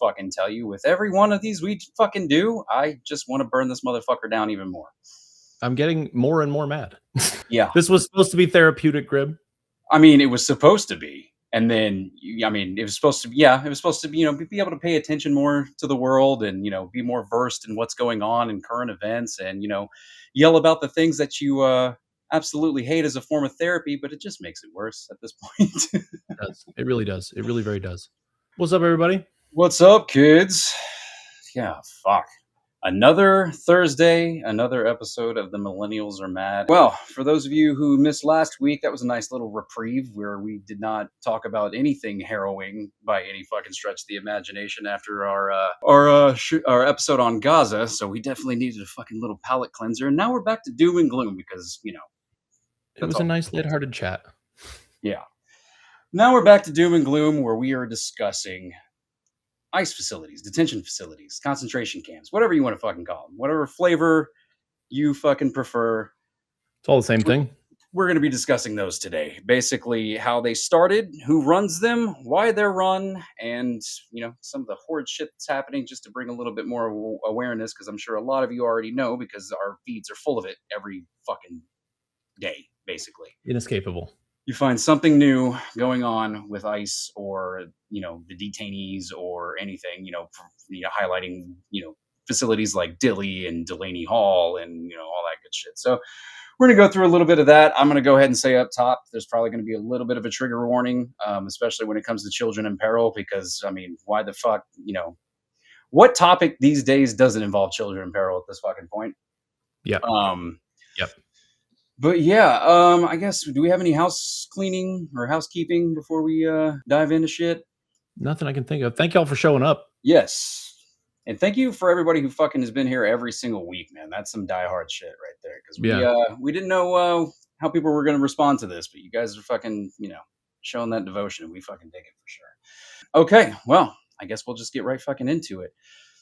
fucking tell you, with every one of these we fucking do, I just want to burn this motherfucker down even more. I'm getting more and more mad. Yeah. This was supposed to be therapeutic, Grymm. I mean, it was supposed to be. And then, I mean, it was supposed to be, be able to pay attention more to the world and, be more versed in what's going on in current events and, yell about the things that you absolutely hate as a form of therapy, but it just makes it worse at this point. It does. It really does. It really very does. What's up, everybody? What's up, kids? Yeah, fuck. Another Thursday, another episode of The Millennials Are Mad. Well, for those of you who missed last week, that was a nice little reprieve where we did not talk about anything harrowing by any fucking stretch of the imagination after our episode on Gaza. So we definitely needed a fucking little palate cleanser. And now we're back to doom and gloom because, it was a nice lighthearted chat. Yeah. Now we're back to doom and gloom where we are discussing ICE facilities, detention facilities, concentration camps, whatever you want to fucking call them, whatever flavor you fucking prefer. It's all the same thing. We're going to be discussing those today. Basically, how they started, who runs them, why they're run, and, some of the horrid shit that's happening, just to bring a little bit more awareness, because I'm sure a lot of you already know, because our feeds are full of it every fucking day, basically. Inescapable. You find something new going on with ICE or, the detainees or anything, highlighting, facilities like Dilley and Delaney Hall and, all that good shit. So we're going to go through a little bit of that. I'm going to go ahead and say up top, there's probably going to be a little bit of a trigger warning, especially when it comes to children in peril, because, I mean, why the fuck, what topic these days doesn't involve children in peril at this fucking point? Yep. Yep. But yeah, I guess, do we have any house cleaning or housekeeping before we dive into shit? Nothing I can think of. Thank y'all for showing up. Yes. And thank you for everybody who fucking has been here every single week, man. That's some diehard shit right there. Because we didn't know how people were going to respond to this, but you guys are fucking, showing that devotion, and we fucking dig it for sure. Okay, well, I guess we'll just get right fucking into it.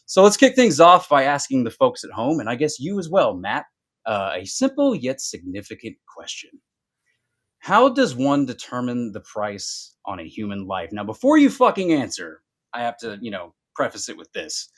So let's kick things off by asking the folks at home, and I guess you as well, Matt, a simple yet significant question. How does one determine the price on a human life? Now, before you fucking answer, I have to, preface it with this.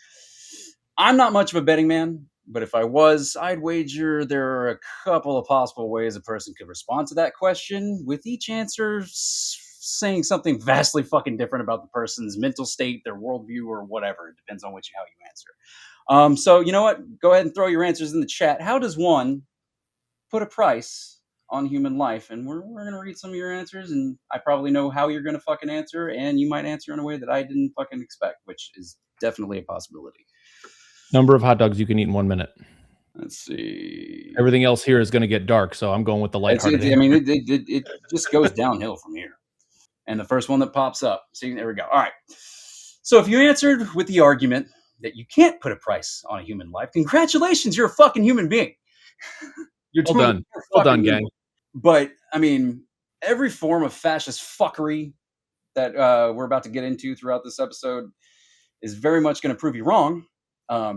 I'm not much of a betting man, but if I was, I'd wager there are a couple of possible ways a person could respond to that question, with each answer saying something vastly fucking different about the person's mental state, their worldview, or whatever. It depends on how you answer. So you know what? Go ahead and throw your answers in the chat. How does one put a price on human life? And we're going to read some of your answers, and I probably know how you're going to fucking answer, and you might answer in a way that I didn't fucking expect, which is definitely a possibility. Number of hot dogs you can eat in 1 minute. Let's see. Everything else here is going to get dark, so I'm going with the lighthearted. It just goes downhill from here. And the first one that pops up. See, there we go. All right. So if you answered with the argument that you can't put a price on a human life, congratulations, you're a fucking human being. You're well done, gang. But, I mean, every form of fascist fuckery that we're about to get into throughout this episode is very much going to prove you wrong,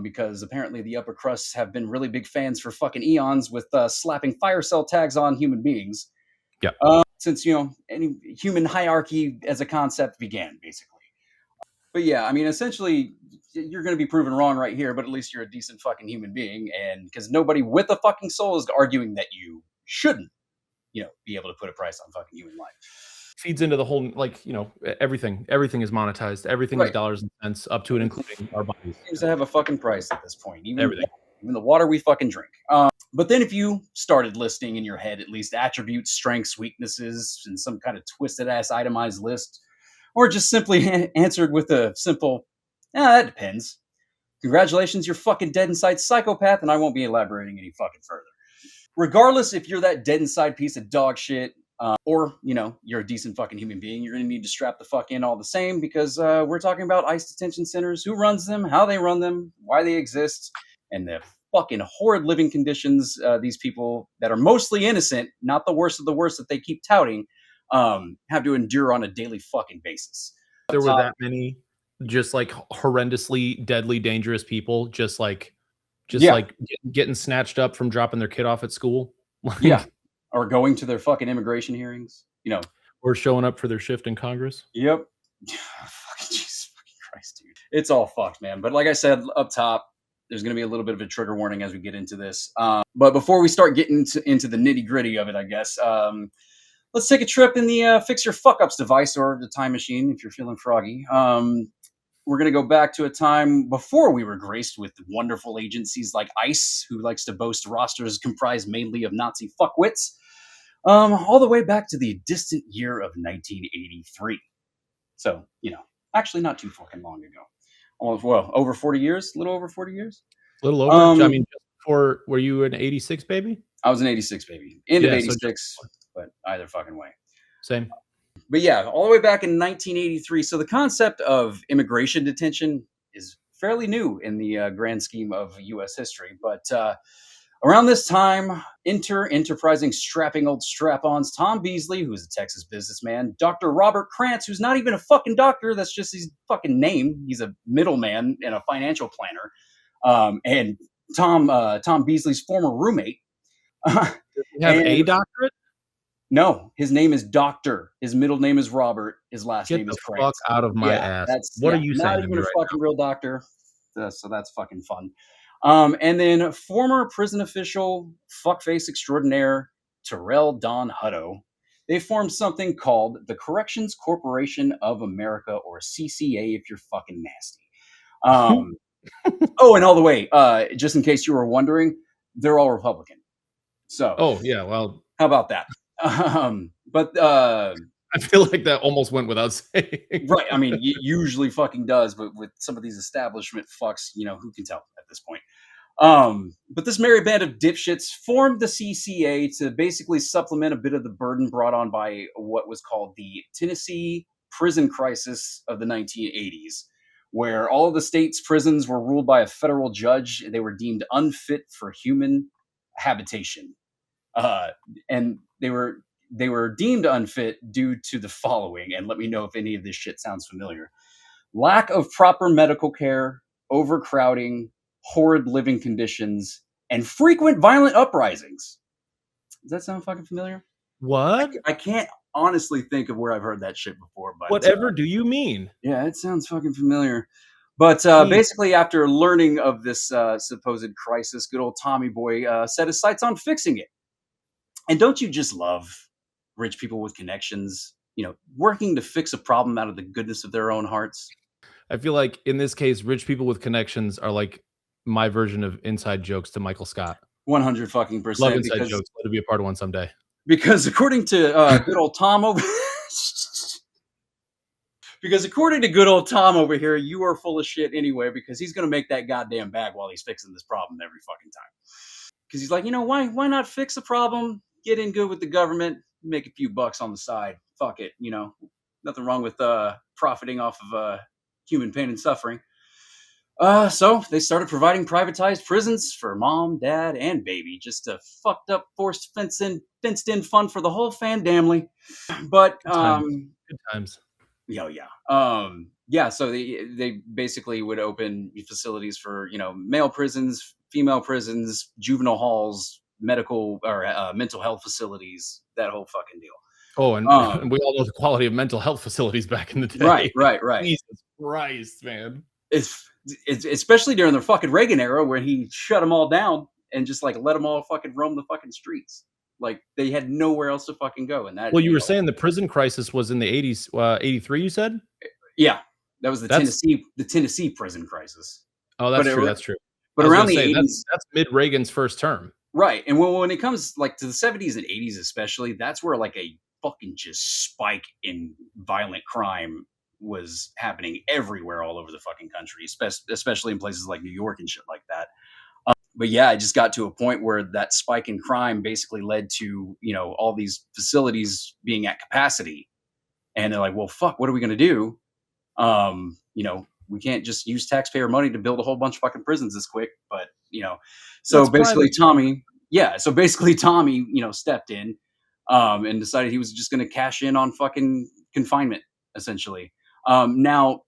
because apparently the upper crusts have been really big fans for fucking eons with slapping fire cell tags on human beings. Yeah. Since, any human hierarchy as a concept began, basically. But yeah, I mean, essentially, you're going to be proven wrong right here, but at least you're a decent fucking human being. And because nobody with a fucking soul is arguing that you shouldn't, be able to put a price on fucking human life. Feeds into the whole, everything is monetized. Everything is dollars and cents, up to and including our bodies. Seems to have a fucking price at this point. Even the water we fucking drink. But then if you started listing in your head at least attributes, strengths, weaknesses, and some kind of twisted ass itemized list, or just simply answered with a simple, that depends. Congratulations, you're fucking dead inside psychopath, and I won't be elaborating any fucking further. Regardless if you're that dead inside piece of dog shit, or, you're a decent fucking human being, you're going to need to strap the fuck in all the same, because we're talking about ICE detention centers, who runs them, how they run them, why they exist, and the fucking horrid living conditions these people that are mostly innocent, not the worst of the worst that they keep touting, have to endure on a daily fucking basis. There were that many just horrendously deadly dangerous people getting snatched up from dropping their kid off at school. Or going to their fucking immigration hearings, or showing up for their shift in Congress. Yep. Fucking Jesus fucking Christ, dude. It's all fucked, man. But like I said up top, there's going to be a little bit of a trigger warning as we get into this. But before we start getting into the nitty gritty of it, I guess, let's take a trip in the fix your fuck ups device or the time machine if you're feeling froggy. We're going to go back to a time before we were graced with wonderful agencies like ICE, who likes to boast rosters comprised mainly of Nazi fuckwits, all the way back to the distant year of 1983. So, actually not too fucking long ago. Almost, well, over 40 years, a little over 40 years. A little over? I mean, just before, were you an 86 baby? I was an 86 baby. End of 86, but either fucking way. Same. But yeah, all the way back in 1983. So the concept of immigration detention is fairly new in the grand scheme of U.S. history. But around this time, enterprising, strapping old strap-ons Tom Beasley, who's a Texas businessman, Dr. Robert Krantz, who's not even a fucking doctor, that's just his fucking name. He's a middleman and a financial planner. And Tom Beasley's former roommate. Does he have a doctorate? No, his name is Doctor. His middle name is Robert. His last name is Krantz. Get the fuck out of my ass. What are you saying? Not even a fucking real doctor. So that's fucking fun. And then former prison official, fuckface extraordinaire, Terrell Don Hutto. They formed something called the Corrections Corporation of America, or CCA if you're fucking nasty. Oh, and all the way, just in case you were wondering, they're all Republican. So. Oh, yeah, well. How about that? But I feel like that almost went without saying. Right. I mean, it usually fucking does, but with some of these establishment fucks, who can tell at this point? But this merry band of dipshits formed the CCA to basically supplement a bit of the burden brought on by what was called the Tennessee prison crisis of the 1980s, where all of the state's prisons were ruled by a federal judge. They were deemed unfit for human habitation. And they were deemed unfit due to the following, and let me know if any of this shit sounds familiar: lack of proper medical care, overcrowding, horrid living conditions, and frequent violent uprisings. Does that sound fucking familiar? What? I can't honestly think of where I've heard that shit before. But whatever do you mean? Yeah, it sounds fucking familiar. But basically, after learning of this supposed crisis, good old Tommy boy set his sights on fixing it. And don't you just love rich people with connections, working to fix a problem out of the goodness of their own hearts? I feel like in this case, rich people with connections are like my version of inside jokes to Michael Scott. 100 fucking %. Love inside jokes. Let it be a part of one someday. Because according to good old Tom over here, you are full of shit anyway, because he's going to make that goddamn bag while he's fixing this problem every fucking time. Because he's like, why not fix the problem? Get in good with the government, make a few bucks on the side. Fuck it, nothing wrong with profiting off of human pain and suffering. So they started providing privatized prisons for mom, dad, and baby, just a fucked up, forced fenced-in fun for the whole family. But good times. Yeah. So they basically would open facilities for male prisons, female prisons, juvenile halls, medical or mental health facilities, that whole fucking deal. Oh, and we all know the quality of mental health facilities back in the day. Right. Jesus Christ, man. It's especially during the fucking Reagan era, where he shut them all down and just like let them all fucking roam the fucking streets. Like they had nowhere else to fucking go. And that. Well, you were saying the prison crisis was in the 80s, 83. You said. Yeah, that was the Tennessee prison crisis. Oh, that's true. That's true. But around the 80s, that's mid Reagan's first term. Right. And when it comes like to the 70s and 80s, especially, that's where like a fucking just spike in violent crime was happening everywhere all over the fucking country, especially in places like New York and shit like that. But yeah, it just got to a point where that spike in crime basically led to, all these facilities being at capacity. And they're like, well, fuck, what are we going to do? We can't just use taxpayer money to build a whole bunch of fucking prisons this quick. But, so basically Tommy, stepped in and decided he was just going to cash in on fucking confinement, essentially. Now,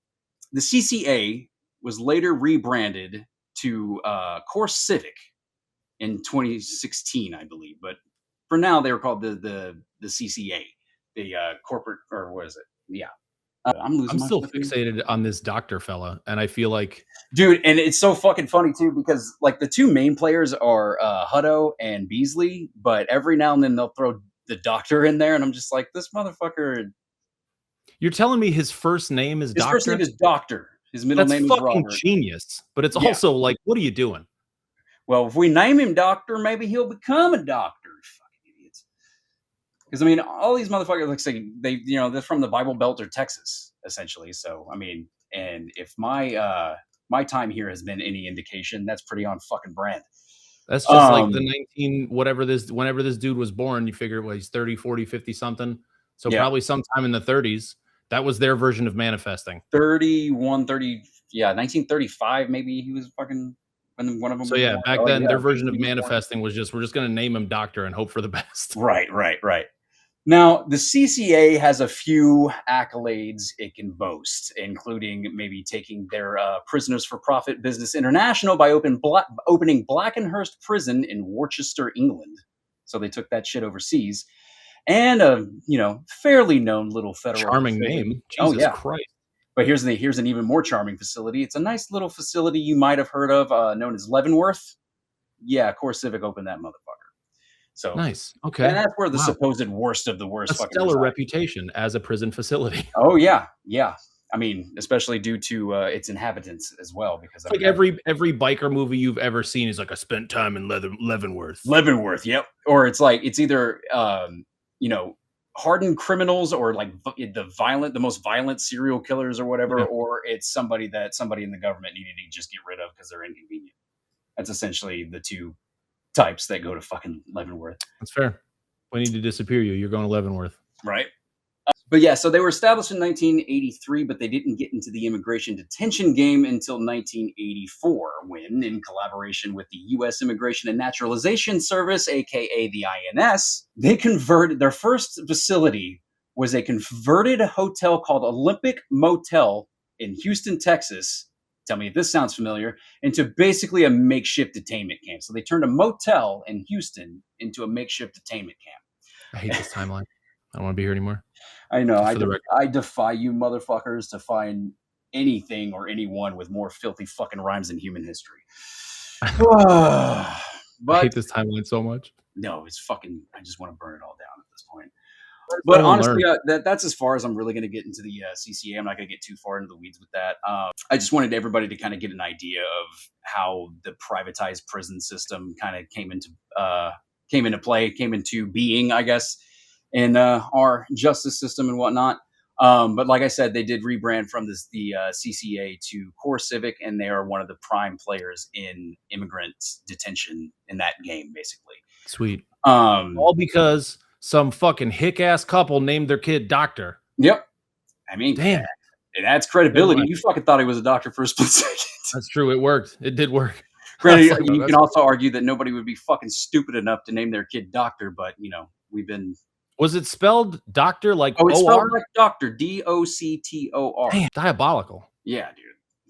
the CCA was later rebranded to Core Civic in 2016, I believe. But for now, they were called the CCA, the corporate, or what is it? Yeah. I'm still fixated on this doctor fella, and I feel like, dude, and it's so fucking funny too because like the two main players are Hutto and Beasley, but every now and then they'll throw the doctor in there, and I'm just like, this motherfucker. You're telling me his first name is Doctor? His first name is Doctor. His middle name is Robert. That's fucking genius. But it's also like, what are you doing? Well, if we name him Doctor, maybe he'll become a doctor. Fucking idiots. Because I mean, all these motherfuckers, like say, they're from the Bible Belt or Texas, essentially. So I mean, and if my my time here has been any indication, that's pretty on fucking brand. That's just like the 19 whatever whenever this dude was born, you figure, well, he's 30, 40, 50 something. So probably sometime in the 30s, that was their version of manifesting. 1935 maybe he was fucking when one of them. So yeah, back then their version of manifesting was just, we're just going to name him Doctor and hope for the best. Right. Now, the CCA has a few accolades it can boast, including maybe taking their Prisoners for Profit business international by opening Blackenhurst Prison in Worcester, England. So they took that shit overseas. And a fairly known little federal charming name. Jesus Christ. But here's an even more charming facility. It's a nice little facility you might have heard of, known as Leavenworth. Yeah, CoreCivic opened that motherfucker. So nice. Okay. And that's where the supposed worst of the worst. A stellar reputation as a prison facility. Oh yeah. I mean, especially due to its inhabitants as well, because like every biker movie you've ever seen is like, I spent time in Leavenworth. Leavenworth, yep. Or it's like it's either hardened criminals or like the most violent serial killers or whatever, or it's somebody in the government needed to just get rid of because they're inconvenient. That's essentially the two types that go to fucking Leavenworth. That's fair. We need to disappear you. You're going to Leavenworth. Right. But yeah, so they were established in 1983, but they didn't get into the immigration detention game until 1984, when, in collaboration with the U.S. Immigration and Naturalization Service, aka the INS, they converted their first facility was a converted hotel called Olympic Motel in Houston, Texas. Tell me if this sounds familiar, into basically a makeshift detainment camp. So they turned a motel in Houston into a makeshift detainment camp. I hate this timeline. I don't want to be here anymore. I know. I defy you motherfuckers to find anything or anyone with more filthy fucking rhymes in human history. But I hate this timeline so much. No, it's fucking, I just want to burn it all down at this point. But honestly, that's as far as I'm really going to get into the CCA. I'm not going to get too far into the weeds with that. I just wanted everybody to kind of get an idea of how the privatized prison system kind of came into being, I guess, in our justice system and whatnot. But like I said, they did rebrand from the CCA to CoreCivic, and they are one of the prime players in immigrant detention in that game, basically. Sweet. All because some fucking hick-ass couple named their kid Doctor. Yep. I mean, damn. It adds credibility. You fucking thought he was a doctor for a split second. That's true. It worked. It did work. Granted, you can also argue that nobody would be fucking stupid enough to name their kid Doctor, but, we've been... Was it spelled Doctor like O-R? It's spelled like Doctor, D-O-C-T-O-R. Damn, diabolical. Yeah, dude.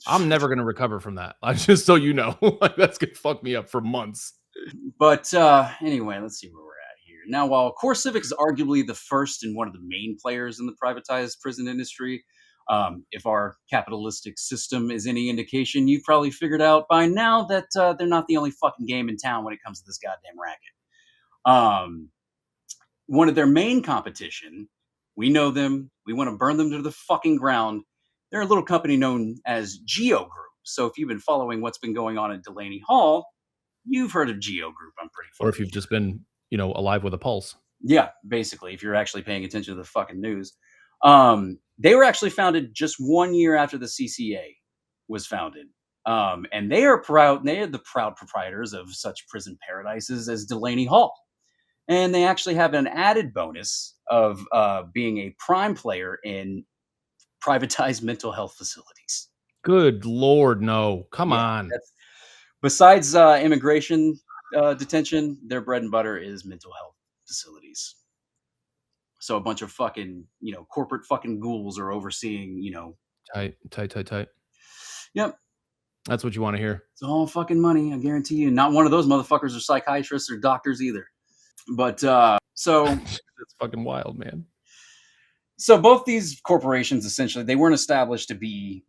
I'm never going to recover from that. Just so you know. That's going to fuck me up for months. But anyway, let's see where we're at here. Now, while CoreCivic is arguably the first and one of the main players in the privatized prison industry, if our capitalistic system is any indication, you've probably figured out by now that they're not the only fucking game in town when it comes to this goddamn racket. One of their main competition, we know them, we want to burn them to the fucking ground. They're a little company known as Geo Group. So if you've been following what's been going on at Delaney Hall, you've heard of Geo Group, I'm pretty sure. Or if you've just been, alive with a pulse. Yeah, basically, if you're actually paying attention to the fucking news. They were actually founded just 1 year after the CCA was founded. And they are the proud proprietors of such prison paradises as Delaney Hall. And they actually have an added bonus of being a prime player in privatized mental health facilities. Good Lord, no. Come on. Besides immigration detention, their bread and butter is mental health facilities. So a bunch of fucking, corporate fucking ghouls are overseeing, Tight. Yep. That's what you want to hear. It's all fucking money, I guarantee you. Not one of those motherfuckers are psychiatrists or doctors either. But so that's fucking wild, man. So both these corporations, essentially, they weren't established to be,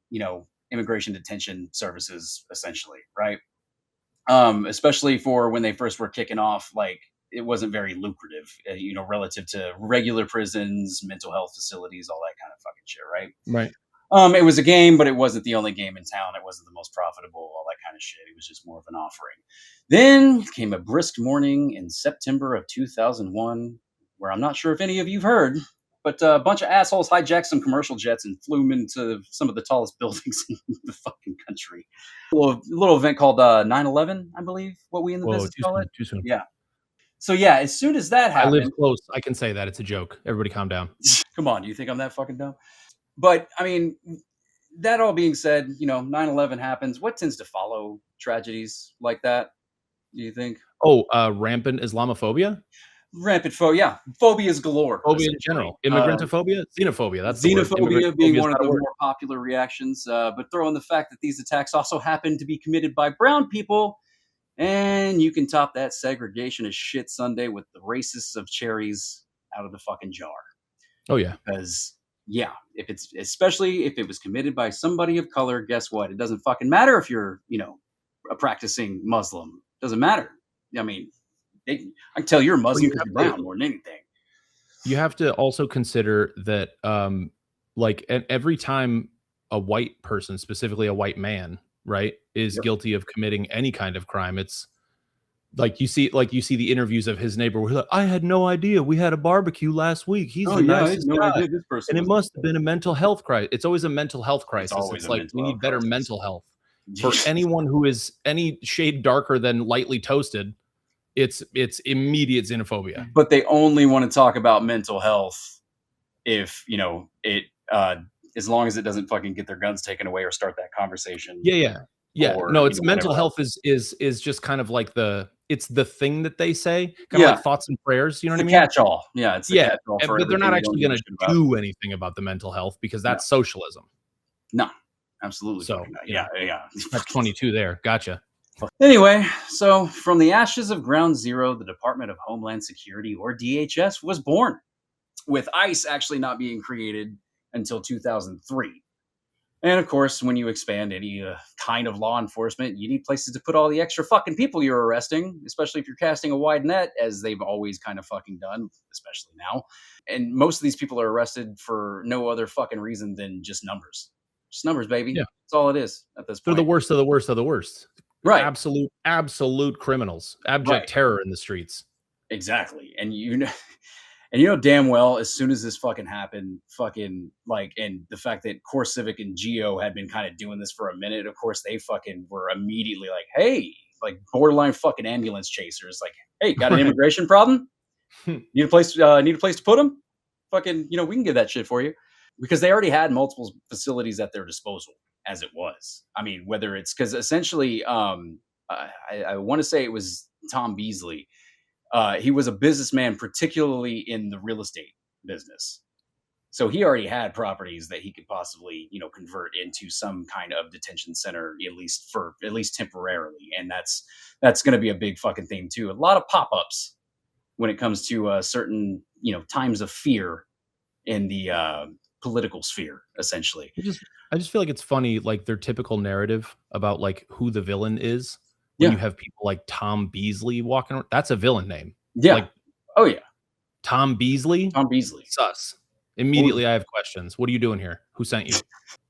immigration detention services, essentially, right? Especially for when they first were kicking off, like it wasn't very lucrative, relative to regular prisons, mental health facilities, all that kind of fucking shit, right? Right. It was a game, but it wasn't the only game in town. It wasn't the most profitable, all that kind of shit. It was just more of an offering. Then came a brisk morning in September of 2001, where I'm not sure if any of you've heard, but a bunch of assholes hijacked some commercial jets and flew them into some of the tallest buildings in the fucking country. A little event called 9/11, I believe, what we in the business call it. Too soon. Yeah. So yeah, as soon as that happened, I live close. I can say that it's a joke. Everybody, calm down. Come on, do you think I'm that fucking dumb? But I mean, that all being said, 9/11 happens. What tends to follow tragedies like that? Do you think? Oh, rampant Islamophobia? Rampant phobia. Phobias galore. Phobia in general. Immigrantophobia? Xenophobia. That's xenophobia being one of the more popular reactions. But throw in the fact that these attacks also happen to be committed by brown people. And you can top that segregation as shit Sunday with the racists of cherries out of the fucking jar. Oh, yeah. Because, yeah, especially if it was committed by somebody of color, guess what? It doesn't fucking matter if you're, a practicing Muslim. Doesn't matter. I mean, I can tell you're a Muslim because you're brown more than anything. You have to also consider that, every time a white person, specifically a white man, right, is guilty of committing any kind of crime, it's like you see the interviews of his neighbor where he's like, I had no idea we had a barbecue last week. He's the nicest guy. And it must have been a mental health crisis. It's always a mental health crisis. It's like we need better mental health. For anyone who is any shade darker than lightly toasted, it's immediate xenophobia. But they only want to talk about mental health if, it as long as it doesn't fucking get their guns taken away or start that conversation. Yeah. Or, no, it's mental health is just kind of like it's the thing that they say, kind of like thoughts and prayers. You know what I mean? Catch-all. Yeah, it's the catch-all. But they're not actually going to do anything about the mental health because that's socialism. No, absolutely. So yeah. That's 22 there. Gotcha. Anyway, so from the ashes of Ground Zero, the Department of Homeland Security, or DHS, was born, with ICE actually not being created until 2003. And of course, when you expand any kind of law enforcement, you need places to put all the extra fucking people you're arresting, especially if you're casting a wide net, as they've always kind of fucking done, especially now. And most of these people are arrested for no other fucking reason than just numbers. Just numbers, baby. Yeah. That's all it is at this point. They're the worst of the worst of the worst. Right. Absolute criminals. Abject terror in the streets. Exactly. And and you know damn well, as soon as this fucking happened, and the fact that Core Civic and Geo had been kind of doing this for a minute, of course, they fucking were immediately like, hey, like borderline fucking ambulance chasers. Like, hey, got an immigration problem? Need a place to put them? Fucking, we can get that shit for you. Because they already had multiple facilities at their disposal as it was. I mean, whether it's because essentially, I want to say it was Tom Beasley. He was a businessman, particularly in the real estate business. So he already had properties that he could possibly, convert into some kind of detention center, at least temporarily. And that's going to be a big fucking theme too. A lot of pop-ups when it comes to certain, times of fear in the political sphere, essentially. I just feel like it's funny, like their typical narrative about like who the villain is. When you have people like Tom Beasley walking around, that's a villain name. Yeah. Like, oh yeah. Tom Beasley. Sus. Immediately I have questions. What are you doing here? Who sent you?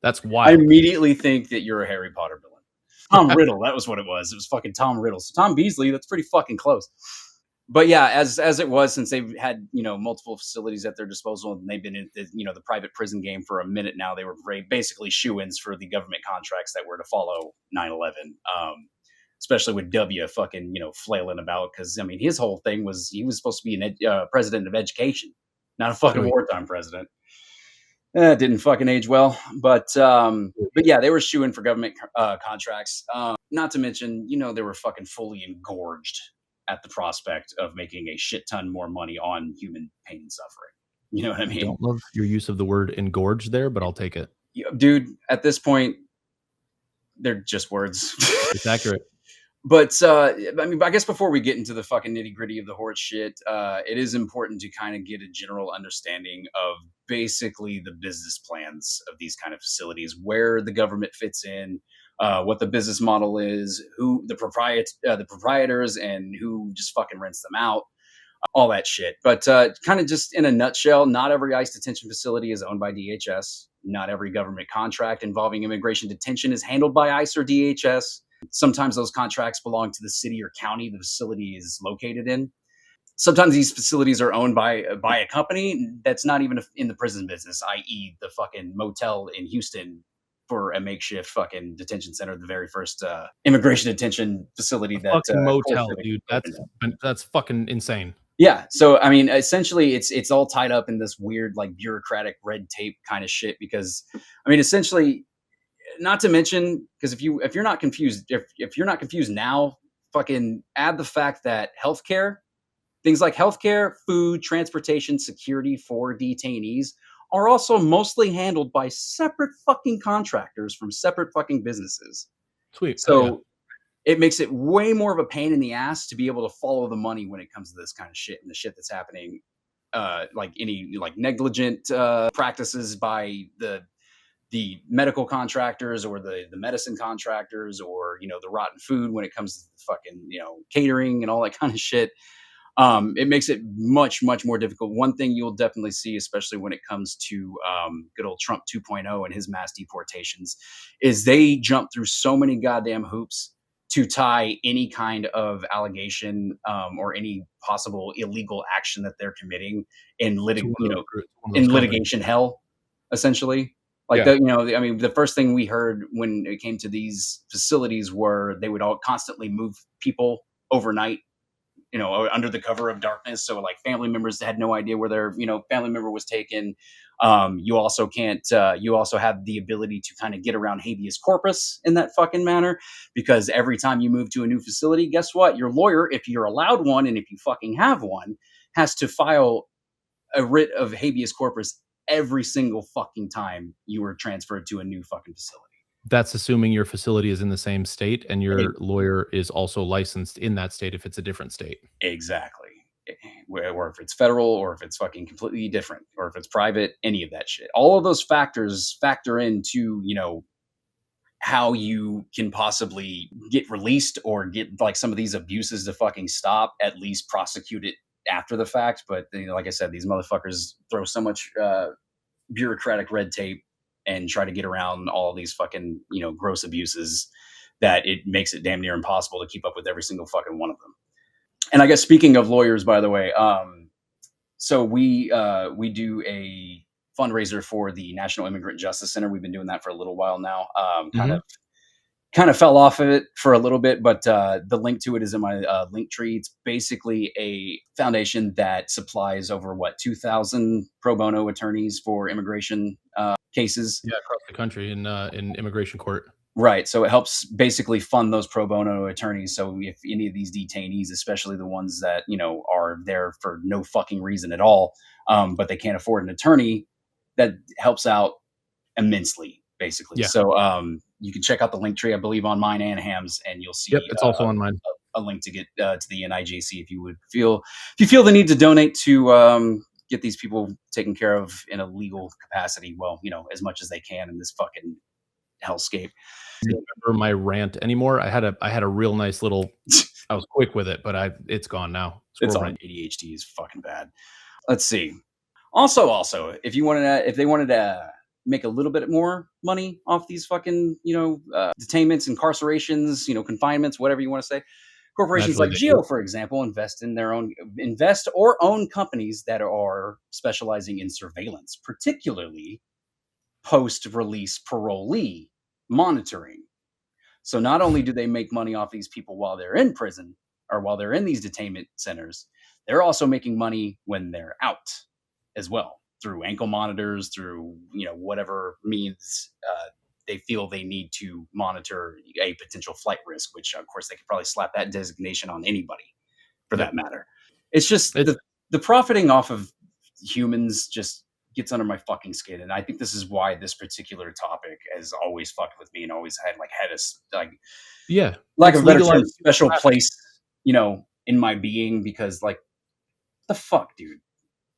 That's wild. I immediately think that you're a Harry Potter villain. Tom Riddle, that was what it was. It was fucking Tom Riddle. So Tom Beasley, that's pretty fucking close. But yeah, as it was, since they've had, multiple facilities at their disposal, and they've been in the private prison game for a minute now, they were basically shoo-ins for the government contracts that were to follow 9/11. Especially with W fucking, flailing about. Because, I mean, his whole thing was he was supposed to be a president of education, not a fucking wartime president. It didn't fucking age well. But yeah, they were shooing for government contracts. Not to mention, they were fucking fully engorged at the prospect of making a shit ton more money on human pain and suffering. You know what I mean? I don't love your use of the word engorged there, but I'll take it. Dude, at this point, they're just words. It's accurate. But I mean, I guess before we get into the fucking nitty gritty of the horse shit, it is important to kind of get a general understanding of basically the business plans of these kind of facilities, where the government fits in, what the business model is, who the proprietors, and who just fucking rents them out, all that shit. But kind of just in a nutshell, not every ICE detention facility is owned by DHS. Not every government contract involving immigration detention is handled by ICE or DHS. Sometimes those contracts belong to the city or county the facility is located in. Sometimes these facilities are owned by a company that's not even in the prison business, i.e., the fucking motel in Houston for a makeshift fucking detention center, the very first immigration detention facility A that fucking motel, CoreCivic dude. opened up. That's fucking insane. Yeah. So I mean, essentially, it's all tied up in this weird, like, bureaucratic red tape kind of shit. Because I mean, essentially, not to mention, because if you're not confused, if you're not confused now, fucking add the fact that healthcare, things like healthcare, food, transportation, security for detainees are also mostly handled by separate fucking contractors from separate fucking businesses. Sweet. Hell yeah. So it makes it way more of a pain in the ass to be able to follow the money when it comes to this kind of shit and the shit that's happening. Like any like negligent practices by the medical contractors or the medicine contractors, or the rotten food when it comes to the fucking catering and all that kind of shit. It makes it much more difficult. One thing you'll definitely see, especially when it comes to good old Trump 2.0 and his mass deportations, is they jump through so many goddamn hoops to tie any kind of allegation or any possible illegal action that they're committing in in litigation hell, essentially. Like Yeah. I mean, the first thing we heard when it came to these facilities were they would all constantly move people overnight, under the cover of darkness. So like family members had no idea where their, family member was taken. You also can't, you also have the ability to kind of get around habeas corpus in that fucking manner, because every time you move to a new facility, guess what? Your lawyer, if you're allowed one and if you fucking have one, has to file a writ of habeas corpus every single fucking time you were transferred to a new fucking facility. That's assuming your facility is in the same state and your lawyer is also licensed in that state if it's a different state. Exactly. Or if it's federal, or if it's fucking completely different, or if it's private, any of that shit. All of those factors factor into, how you can possibly get released or get like some of these abuses to fucking stop, at least prosecute it after the fact. But like I said, these motherfuckers throw so much bureaucratic red tape and try to get around all these fucking, gross abuses, that it makes it damn near impossible to keep up with every single fucking one of them. And I guess speaking of lawyers, by the way, so we do a fundraiser for the National Immigrant Justice Center. We've been doing that for a little while now. Kind of fell off of it for a little bit, but the link to it is in my link tree. It's basically a foundation that supplies over 2,000 pro bono attorneys for immigration cases. Yeah, across the country in immigration court. Right. So it helps basically fund those pro bono attorneys. So if any of these detainees, especially the ones that, are there for no fucking reason at all, but they can't afford an attorney, that helps out immensely, basically. Yeah. So you can check out the link tree, I believe, on mine and Ham's, and you'll see it's also on mine. a link to get to the NIJC if you feel the need to donate to get these people taken care of in a legal capacity. Well, as much as they can in this fucking hellscape. I don't remember my rant anymore. I had a real nice little. I was quick with it, but it's gone now. It's on ADHD is fucking bad. Let's see. Also, if they wanted to make a little bit more money off these fucking detainments, incarcerations, confinements, whatever you want to say, corporations like Geo, for example, invest or own companies that are specializing in surveillance, particularly post-release parolee monitoring. So not only do they make money off these people while they're in prison or while they're in these detainment centers, they're also making money when they're out as well, through ankle monitors, through whatever means they feel they need to monitor a potential flight risk, which of course they could probably slap that designation on anybody for that matter. It's just the profiting off of humans just gets under my fucking skin. And I think this is why this particular topic has always fucked with me and always had a lack of a better term, special place, in my being, because like the fuck, dude.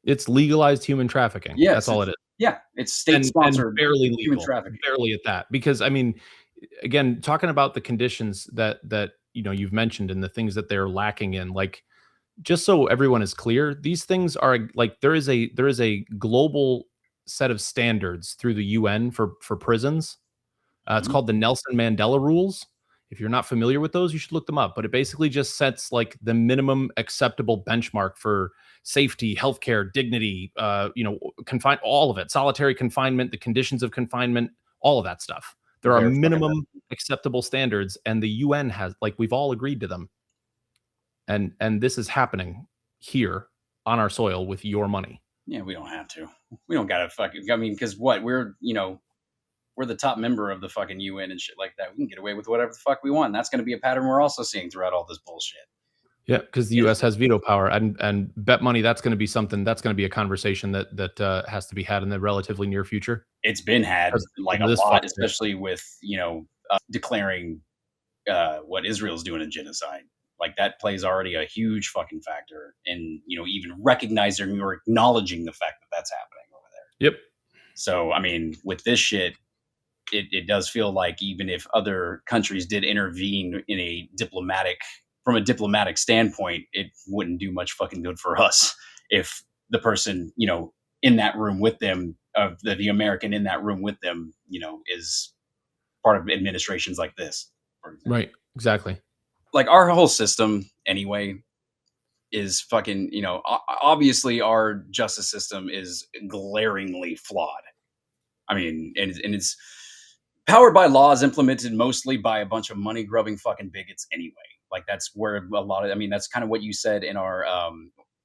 It's legalized human trafficking. Yes, that's all it is. Yeah, it's state-sponsored barely legal, human trafficking. Barely at that. Because I mean, again, talking about the conditions that you've mentioned and the things that they're lacking in, like, just so everyone is clear, these things are like, there is a global set of standards through the UN for prisons. It's called the Nelson Mandela rules. If you're not familiar with those, you should look them up. But it basically just sets like the minimum acceptable benchmark for safety, healthcare, dignity, confine all of it, solitary confinement, the conditions of confinement, all of that stuff. There are minimum acceptable standards, and the UN has, like, we've all agreed to them. And this is happening here on our soil with your money. Yeah, we don't have to. We don't gotta fucking. I mean, because what we're the top member of the fucking UN and shit like that. We can get away with whatever the fuck we want. And that's going to be a pattern we're also seeing throughout all this bullshit. Yeah, because the U.S. has veto power, and bet money that's going to be something, that's going to be a conversation that has to be had in the relatively near future. It's been had like a lot, especially with declaring what Israel's doing in genocide. Like that plays already a huge fucking factor in even recognizing or acknowledging the fact that that's happening over there. Yep. So I mean, with this shit, it does feel like even if other countries did intervene from a diplomatic standpoint, it wouldn't do much fucking good for us if the person, in that room with them, the American in that room with them, is part of administrations like this. Right. Exactly. Like our whole system anyway is fucking, obviously our justice system is glaringly flawed. I mean, and it's powered by laws implemented mostly by a bunch of money grubbing fucking bigots anyway. Like that's where a lot of, that's kind of what you said in our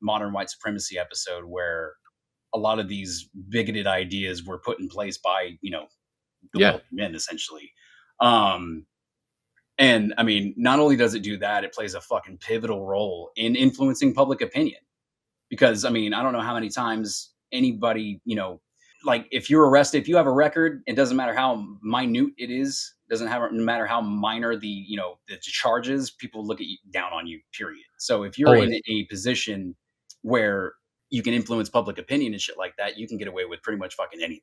modern white supremacy episode, where a lot of these bigoted ideas were put in place by, the men essentially. And I mean, not only does it do that, it plays a fucking pivotal role in influencing public opinion. Because I mean, I don't know how many times anybody, like if you're arrested, if you have a record, it doesn't matter how minute it is, no matter how minor the charges, people look at you down on you, period. So if you're in a position where you can influence public opinion and shit like that, you can get away with pretty much fucking anything.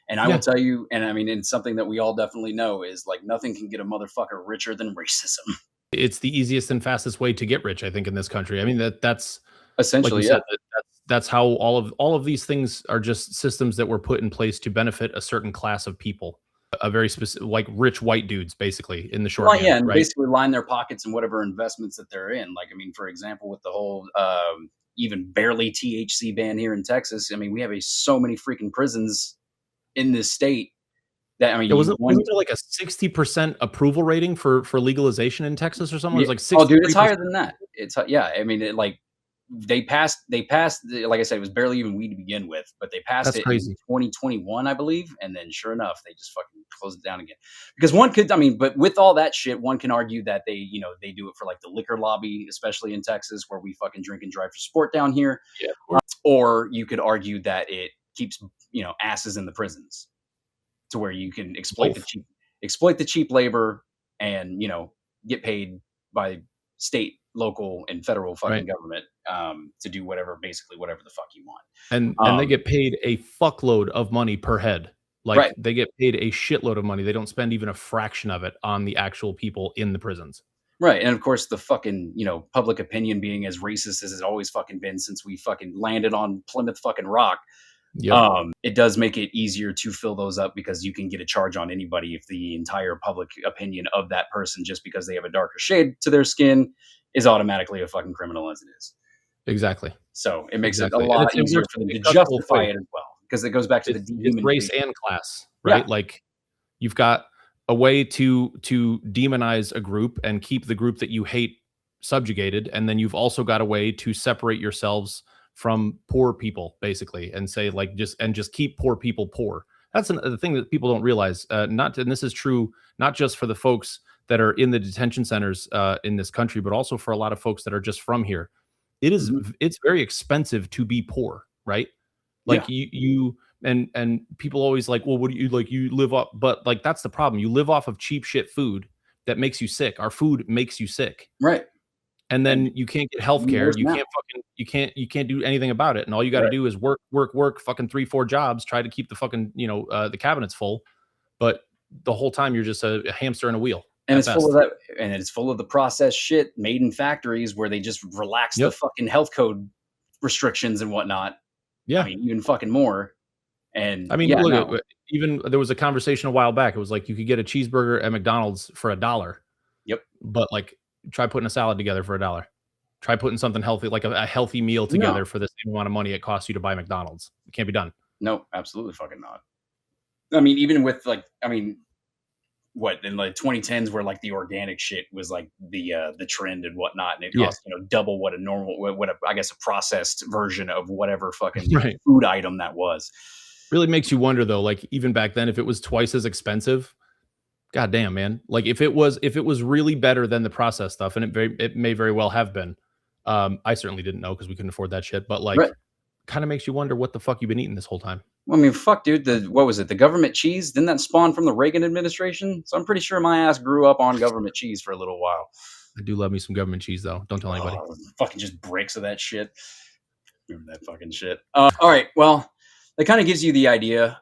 And I will tell you, and I mean, it's something that we all definitely know, is like nothing can get a motherfucker richer than racism. It's the easiest and fastest way to get rich, I think, in this country. I mean, that's essentially, like you said, that's how all of these things are just systems that were put in place to benefit a certain class of people, a very specific, like rich white dudes, basically, in the short. Well, yeah, and basically line their pockets and whatever investments that they're in. Like, I mean, for example, with the whole even barely THC ban here in Texas, I mean, we have so many freaking prisons in this state that, I mean, wasn't there like a 60% approval rating for legalization in Texas or something? It was like 60%. Oh, dude, it's higher than that. It's I mean, they passed, like I said, it was barely even weed to begin with, but they passed it in 2021, I believe. And then sure enough, they just fucking closed it down again. Because one could, I mean, but with all that shit, one can argue that they do it for like the liquor lobby, especially in Texas, where we fucking drink and drive for sport down here. Yeah. Or you could argue that it keeps, asses in the prisons to where you can exploit the cheap labor and, get paid by state, local, and federal fucking government to do basically whatever the fuck you want. And they get paid a fuckload of money per head. Like they get paid a shitload of money. They don't spend even a fraction of it on the actual people in the prisons. Right. And of course the fucking, public opinion being as racist as it's always fucking been since we fucking landed on Plymouth fucking Rock. Yep. It does make it easier to fill those up because you can get a charge on anybody if the entire public opinion of that person, just because they have a darker shade to their skin, is automatically a fucking criminal as it is. Exactly. So it makes it a lot easier for them to justify it as well, because it goes back to the dehumanization. Race and class, right? Yeah. Like you've got a way to demonize a group and keep the group that you hate subjugated, and then you've also got a way to separate yourselves from poor people, basically, and say like just keep poor people poor. That's the thing that people don't realize. And this is true not just for the folks that are in the detention centers in this country, but also for a lot of folks that are just from here. It's very expensive to be poor, right? Like you and people always like, well, what do you like? You live off, but like that's the problem. You live off of cheap shit food that makes you sick. Our food makes you sick. Right. And then you can't get health care. You can't do anything about it. And all you got to do is work fucking 3-4 jobs, try to keep the fucking, the cabinets full. But the whole time you're just a hamster in a wheel. And it's full of that, and it's full of the processed shit made in factories where they just relax the fucking health code restrictions and whatnot. Yeah. I mean, even fucking more. And I mean, even there was a conversation a while back. It was like you could get a cheeseburger at McDonald's for $1. Yep. But like, try putting a salad together for $1. Try putting something healthy, like a healthy meal together for the same amount of money it costs you to buy McDonald's. It can't be done. No, absolutely fucking not. I mean, even with what in like 2010s where like the organic shit was like the trend and whatnot, and it cost double what a normal I guess a processed version of whatever fucking food item that was. Really makes you wonder though, like even back then, if it was twice as expensive, god damn, man. Like if it was really better than the processed stuff, and it may very well have been. I certainly didn't know because we couldn't afford that shit. But like, kind of makes you wonder what the fuck you've been eating this whole time. Well, I mean, fuck, dude. What was it? The government cheese? Didn't that spawn from the Reagan administration? So I'm pretty sure my ass grew up on government cheese for a little while. I do love me some government cheese, though. Don't tell anybody. Fucking just bricks of that shit. Remember that fucking shit. All right. Well, that kind of gives you the idea.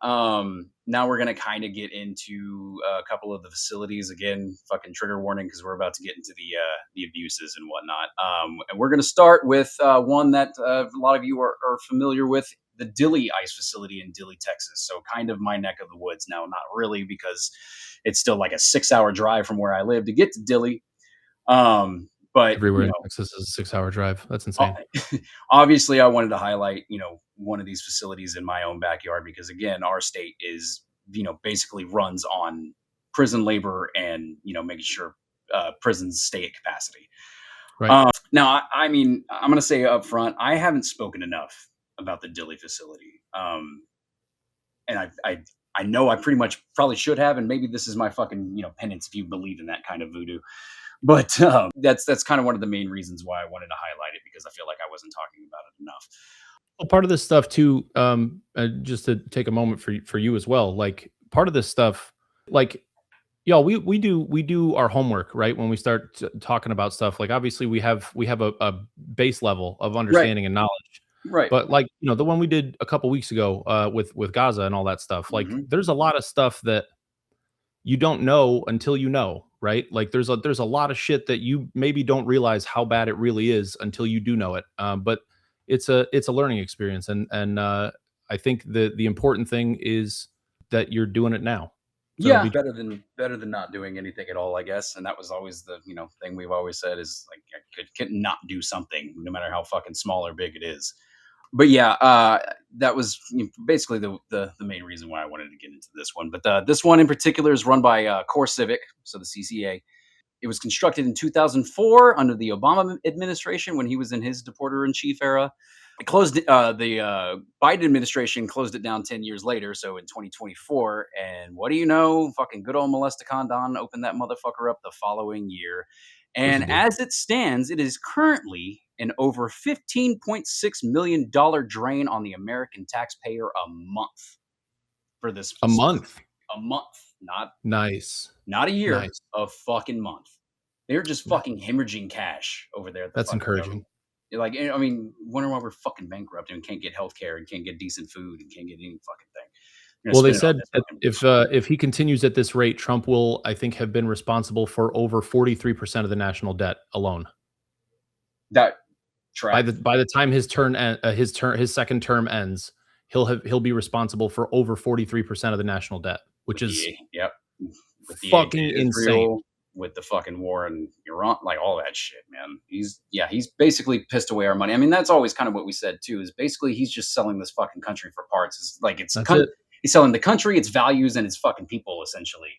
Now we're going to kind of get into a couple of the facilities. Again, fucking trigger warning because we're about to get into the abuses and whatnot. And we're going to start with one that a lot of you are familiar with, the Dilley ICE facility in Dilley, Texas. So kind of my neck of the woods. Now, not really because it's still like a 6-hour drive from where I live to get to Dilley. But everywhere in Texas is a 6-hour drive. That's insane. Obviously, I wanted to highlight, one of these facilities in my own backyard because, again, our state is, basically runs on prison labor and, making sure prisons stay at capacity. Right. Now, I mean, I'm going to say up front, I haven't spoken enough about the Dilley facility. And I know I pretty much probably should have, and maybe this is my fucking, penance if you believe in that kind of voodoo. But that's kind of one of the main reasons why I wanted to highlight it, because I feel like I wasn't talking about it enough. Well, part of this stuff too, just to take a moment for you as well, like part of this stuff, like, y'all, we do our homework, right? When we start talking about stuff, like obviously we have a base level of understanding and knowledge. Right. But like, the one we did a couple weeks ago with Gaza and all that stuff, like there's a lot of stuff that you don't know until you know, right? Like there's a lot of shit that you maybe don't realize how bad it really is until you do know it. But it's a learning experience. And I think the important thing is that you're doing it now. So yeah, better than not doing anything at all, I guess. And that was always the thing we've always said is like I could not do something, no matter how fucking small or big it is. But yeah, that was basically the main reason why I wanted to get into this one. But this one in particular is run by Core Civic, so the CCA. It was constructed in 2004 under the Obama administration when he was in his deporter-in-chief era. It closed. The Biden administration closed it down 10 years later, so in 2024. And what do you know? Fucking good old Molesticon Don opened that motherfucker up the following year. And as it stands, it is currently an over $15.6 million drain on the American taxpayer a month for this facility. A month, not not a year, a fucking month. They're just fucking hemorrhaging cash over there. That's encouraging. Like, I mean, wonder why we're fucking bankrupt and can't get healthcare and can't get decent food and can't get any fucking thing. Well, they said if he continues at this rate, Trump will, I think, have been responsible for over 43% of the national debt alone. That by the time his second term ends, he'll be responsible for over 43% of the national debt, which is fucking insane. With the fucking war in Iran, like all that shit, man. He's basically pissed away our money. I mean, that's always kind of what we said too, is basically he's just selling this fucking country for parts. It's like he's selling the country, its values, and its fucking people, essentially.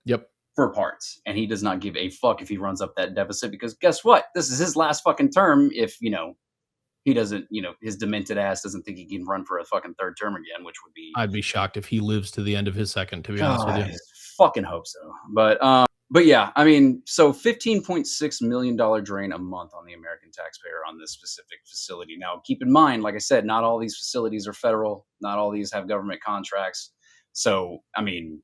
Yep. For parts. And he does not give a fuck if he runs up that deficit, because guess what? This is his last fucking term if, he doesn't, his demented ass doesn't think he can run for a fucking third term again, which would be... I'd be shocked if he lives to the end of his second, to be honest with you. I fucking hope so. But, But yeah, I mean, so $15.6 million drain a month on the American taxpayer on this specific facility. Now, keep in mind, like I said, not all these facilities are federal. Not all these have government contracts. So, I mean,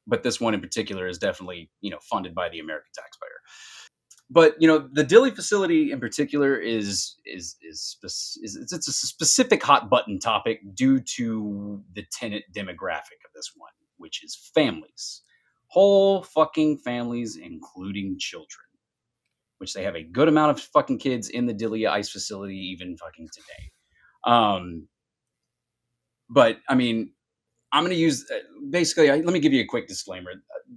but this one in particular is definitely, funded by the American taxpayer. But the Dilley facility in particular it's a specific hot button topic due to the tenant demographic of this one, which is families, whole fucking families, including children, which they have a good amount of fucking kids in the Dilley ICE facility even fucking today. But I mean, I'm going to use basically. Let me give you a quick disclaimer.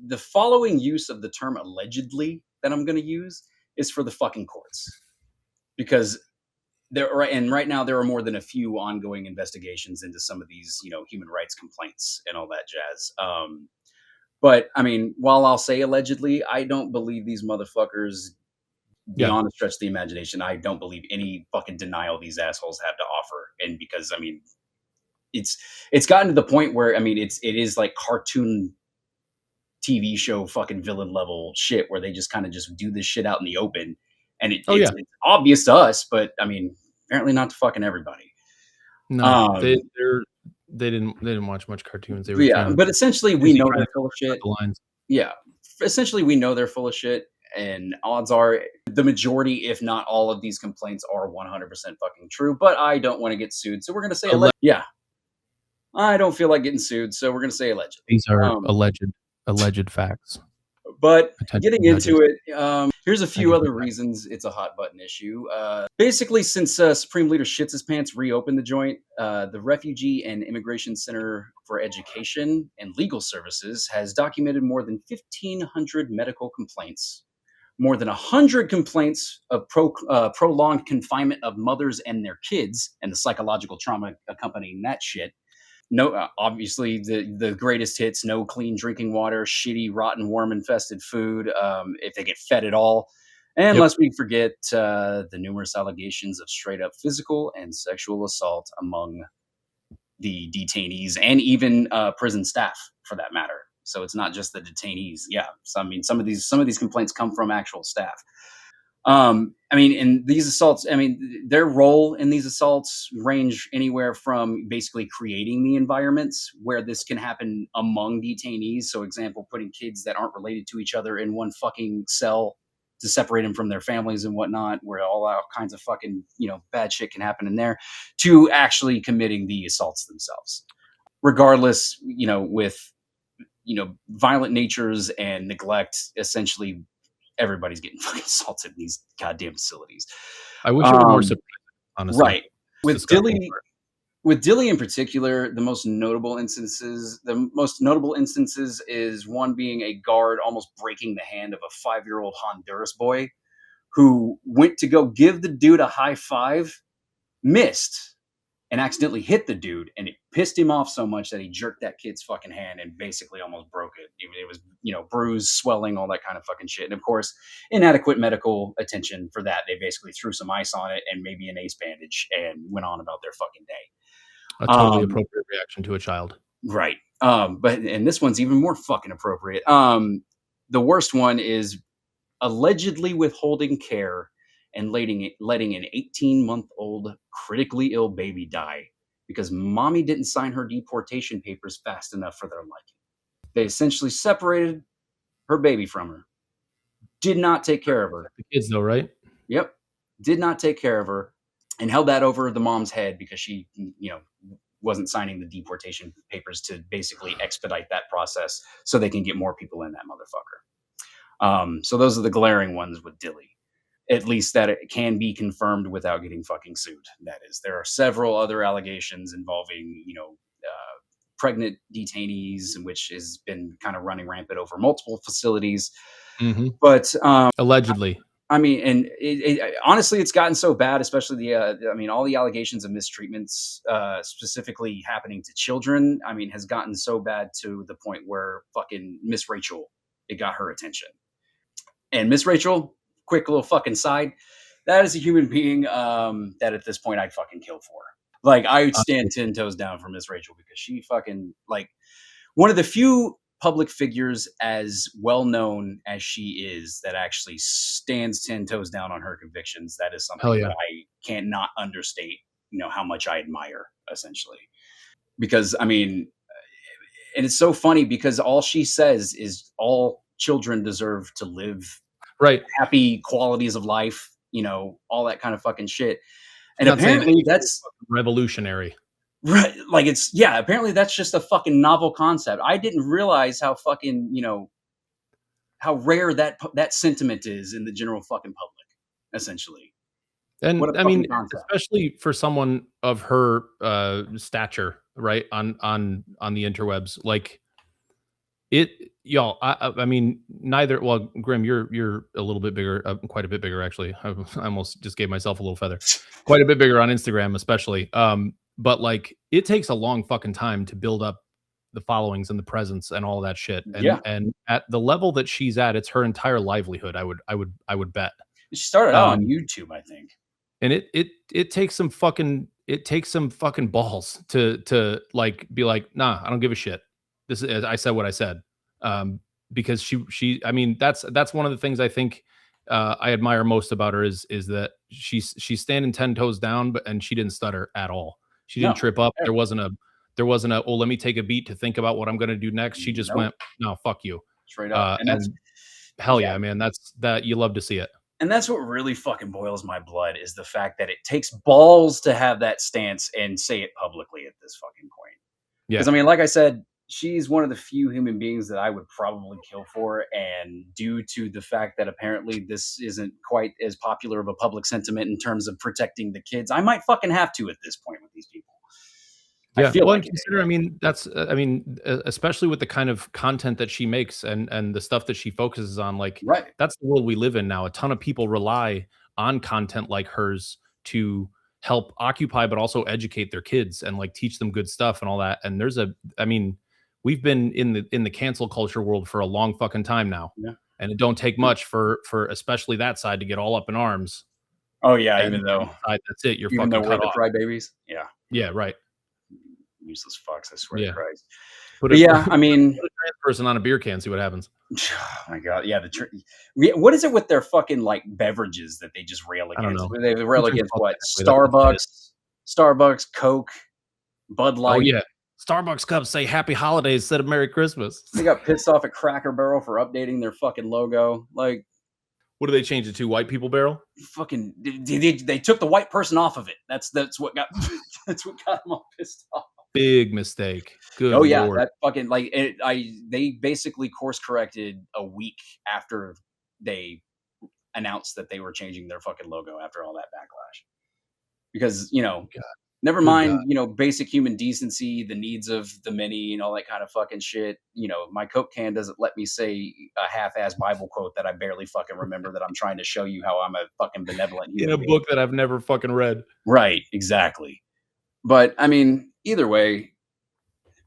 The following use of the term allegedly that I'm going to use is for the fucking courts, because right now there are more than a few ongoing investigations into some of these, human rights complaints and all that jazz. But I mean, while I'll say allegedly, I don't believe these motherfuckers beyond a stretch of the imagination. I don't believe any fucking denial these assholes have to offer, and because I mean, it's gotten to the point where I mean, it is like cartoon TV show fucking villain level shit where they just kind of just do this shit out in the open, and it's obvious to us, but I mean, apparently not to fucking everybody. No, they didn't watch much cartoons. They were but essentially we know they're full of shit. Yeah, essentially we know they're full of shit, and odds are the majority, if not all, of these complaints are 100% fucking true. But I don't want to get sued, so we're gonna say yeah. I don't feel like getting sued, so we're gonna say alleged. These are alleged facts. But getting into it, here's a few other reasons it's a hot button issue. Basically, since Supreme Leader shits his pants reopened the joint, the Refugee and Immigration Center for Education and Legal Services has documented more than 1,500 medical complaints, more than 100 complaints of prolonged confinement of mothers and their kids, and the psychological trauma accompanying that shit. No, obviously the greatest hits: no clean drinking water, shitty, rotten, worm-infested food, if they get fed at all. And lest we forget the numerous allegations of straight-up physical and sexual assault among the detainees and even prison staff, for that matter. So it's not just the detainees. Yeah, so I mean, some of these complaints come from actual staff. I mean, in these assaults, I mean, their role in these assaults range anywhere from basically creating the environments where this can happen among detainees. So, example, putting kids that aren't related to each other in one fucking cell to separate them from their families and whatnot, where all kinds of fucking, bad shit can happen in there, to actually committing the assaults themselves. Regardless, with, violent natures and neglect, essentially everybody's getting fucking assaulted in these goddamn facilities. I wish it were more surprising, honestly. Right. With Dilley in particular, the most notable instances is one being a guard almost breaking the hand of a 5-year-old Honduras boy who went to go give the dude a high five, missed, and accidentally hit the dude, and it pissed him off so much that he jerked that kid's fucking hand and basically almost broke it. It was, bruised, swelling, all that kind of fucking shit. And of course, inadequate medical attention for that. They basically threw some ice on it and maybe an ace bandage and went on about their fucking day. A totally appropriate reaction to a child. Right. And this one's even more fucking appropriate. The worst one is allegedly withholding care and letting an 18-month-old critically ill baby die because mommy didn't sign her deportation papers fast enough for their liking. They essentially separated her baby from her. Did not take care of her. The kids, though, right? Yep. Did not take care of her and held that over the mom's head because she, wasn't signing the deportation papers to basically expedite that process so they can get more people in that motherfucker. So those are the glaring ones with Dilley. At least that it can be confirmed without getting fucking sued. That is, there are several other allegations involving, pregnant detainees, which has been kind of running rampant over multiple facilities. Mm-hmm. But allegedly, I mean, and honestly, it's gotten so bad, especially all the allegations of mistreatments, specifically happening to children. I mean, has gotten so bad to the point where fucking Miss Rachel, it got her attention. And Miss Rachel, quick little fucking side, that is a human being that at this point I'd fucking kill for. Like, I would stand 10 toes down for Miss Rachel because she fucking, like, one of the few public figures as well known as she is that actually stands 10 toes down on her convictions, that is something Hell that yeah. I cannot understate, how much I admire, essentially. Because I mean, and it's so funny because all she says is all children deserve to live Right. happy qualities of life, all that kind of fucking shit. She's And not saying apparently anything that's revolutionary. right. Like apparently that's just a fucking novel concept. I didn't realize how fucking, how rare that sentiment is in the general fucking public, essentially. What And a I fucking mean, concept. especially for someone of her stature, right? On the interwebs, like it, y'all. I mean, neither. Well, Grim, you're a little bit bigger, quite a bit bigger, actually. I almost just gave myself a little feather. Quite a bit bigger on Instagram, especially. But like, it takes a long fucking time to build up the followings and the presence and all that shit. Yeah. And at the level that she's at, it's her entire livelihood. I would bet. She started out on Um, YouTube, I think. and it takes some fucking balls to like be like, nah, I don't give a shit. This is, I said what I said. Because she I mean, that's one of the things I think I admire most about her is that she's standing 10 toes down, and she didn't stutter at all. She didn't No. trip up. Ever. There wasn't a, oh, let me take a beat to think about what I'm gonna do next. She just Nope. went, no, fuck you. Straight up. And that's And hell yeah. yeah, man. That you love to see it. And that's what really fucking boils my blood is the fact that it takes balls to have that stance and say it publicly at this fucking point. Because Yeah. I mean, like I said, she's one of the few human beings that I would probably kill for. And due to the fact that apparently this isn't quite as popular of a public sentiment in terms of protecting the kids, I might fucking have to at this point with these people. I Yeah, feel well, like and it consider, I anyway. mean, that's, I mean, especially with the kind of content that she makes and the stuff that she focuses on, like Right. that's the world we live in now. A ton of people rely on content like hers to help occupy, but also educate their kids and like teach them good stuff and all that. And I mean, we've been in the cancel culture world for a long fucking time now, Yeah. and it don't take much for especially that side to get all up in arms. Oh yeah. And that's it. You're Even though fucking we're cut the off. crybabies. Yeah. Yeah, right. Useless fucks. I swear to Yeah. Christ. Put But a yeah, I mean, put a trans person on a beer can, see what happens. oh my god, yeah. What is it with their fucking like beverages that they just rail I don't against? know. They Who rail drinks against vodka what? anyway? That's what it is. Starbucks, Coke, Bud Oh, Light. yeah. Starbucks cups say happy holidays instead of Merry Christmas. They got pissed off at Cracker Barrel for updating their fucking logo. Like, What do they change it to? White people barrel? fucking, they took the white person off of it. That's what got that's what got them all pissed off. Big mistake. Good Oh yeah, Lord. that fucking they basically course corrected a week after they announced that they were changing their fucking logo after all that backlash. Because, God. never Good God. mind, basic human decency, the needs of the many and all that kind of fucking shit. My Coke can doesn't let me say a half-ass Bible quote that I barely fucking remember that I'm trying to show you how I'm a fucking benevolent In human a being. book that I've never fucking read. Right, exactly. But I mean, either way,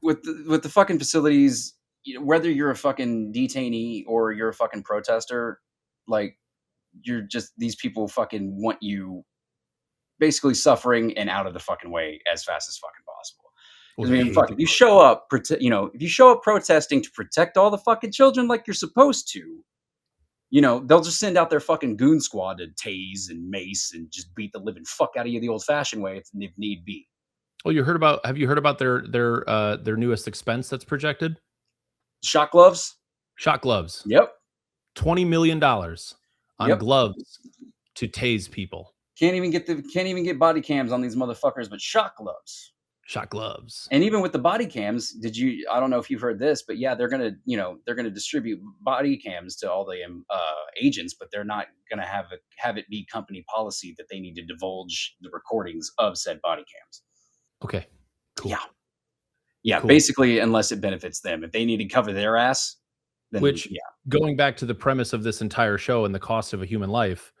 with the fucking facilities, whether you're a fucking detainee or you're a fucking protester, like you're just these people fucking want you basically suffering and out of the fucking way as fast as fucking possible. Oh, Because they I mean, hate fuck, the if you show up protesting to protect all the fucking children like you're supposed to, they'll just send out their fucking goon squad to tase and mace and just beat the living fuck out of you the old fashioned way if need be. Oh, have you heard about their newest expense that's projected? Shot gloves? Shot gloves. Yep. $20 million on Yep. gloves to tase people. Can't even get body cams on these motherfuckers, but shot gloves. Shot gloves. And even with the body cams, I don't know if you've heard this, but yeah, they're going to distribute body cams to all the agents, but they're not going to have it be company policy that they need to divulge the recordings of said body cams. Okay. Cool. Yeah. Cool. Basically, unless it benefits them. If they need to cover their ass, then going back to the premise of this entire show and the cost of a human life,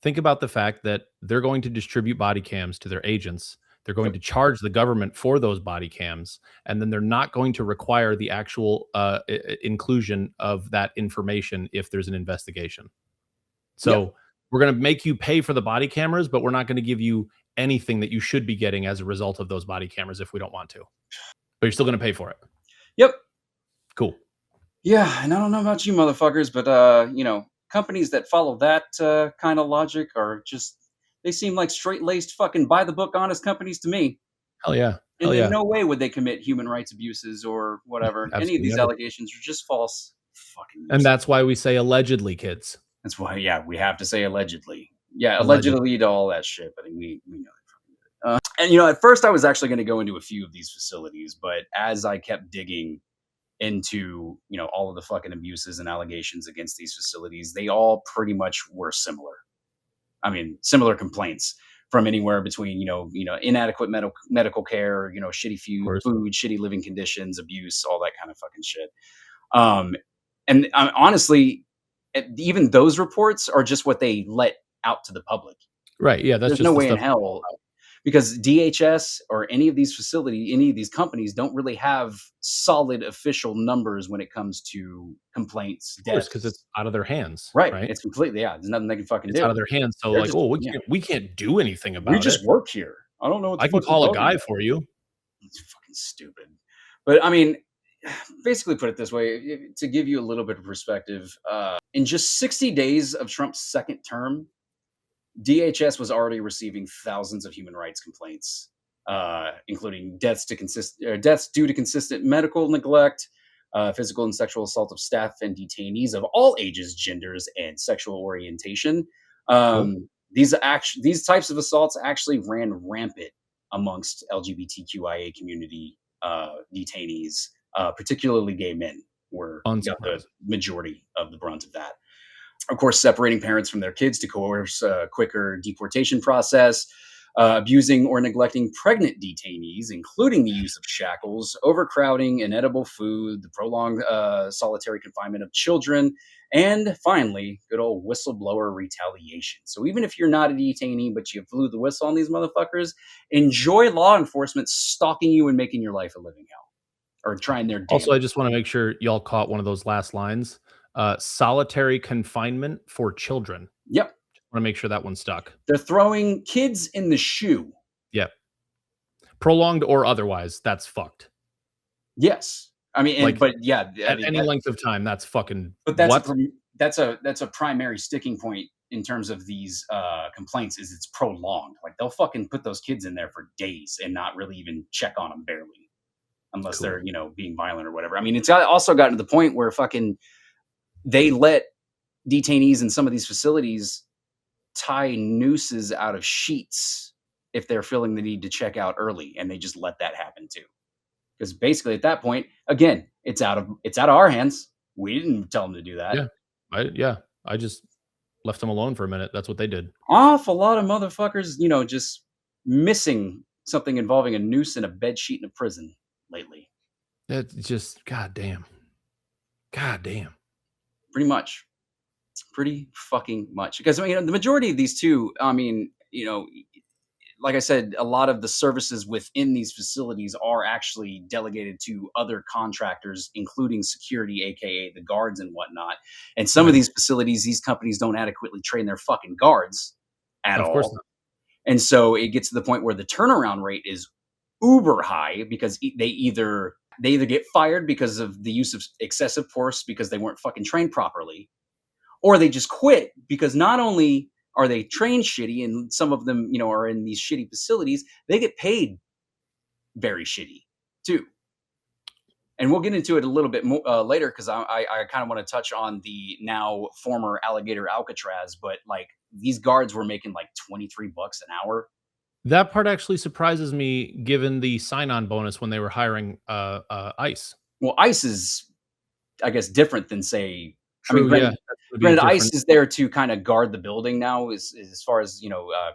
think about the fact that they're going to distribute body cams to their agents. They're going to charge the government for those body cams, and then they're not going to require the actual inclusion of that information if there's an investigation. So we're going to make you pay for the body cameras, but we're not going to give you anything that you should be getting as a result of those body cameras if we don't want to. But you're still going to pay for it. Yep. Cool. Yeah, and I don't know about you motherfuckers, but companies that follow that kind of logic are just they seem like straight-laced fucking by the book honest companies to me. Hell yeah. And Hell in yeah. no way would they commit human rights abuses or whatever. Any of Absolutely these never. allegations are just false. Fucking And useless. that's why we say allegedly, kids. That's why, yeah, we have to say allegedly. Yeah, Allegedly. allegedly to all that shit, but we know. And at first I was actually going to go into a few of these facilities, but as I kept digging into all of the fucking abuses and allegations against these facilities, they all pretty much were similar. I mean, similar complaints from anywhere between inadequate medical care, shitty Of course. food, shitty living conditions, abuse, all that kind of fucking shit. Um, and honestly, even those reports are just what they let out to the public. Right. Yeah. That's There's no just the way in stuff. hell, because DHS or any of these any of these companies don't really have solid official numbers when it comes to complaints, Of course, because it's deaths. out of their hands, Right. right? It's completely, yeah. There's nothing they can fucking It's out of do. their hands. So They're like, just, oh, yeah. we can't do anything We about just it. work here. I don't know what the I can fuck you're call a talking guy about. for you. It's fucking stupid. But I mean, basically put it this way, to give you a little bit of perspective, in just 60 days of Trump's second term, DHS was already receiving thousands of human rights complaints, including deaths due to consistent medical neglect, physical and sexual assault of staff and detainees of all ages, genders, and sexual orientation. Cool. These types of assaults actually ran rampant amongst LGBTQIA community detainees, particularly gay men, got the Unsurprising. majority of the brunt of that. Of course, separating parents from their kids to coerce a quicker deportation process, abusing or neglecting pregnant detainees, including the use of shackles, overcrowding, inedible food, the prolonged solitary confinement of children, and finally, good old whistleblower retaliation. So even if you're not a detainee, but you blew the whistle on these motherfuckers, enjoy law enforcement stalking you and making your life a living hell, or trying their Also, I damnedest. just want to make sure y'all caught one of those last lines. Solitary confinement for children. Yep, Want to make sure that one stuck. they're throwing kids in the shoe. Yep. Prolonged or otherwise, that's fucked. Yes. I mean, Like but yeah, I at mean any length of time, that's fucking but what? that's a primary sticking point in terms of these complaints is it's prolonged. Like they'll fucking put those kids in there for days and not really even check on them barely, unless Cool. they're being violent or whatever. I mean, also gotten to the point where fucking they let detainees in some of these facilities tie nooses out of sheets if they're feeling the need to check out early, and they just let that happen too. Because basically at that point, again, it's out of our hands. We didn't tell them to do that. Yeah. I just left them alone for a minute. That's what they did. Awful lot of motherfuckers, just missing something involving a noose and a bed sheet in a prison lately. That's just goddamn. Goddamn. Pretty much. Pretty fucking much. Because the majority of these too, I mean, like I said, a lot of the services within these facilities are actually delegated to other contractors, including security, aka the guards and whatnot. And some of Right. these facilities, these companies don't adequately train their fucking guards at Of course all. not. And so it gets to the point where the turnaround rate is uber high because they either get fired because of the use of excessive force because they weren't fucking trained properly, or they just quit because not only are they trained shitty and some of them are in these shitty facilities, they get paid very shitty too. And we'll get into it a little bit more later because I kind of want to touch on the now former alligator Alcatraz, but like these guards were making like $23 an hour. That part actually surprises me given the sign-on bonus when they were hiring ICE. Well, ICE is, I guess, different than say. I mean, True, yeah. That's gonna be granted, different. ICE is there to kind of guard the building now, as far as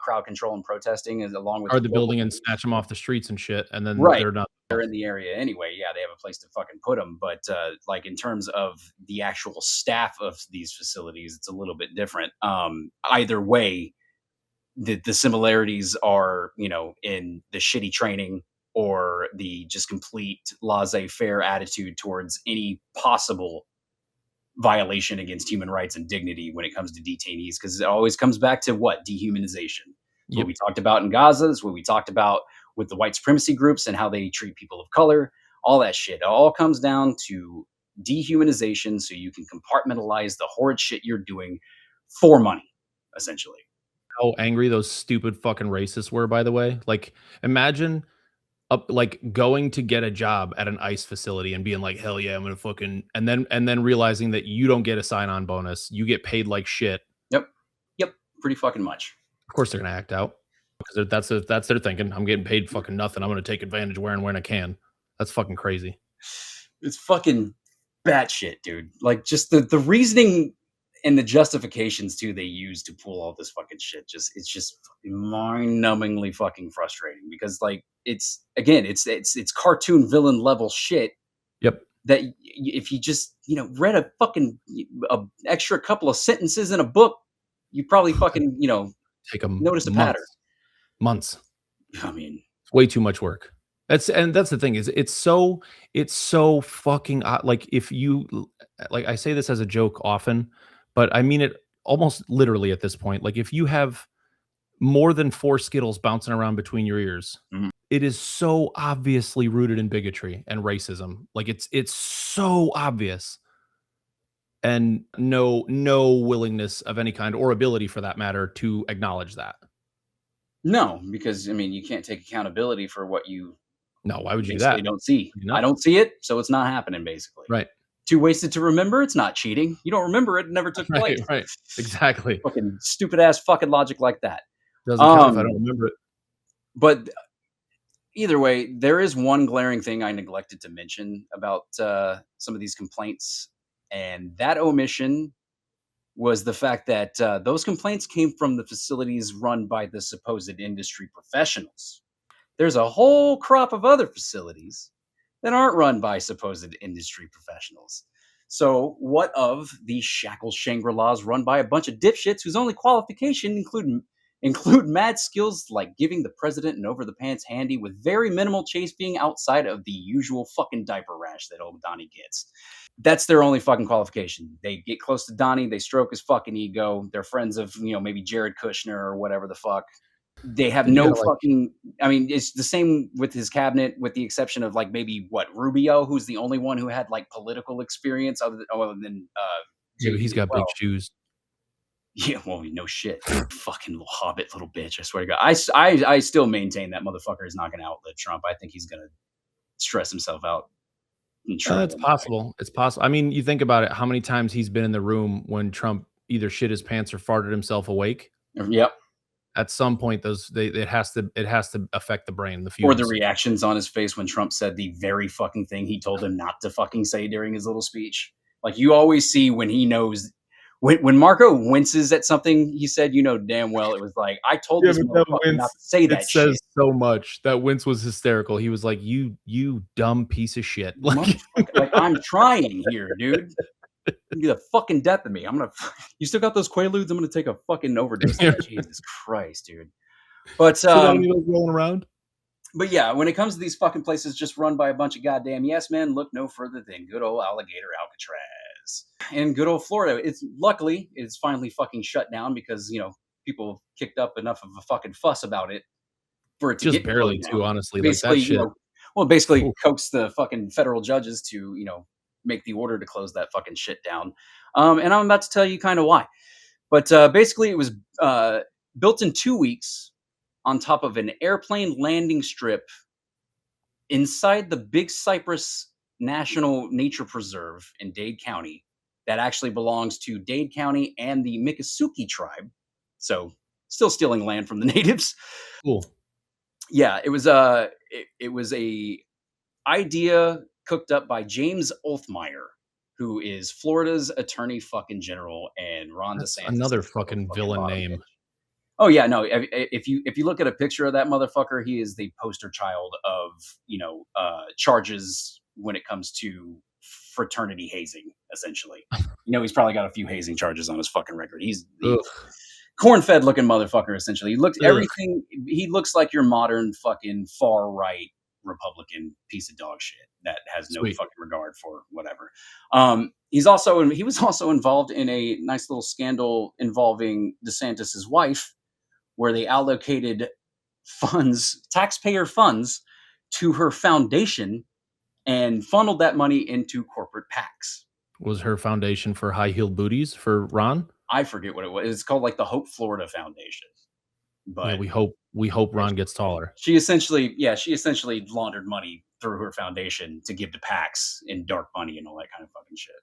crowd control and protesting, is along with Guard the local building and police. snatch them off the streets and shit, and then Right. they're not. They're in the area anyway. Yeah, they have a place to fucking put them. But like in terms of the actual staff of these facilities, it's a little bit different. Either way, the similarities are in the shitty training or the just complete laissez-faire attitude towards any possible violation against human rights and dignity when it comes to detainees, because it always comes back to what? Dehumanization. It's what Yep. we talked about in Gaza. It's what we talked about with the white supremacy groups and how they treat people of color. All that shit. It all comes down to dehumanization so you can compartmentalize the horrid shit you're doing for money, essentially. How angry those stupid fucking racists were, by the way. Like, imagine like going to get a job at an ICE facility and being like, hell yeah, I'm gonna fucking, and then realizing that you don't get a sign-on bonus, you get paid like shit. Yep. Pretty fucking much. Of course they're gonna act out because that's their thinking. I'm getting paid fucking nothing. I'm gonna take advantage where and when I can. That's fucking crazy. It's fucking batshit, dude. Like, just the reasoning and the justifications too they use to pull all this fucking shit. It's just mind-numbingly fucking frustrating because, like, it's cartoon villain level shit. Yep. That if you just read a fucking extra couple of sentences in a book, you probably fucking take them notice a pattern. Months. I mean, it's way too much work. That's the thing is it's so fucking like, if you, like, I say this as a joke often, but I mean it almost literally at this point. Like, if you have more than 4 Skittles bouncing around between your ears, it is so obviously rooted in bigotry and racism. Like, it's so obvious. And no willingness of any kind, or ability for that matter, to acknowledge that. No, because I mean, you can't take accountability for what you No, why would you do that? Don't see. I don't see it, so it's not happening, basically. Right. Too wasted to remember, it's not cheating. You don't remember it, never took place. Right. Exactly. Fucking stupid ass fucking logic like that. Doesn't count if I don't remember it. But either way, there is one glaring thing I neglected to mention about some of these complaints, and that omission was the fact that those complaints came from the facilities run by the supposed industry professionals. There's a whole crop of other facilities that aren't run by supposed industry professionals. So what of the shackled Shangri-Las run by a bunch of dipshits whose only qualification include mad skills like giving the president an over-the-pants handy with very minimal chasing outside of the usual fucking diaper rash that old Donnie gets. That's their only fucking qualification. They get close to Donnie, they stroke his fucking ego. They're friends of, maybe Jared Kushner or whatever the fuck. They have no fucking. I mean, it's the same with his cabinet, with the exception of like maybe Rubio, who's the only one who had like political experience other than. Dude, he's got big shoes. Yeah, well, no shit, fucking little hobbit, little bitch. I swear to God, I still maintain that motherfucker is not going to outlive Trump. I think he's going to stress himself out. It's possible. It's possible. I mean, you think about it. How many times he's been in the room when Trump either shit his pants or farted himself awake? Yep. At some point, it has to affect the brain, the fumes. Or the reactions on his face when Trump said the very fucking thing he told him not to fucking say during his little speech. Like, you always see when he knows. When Marco winces at something he said, damn well it was like, I told this motherfucker not to say that shit. It says so much. That wince was hysterical. He was like, you dumb piece of shit. Like, I'm trying here, dude. You're the fucking death of me. You still got those Quaaludes? I'm gonna take a fucking overdose. Jesus Christ, dude. But rolling around. But yeah, when it comes to these fucking places just run by a bunch of goddamn yes men, look no further than good old alligator Alcatraz. And good old Florida. Luckily it's finally fucking shut down because people kicked up enough of a fucking fuss about it for it to just barely too, honestly. Basically, like that shit. Basically coax the fucking federal judges to make the order to close that fucking shit down. And I'm about to tell you kind of why. But basically it was built in 2 weeks on top of an airplane landing strip inside the Big Cypress National Nature Preserve in Dade County that actually belongs to Dade County and the Miccosukee tribe. So still stealing land from the natives. Cool. Yeah, it was a idea cooked up by James Olthmeyer, who is Florida's attorney fucking general, and Ron DeSantis. Another fucking villain name. Oh yeah, no. If you look at a picture of that motherfucker, he is the poster child of charges when it comes to fraternity hazing. Essentially, he's probably got a few hazing charges on his fucking record. He's corn-fed looking motherfucker. Essentially, he looks like your modern fucking far right Republican piece of dog shit that has no fucking regard for whatever. He was also involved in a nice little scandal involving DeSantis's wife, where they allocated taxpayer funds, to her foundation and funneled that money into corporate PACs. Was her foundation for high-heeled booties for Ron? I forget what it was. It's called like the Hope Florida Foundation. Yeah, But we hope Ron gets taller. She essentially laundered money through her foundation to give to PACs and dark money and all that kind of fucking shit.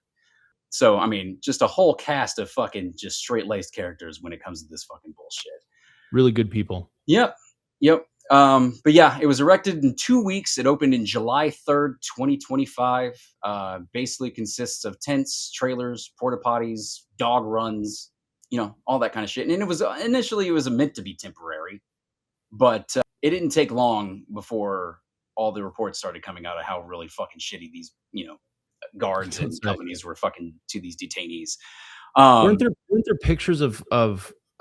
So, I mean, just a whole cast of fucking just straight-laced characters when it comes to this fucking bullshit. Really good people. Yep. But yeah, it was erected in 2 weeks. It opened in July 3rd, 2025. Basically consists of tents, trailers, porta potties, dog runs, all that kind of shit. And it was initially meant to be temporary, but it didn't take long before all the reports started coming out of how really fucking shitty these, guards and companies were fucking to these detainees. Weren't there pictures of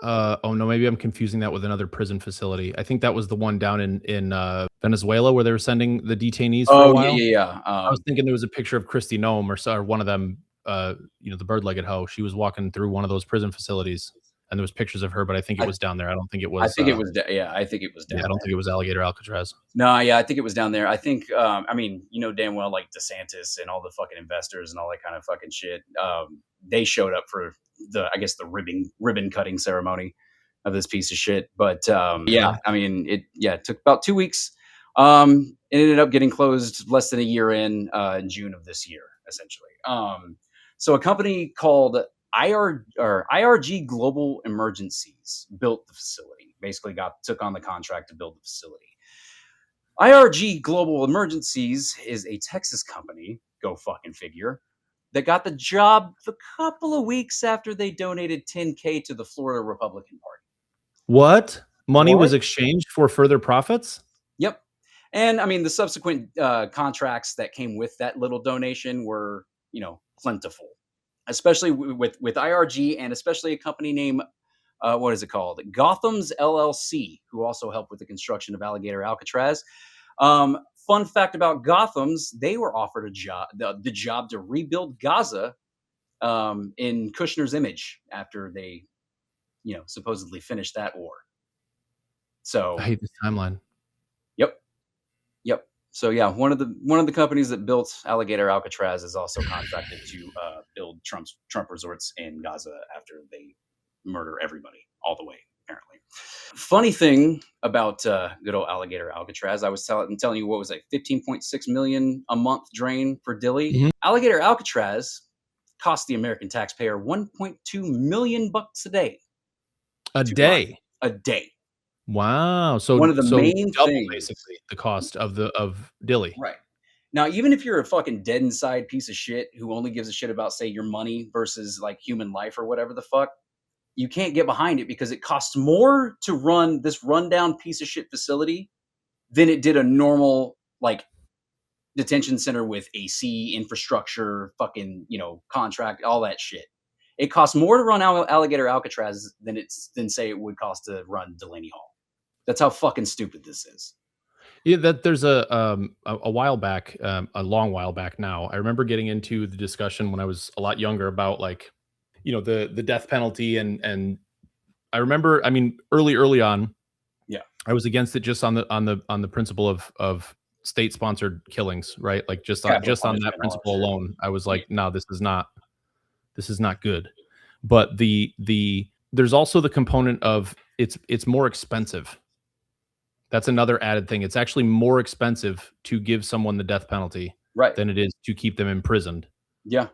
oh no, maybe I'm confusing that with another prison facility. I think that was the one down in Venezuela where they were sending the detainees for a while. Yeah. I was thinking there was a picture of Christy Nome or one of them, the bird-legged hoe. She was walking through one of those prison facilities, and there was pictures of her, but I think it was down there. I don't think it was. I think it was. I think it was down. Yeah, I don't think it was Alligator Alcatraz. No, yeah, I think it was down there. I think. I mean, damn well, like DeSantis and all the fucking investors and all that kind of fucking shit. They showed up for the ribbon cutting ceremony of this piece of shit. But yeah, I mean, it took about 2 weeks. It ended up getting closed less than a year in June of this year, essentially. So a company called IRG Global Emergencies built the facility. Basically, took on the contract to build the facility. IRG Global Emergencies is a Texas company. Go fucking figure. That got the job a couple of weeks after they donated $10K to the Florida Republican Party. What? Money was exchanged for further profits? Yep. And I mean, the subsequent contracts that came with that little donation were, plentiful, especially with IRG and especially a company named, what is it called? Gotham's LLC, who also helped with the construction of Alligator Alcatraz. Fun fact about Gotham's, they were offered a job, the job to rebuild Gaza in Kushner's image after they, supposedly finished that war. So I hate this timeline. Yep. So yeah, one of the companies that built Alligator Alcatraz is also contracted to build Trump resorts in Gaza after they murder everybody all the way, apparently. Funny thing about good old Alligator Alcatraz, I was telling you what was like 15.6 million a month drain for Dilley. Mm-hmm. Alligator Alcatraz cost the American taxpayer 1.2 million bucks a day. A day. Wow. So one of the main things, basically, the cost of Dilley. Right. Now, even if you're a fucking dead inside piece of shit who only gives a shit about, say, your money versus like human life or whatever the fuck, you can't get behind it because it costs more to run this rundown piece of shit facility than it did a normal like detention center with AC infrastructure, fucking, contract, all that shit. It costs more to run Alligator Alcatraz than say it would cost to run Delaney Hall. That's how fucking stupid this is. Yeah, there's a while back, a long while back now. I remember getting into the discussion when I was a lot younger about like, the death penalty and I remember, I mean, early on, yeah, I was against it just on the principle of state sponsored killings, right? Like just on that principle alone, I was like, no, this is not good. But there's also the component of it's more expensive. That's another added thing. It's actually more expensive to give someone the death penalty than it is to keep them imprisoned. Yeah.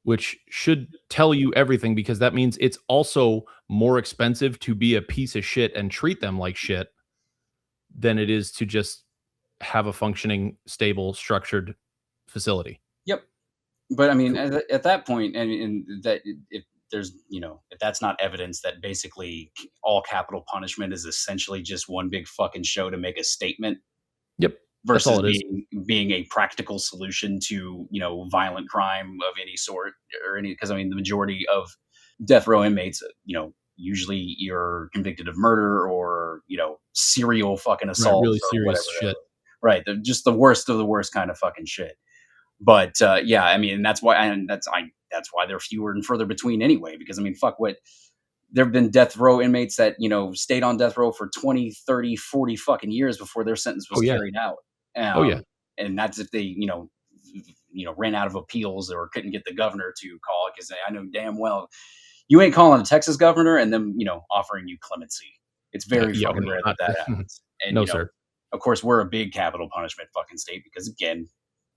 Which should tell you everything, because that means it's also more expensive to be a piece of shit and treat them like shit than it is to just have a functioning, stable, structured facility. Yep. But I mean, at that point, and that if there's, if that's not evidence that basically all capital punishment is essentially just one big fucking show to make a statement. Yep. Versus being a practical solution to, violent crime of any sort because I mean, the majority of death row inmates, usually you're convicted of murder or, serial fucking assault. Right, really serious shit. Right. Just the worst of the worst kind of fucking shit. But yeah, I mean, that's why they're fewer and further between anyway, because I mean, there have been death row inmates that, stayed on death row for 20, 30, 40 fucking years before their sentence was carried out. And that's if they, ran out of appeals or couldn't get the governor to call it, because I know damn well you ain't calling a Texas governor and them, offering you clemency. It's very Yeah, fucking no, rare not that happens. And, no, sir. of course, we're a big capital punishment fucking state because, again,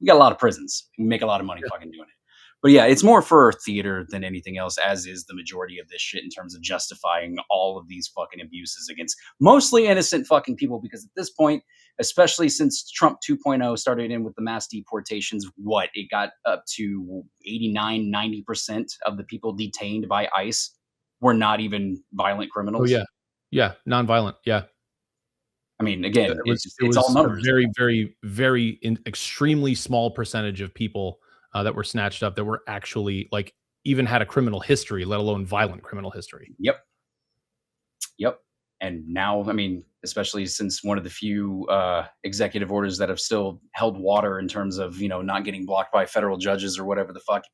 we got a lot of prisons. We make a lot of money fucking doing it. But yeah, it's more for theater than anything else, as is the majority of this shit in terms of justifying all of these fucking abuses against mostly innocent fucking people. Because at this point, especially since Trump 2.0 started in with the mass deportations, it got up to 89, 90% of the people detained by ICE were not even violent criminals. Oh, yeah. Yeah, nonviolent, yeah. I mean, again, It it's all was numbers. a very, very, very extremely small percentage of people that were snatched up that were actually like even had a criminal history, let alone violent criminal history. Yep. And now, I mean, especially since one of the few executive orders that have still held water in terms of, not getting blocked by federal judges or whatever the fuck,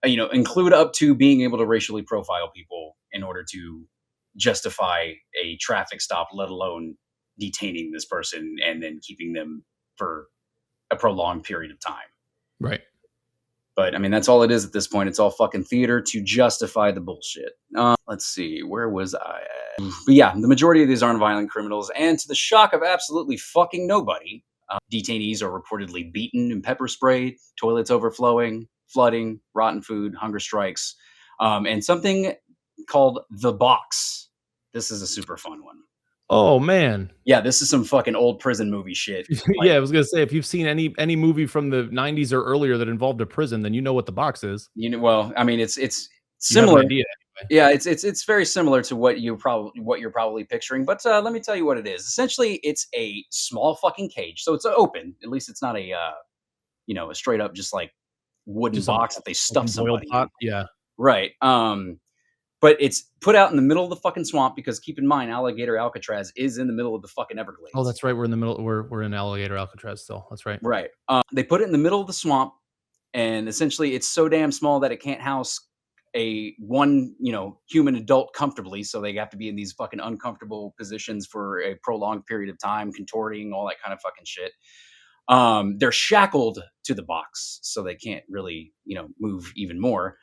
include up to being able to racially profile people in order to justify a traffic stop, let alone detaining this person and then keeping them for a prolonged period of time. Right. But I mean, that's all it is at this point. It's all fucking theater to justify the bullshit. Let's see, where was I at? But yeah, the majority of these aren't violent criminals, and to the shock of absolutely fucking nobody, detainees are reportedly beaten and pepper sprayed, toilets overflowing, flooding, rotten food, hunger strikes, and something called the box. This is a super fun one. Oh man. Yeah, this is some fucking old prison movie shit. Yeah, I was gonna say, if you've seen any movie from the 90s or earlier that involved a prison, then you know what the box is. Well, I mean, it's You similar. have an idea anyway. Yeah, it's very similar to what you're probably picturing. But let me tell you what it is. Essentially, it's a small fucking cage, so it's open. At least it's not a a straight up just like wooden Just box that they stuff somebody in. Yeah. Right. But it's put out in the middle of the fucking swamp because keep in mind, Alligator Alcatraz is in the middle of the fucking Everglades. Oh, that's right. We're in the middle. We're in Alligator Alcatraz still. That's right. Right. They put it in the middle of the swamp, and essentially it's so damn small that it can't house one human adult comfortably. So they have to be in these fucking uncomfortable positions for a prolonged period of time, contorting, all that kind of fucking shit. They're shackled to the box, so they can't really move even more.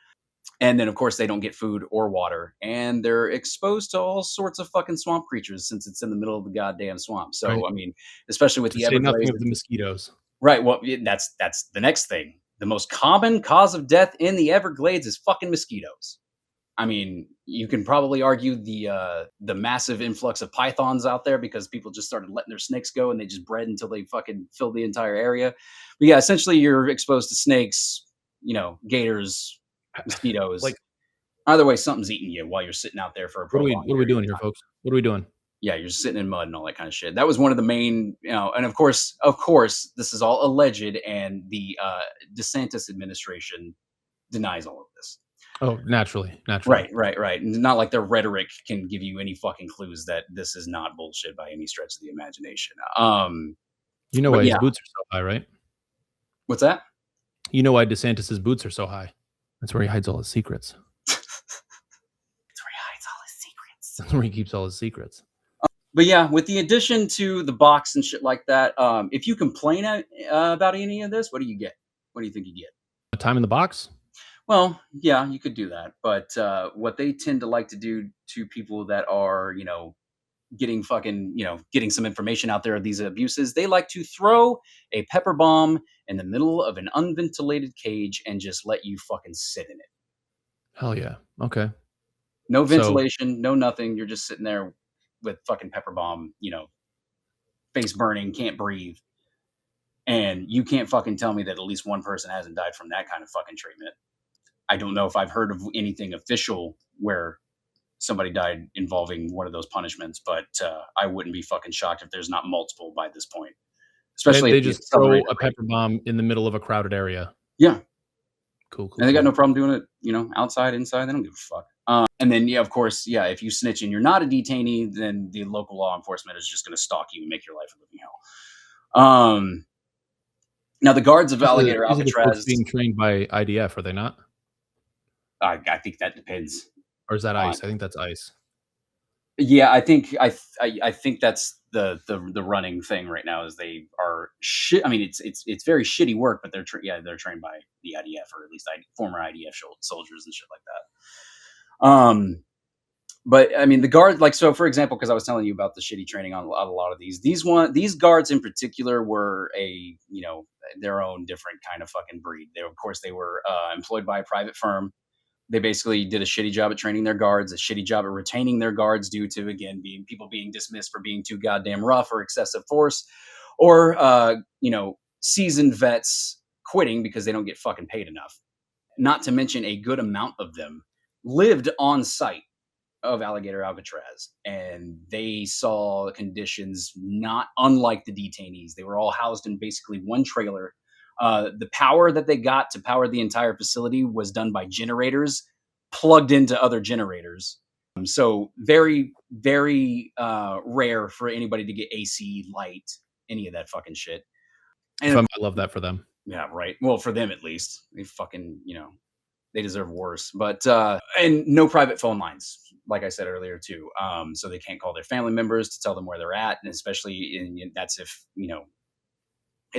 And then, of course, they don't get food or water, and they're exposed to all sorts of fucking swamp creatures since it's in the middle of the goddamn swamp. So, Right. I mean, especially with To the say nothing Everglades, of the mosquitoes. right? Well, that's the next thing. The most common cause of death in the Everglades is fucking mosquitoes. I mean, you can probably argue the massive influx of pythons out there because people just started letting their snakes go and they just bred until they fucking filled the entire area. But yeah, essentially, you're exposed to snakes, gators, mosquitoes. Like, either way, something's eating you while you're sitting out there for a prolonged what are we doing here, folks? What are we doing? Yeah, you're sitting in mud and all that kind of shit. That was one of the main, and of course, this is all alleged, and the DeSantis administration denies all of this. Oh, naturally. Right. Not like their rhetoric can give you any fucking clues that this is not bullshit by any stretch of the imagination. You know why his boots are so high, right? What's that? You know why DeSantis's boots are so high? That's where he hides all his secrets. That's where he keeps all his secrets. But yeah, with the addition to the box and shit like that, if you complain about any of this, what do you get? What do you think you get? A time in the box? Well, yeah, you could do that. But what they tend to like to do to people that are, getting some information out there of these abuses, they like to throw a pepper bomb in the middle of an unventilated cage and just let you fucking sit in it. Hell yeah. Okay. No ventilation, no nothing. You're just sitting there with fucking pepper bomb, face burning, can't breathe. And you can't fucking tell me that at least one person hasn't died from that kind of fucking treatment. I don't know if I've heard of anything official where somebody died involving one of those punishments, but I wouldn't be fucking shocked if there's not multiple by this point. Especially they if just throw a pepper bomb in the middle of a crowded area. Yeah. Cool. And they got no problem doing it, outside, inside. They don't give a fuck. And then, yeah, of course, yeah, if you snitch and you're not a detainee, then the local law enforcement is just going to stalk you and make your life a living hell. Now, the guards of Alligator Alcatraz being trained by IDF, are they not? I think that depends. Or is that ICE? I think that's ICE. Yeah, I think that's the running thing right now is they are shit. I mean, it's very shitty work, but they're trained by the IDF, or at least former IDF soldiers and shit like that. But I mean, the guard, like, so for example, because I was telling you about the shitty training on a lot of these guards in particular were their own different kind of fucking breed. Of course, they were employed by a private firm. They basically did a shitty job at training their guards, a shitty job at retaining their guards due to, again, people being dismissed for being too goddamn rough or excessive force, or seasoned vets quitting because they don't get fucking paid enough. Not to mention, a good amount of them lived on site of Alligator Alcatraz, and they saw conditions not unlike the detainees. They were all housed in basically one trailer. The power that they got to power the entire facility was done by generators plugged into other generators. So very, very rare for anybody to get AC, light, any of that fucking shit. And I love that for them. Yeah, right. Well, for them at least. They fucking, they deserve worse. But and no private phone lines, like I said earlier too. So they can't call their family members to tell them where they're at, and especially that's if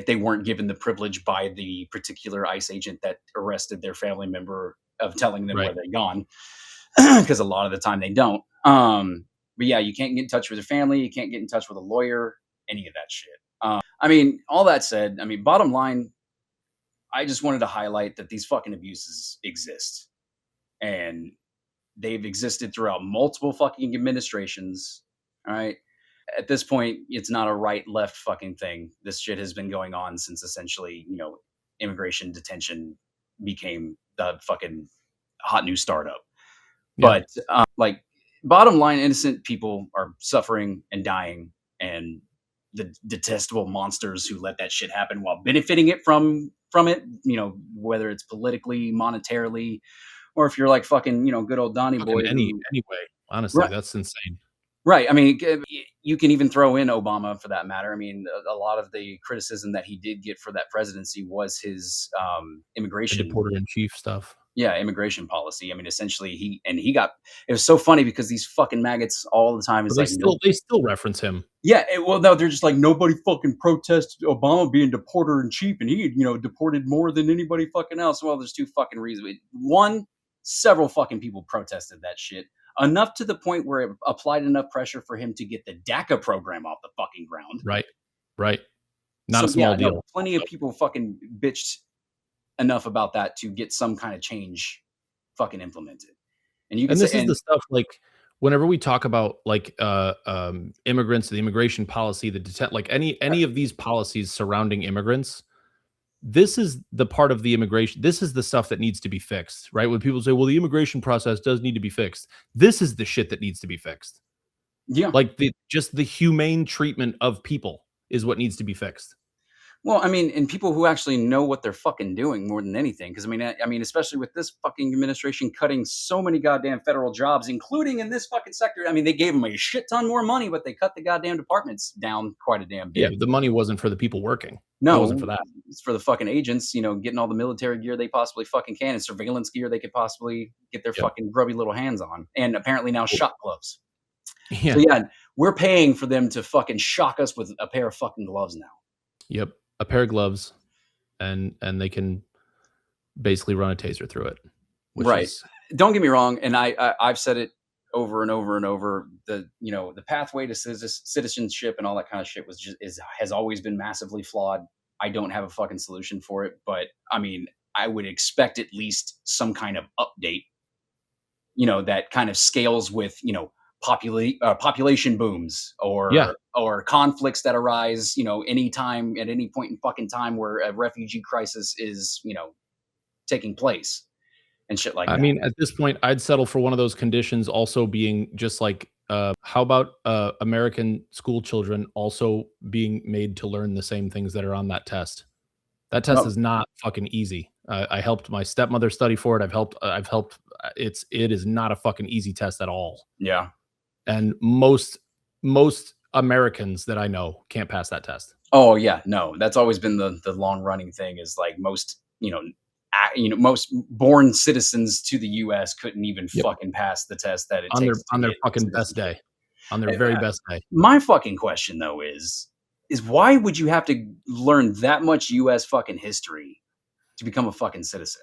they weren't given the privilege by the particular ICE agent that arrested their family member of telling them where they're gone, because a lot of the time they don't. But yeah, you can't get in touch with your family. You can't get in touch with a lawyer, any of that shit. I mean, all that said, I mean, bottom line, I just wanted to highlight that these fucking abuses exist, and they've existed throughout multiple fucking administrations. All right. At this point, it's not a right left fucking thing. This shit has been going on since essentially, immigration detention became the fucking hot new startup. Yeah. But bottom line, innocent people are suffering and dying, and the detestable monsters who let that shit happen while benefiting from it, whether it's politically, monetarily, or if you're like fucking, good old Donnie Boy. Anyway, honestly, that's insane. Right. I mean, you can even throw in Obama for that matter. I mean, a lot of the criticism that he did get for that presidency was his immigration, deporter-in-chief stuff. Yeah, immigration policy. I mean, essentially, it was so funny because these fucking maggots all the time is they still reference him. Yeah, well, no, they're just like, nobody fucking protested Obama being deporter-in-chief, and he, deported more than anybody fucking else. Well, there's two fucking reasons. One, several fucking people protested that shit. Enough to the point where it applied enough pressure for him to get the DACA program off the fucking ground. Right. Not a small deal. Plenty of people fucking bitched enough about that to get some kind of change fucking implemented. And this is the stuff, like, whenever we talk about like immigrants, the immigration policy, any of these policies surrounding immigrants, this is the part of the immigration. This is the stuff that needs to be fixed, right? When people say, well, the immigration process does need to be fixed. This is the shit that needs to be fixed. Yeah. Like just the humane treatment of people is what needs to be fixed. Well, I mean, and people who actually know what they're fucking doing more than anything. Because I mean, especially with this fucking administration cutting so many goddamn federal jobs, including in this fucking sector. I mean, they gave them a shit ton more money, but they cut the goddamn departments down quite a damn bit. Yeah, the money wasn't for the people working. No, it wasn't for that. It's for the fucking agents, getting all the military gear they possibly fucking can, and surveillance gear they could possibly get their fucking grubby little hands on, and apparently now shot gloves. Yeah. So yeah, we're paying for them to fucking shock us with a pair of fucking gloves now. Yep. A pair of gloves, and they can basically run a taser through it. Right. Don't get me wrong, and I've said it over and over and over. The pathway to citizenship and all that kind of shit has always been massively flawed. I don't have a fucking solution for it, but I mean, I would expect at least some kind of update. That kind of scales with population booms or conflicts that arise, anytime at any point in fucking time where a refugee crisis is, taking place and shit like that. I mean, at this point, I'd settle for one of those conditions also being just like, how about American school children also being made to learn the same things that are on that test? That test is not fucking easy. I helped my stepmother study for it. I've helped. It is not a fucking easy test at all. Yeah. And most Americans that I know can't pass that test. Oh yeah, no, that's always been the long running thing. Is like most most born citizens to the U.S. couldn't even fucking pass the test that it takes on their fucking best day. on their very best day. My fucking question though is why would you have to learn that much US fucking history to become a fucking citizen?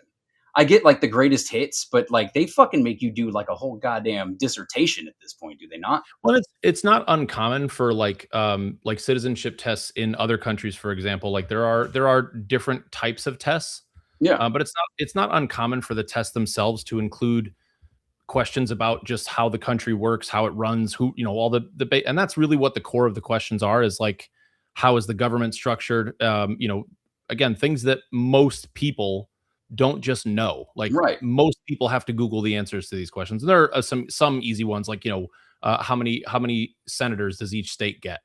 I get like the greatest hits, but like they fucking make you do like a whole goddamn dissertation at this point, do they not? Well, it's not uncommon for like citizenship tests in other countries, for example. Like there are different types of tests. Yeah. But it's not uncommon for the tests themselves to include questions about just how the country works, how it runs, who, all the and that's really what the core of the questions are, is like, how is the government structured? Again, things that most people don't just know. Like Right. most people have to Google the answers to these questions. There are some easy ones, like, how many senators does each state get?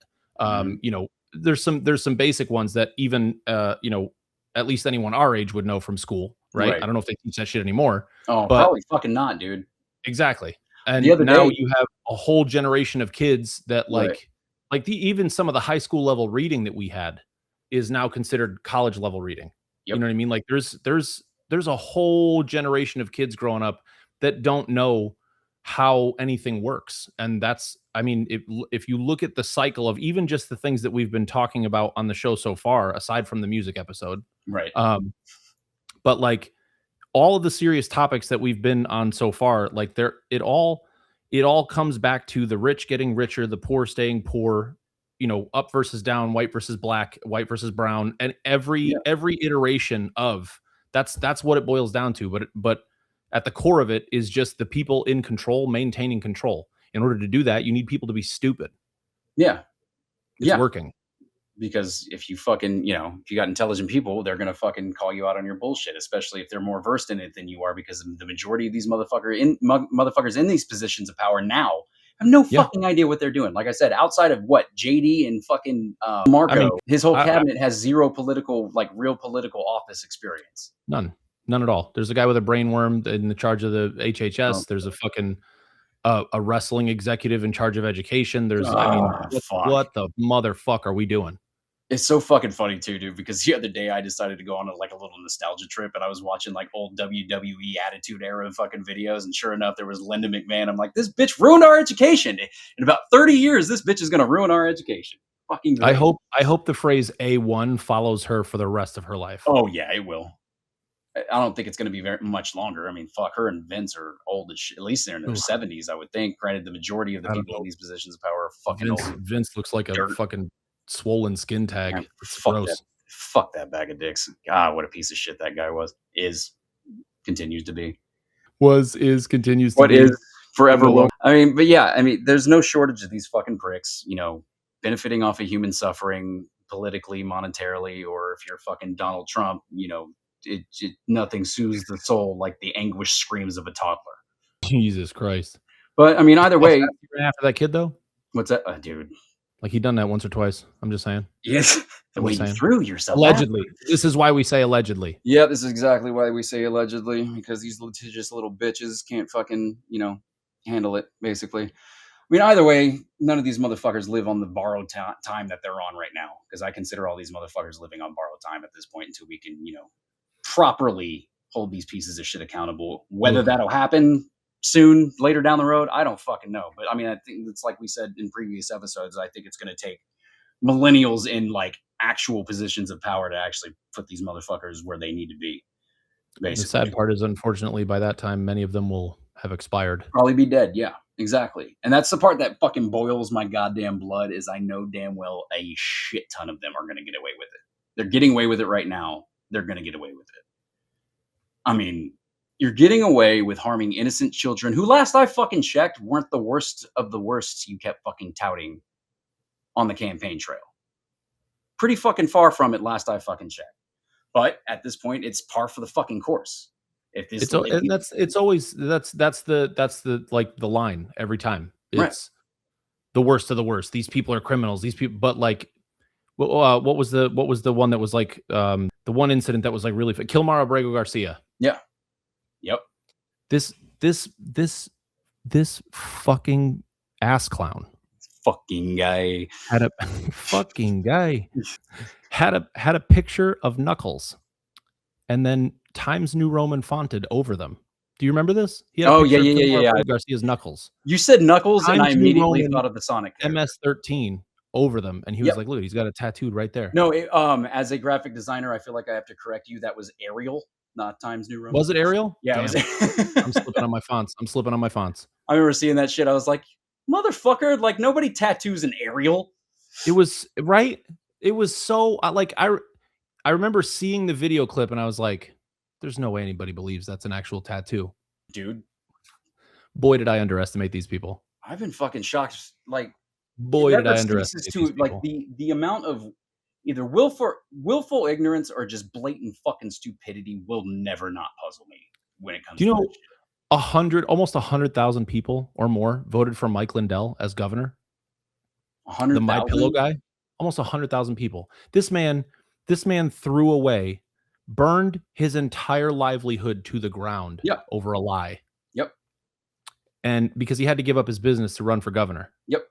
There's some basic ones that even at least anyone our age would know from school, right? Right. I don't know if they teach that shit anymore. Oh, But probably fucking not, dude. exactly. And The other now day, you have a whole generation of kids that right. even some of the high school level reading that we had is now considered college level reading. Yep. You know what I mean? Like there's a whole generation of kids growing up that don't know how anything works. And that's, I mean, if you look at the cycle of even just the things that we've been talking about on the show so far, aside from the music episode, Right. but like all of the serious topics that we've been on so far, like it all comes back to the rich getting richer, the poor staying poor, up versus down, white versus black, white versus brown, and every iteration of that's what it boils down to. But at the core of it is just the people in control maintaining control. In order to do that, you need people to be stupid. Yeah. It's working. Because if you fucking, if you got intelligent people, they're going to fucking call you out on your bullshit, especially if they're more versed in it than you are, because the majority of these motherfuckers in these positions of power now have no fucking idea what they're doing. Like I said, outside of what JD and fucking Marco, his whole cabinet has zero real political office experience. None at all. There's a guy with a brain worm in the charge of the HHS. There's a fucking a wrestling executive in charge of education. There's, what the motherfuck are we doing? It's so fucking funny too, dude, because the other day I decided to go on a little nostalgia trip, and I was watching like old WWE Attitude Era fucking videos, and sure enough, there was Linda McMahon. I'm like, this bitch ruined our education. In about 30 years, this bitch is going to ruin our education. Fucking great. I hope the phrase A1 follows her for the rest of her life. Oh yeah, it will. I don't think it's going to be very much longer. I mean, fuck, her and Vince are old as shit. At least they're in their 70s, I would think. Granted, the majority of the people in these positions of power are fucking old. Vince looks like a fucking swollen skin tag. Man, fuck that bag of dicks. God, what a piece of shit that guy continues to be. Continues to be. Is forever will. I mean, but yeah, there's no shortage of these fucking pricks, benefiting off of human suffering politically, monetarily, or if you're fucking Donald Trump, nothing soothes the soul like the anguish screams of a toddler. Jesus Christ. But either way, after that kid though. What's that, dude? Like he done that once or twice. I'm just saying. Yes. The way you threw yourself. Allegedly. This is why we say allegedly. Yeah, this is exactly why we say allegedly, because these litigious little bitches can't fucking, handle it, basically. Either way, none of these motherfuckers live on the borrowed time that they're on right now, because I consider all these motherfuckers living on borrowed time at this point until we can, properly hold these pieces of shit accountable. Whether that'll happen soon, later down the road, I don't fucking know. But I think it's like we said in previous episodes, I think it's going to take millennials in actual positions of power to actually put these motherfuckers where they need to be. Basically. The sad part is, unfortunately, by that time, many of them will have expired. Probably be dead. Yeah, exactly. And that's the part that fucking boils my goddamn blood, is I know damn well a shit ton of them are going to get away with it. They're getting away with it right now. They're going to get away with it. You're getting away with harming innocent children who, last I fucking checked, weren't the worst of the worst you kept fucking touting on the campaign trail. Pretty fucking far from it, last I fucking checked. But at this point, it's par for the fucking course. If this that's always the line every time. It's the worst of the worst. These people are criminals. These people, but what was the one that was the one incident that was really Kilmar Abrego Garcia? Yeah. Yep. This fucking ass clown. Fucking guy had a picture of Knuckles and then Times New Roman fonted over them. Do you remember this? He had a Oh, picture of Fedor yeah. Garcia's knuckles. You said Knuckles, and I Times New immediately Roman thought of the Sonic character. MS-13 over them, and he was Yep. like, "Look, he's got it tattooed right there." No, as a graphic designer, I feel like I have to correct you. That was Arial, not Times New Roman. Was it Arial? Yeah, it was. Damn. I'm slipping on my fonts. I remember seeing that shit. I was like, motherfucker, like nobody tattoos an Arial. It was right? It was so like I remember seeing the video clip and I was like, there's no way anybody believes that's an actual tattoo. Dude, boy, did I underestimate these people. I've been fucking shocked. Like, boy, that did I just speaks underestimate to these like people. the amount of either willful ignorance or just blatant fucking stupidity will never not puzzle me when it comes Do you to know that shit. almost 100,000 people or more voted for Mike Lindell as governor? The My Pillow 100,000? guy? Almost 100,000 people. This man threw away, burned his entire livelihood to the ground Yep. over a lie. Yep. And because he had to give up his business to run for governor. Yep.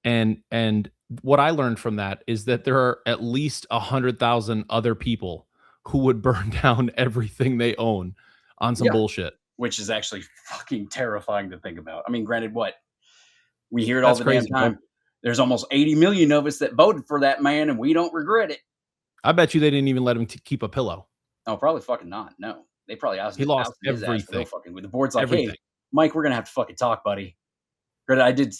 And what I learned from that is that there are at least 100,000 other people who would burn down everything they own on some bullshit. Which is actually fucking terrifying to think about. I mean, granted, we hear it That's all the crazy, damn time. bro. There's almost 80 million of us that voted for that man, and we don't regret it. I bet you they didn't even let him keep a pillow. Oh, probably fucking not. No, they probably He lost his ass everything. real fucking with the board's like, Everything. hey, Mike, we're gonna have to fucking talk, buddy. Granted,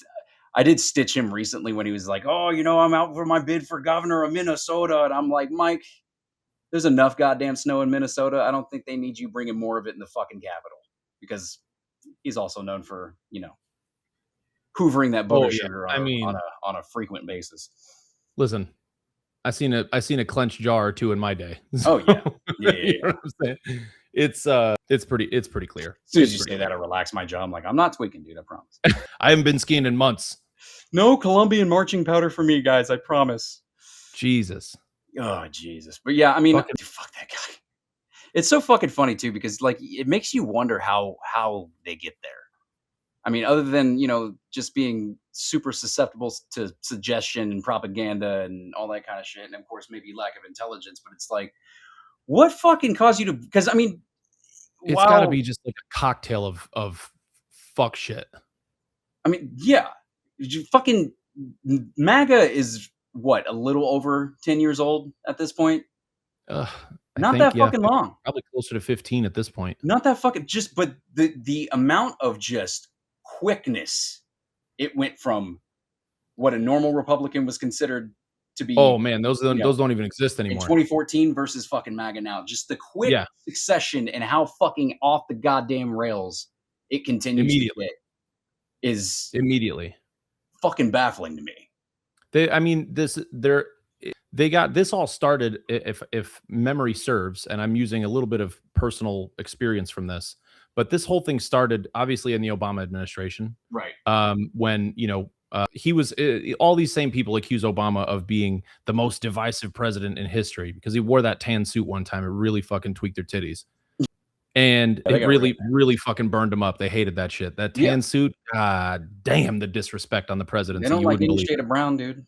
I did stitch him recently when he was like, oh, I'm out for my bid for governor of Minnesota, and I'm like, Mike, there's enough goddamn snow in Minnesota. I don't think they need you bringing more of it in the fucking capital, because he's also known for hoovering that voter sugar on a frequent basis. Listen, I seen a clenched jar or two in my day. So, yeah. You know what I'm saying? It's pretty clear. As soon as you say that, I relax my jaw. I'm like, I'm not tweaking, dude. I promise. I haven't been skiing in months. No Colombian marching powder for me, guys. I promise. Jesus. Oh, Jesus. But yeah, I mean, fuck that guy. It's so fucking funny too, because like it makes you wonder how they get there. I mean, other than, just being super susceptible to suggestion and propaganda and all that kind of shit. And of course, maybe lack of intelligence, but it's like, what fucking caused you to, because I mean, it's gotta be just like a cocktail of fuck shit. I mean, yeah, fucking MAGA is what, a little over 10 years old at this point? Not that fucking long. Probably closer to 15 at this point. Not that fucking but the amount of just quickness it went from what a normal Republican was considered to be. Oh man, those don't even exist anymore. In 2014 versus fucking MAGA now. Just the quick succession and how fucking off the goddamn rails it continues to get is immediately fucking baffling to me. They got this all started, if memory serves, and I'm using a little bit of personal experience from this, but this whole thing started obviously in the Obama administration, right? When he was all these same people accuse Obama of being the most divisive president in history because he wore that tan suit one time. It really fucking tweaked their titties. And it really fucking burned them up. They hated that shit. That tan suit, god damn, the disrespect on the presidency. They don't like any shade of brown, dude.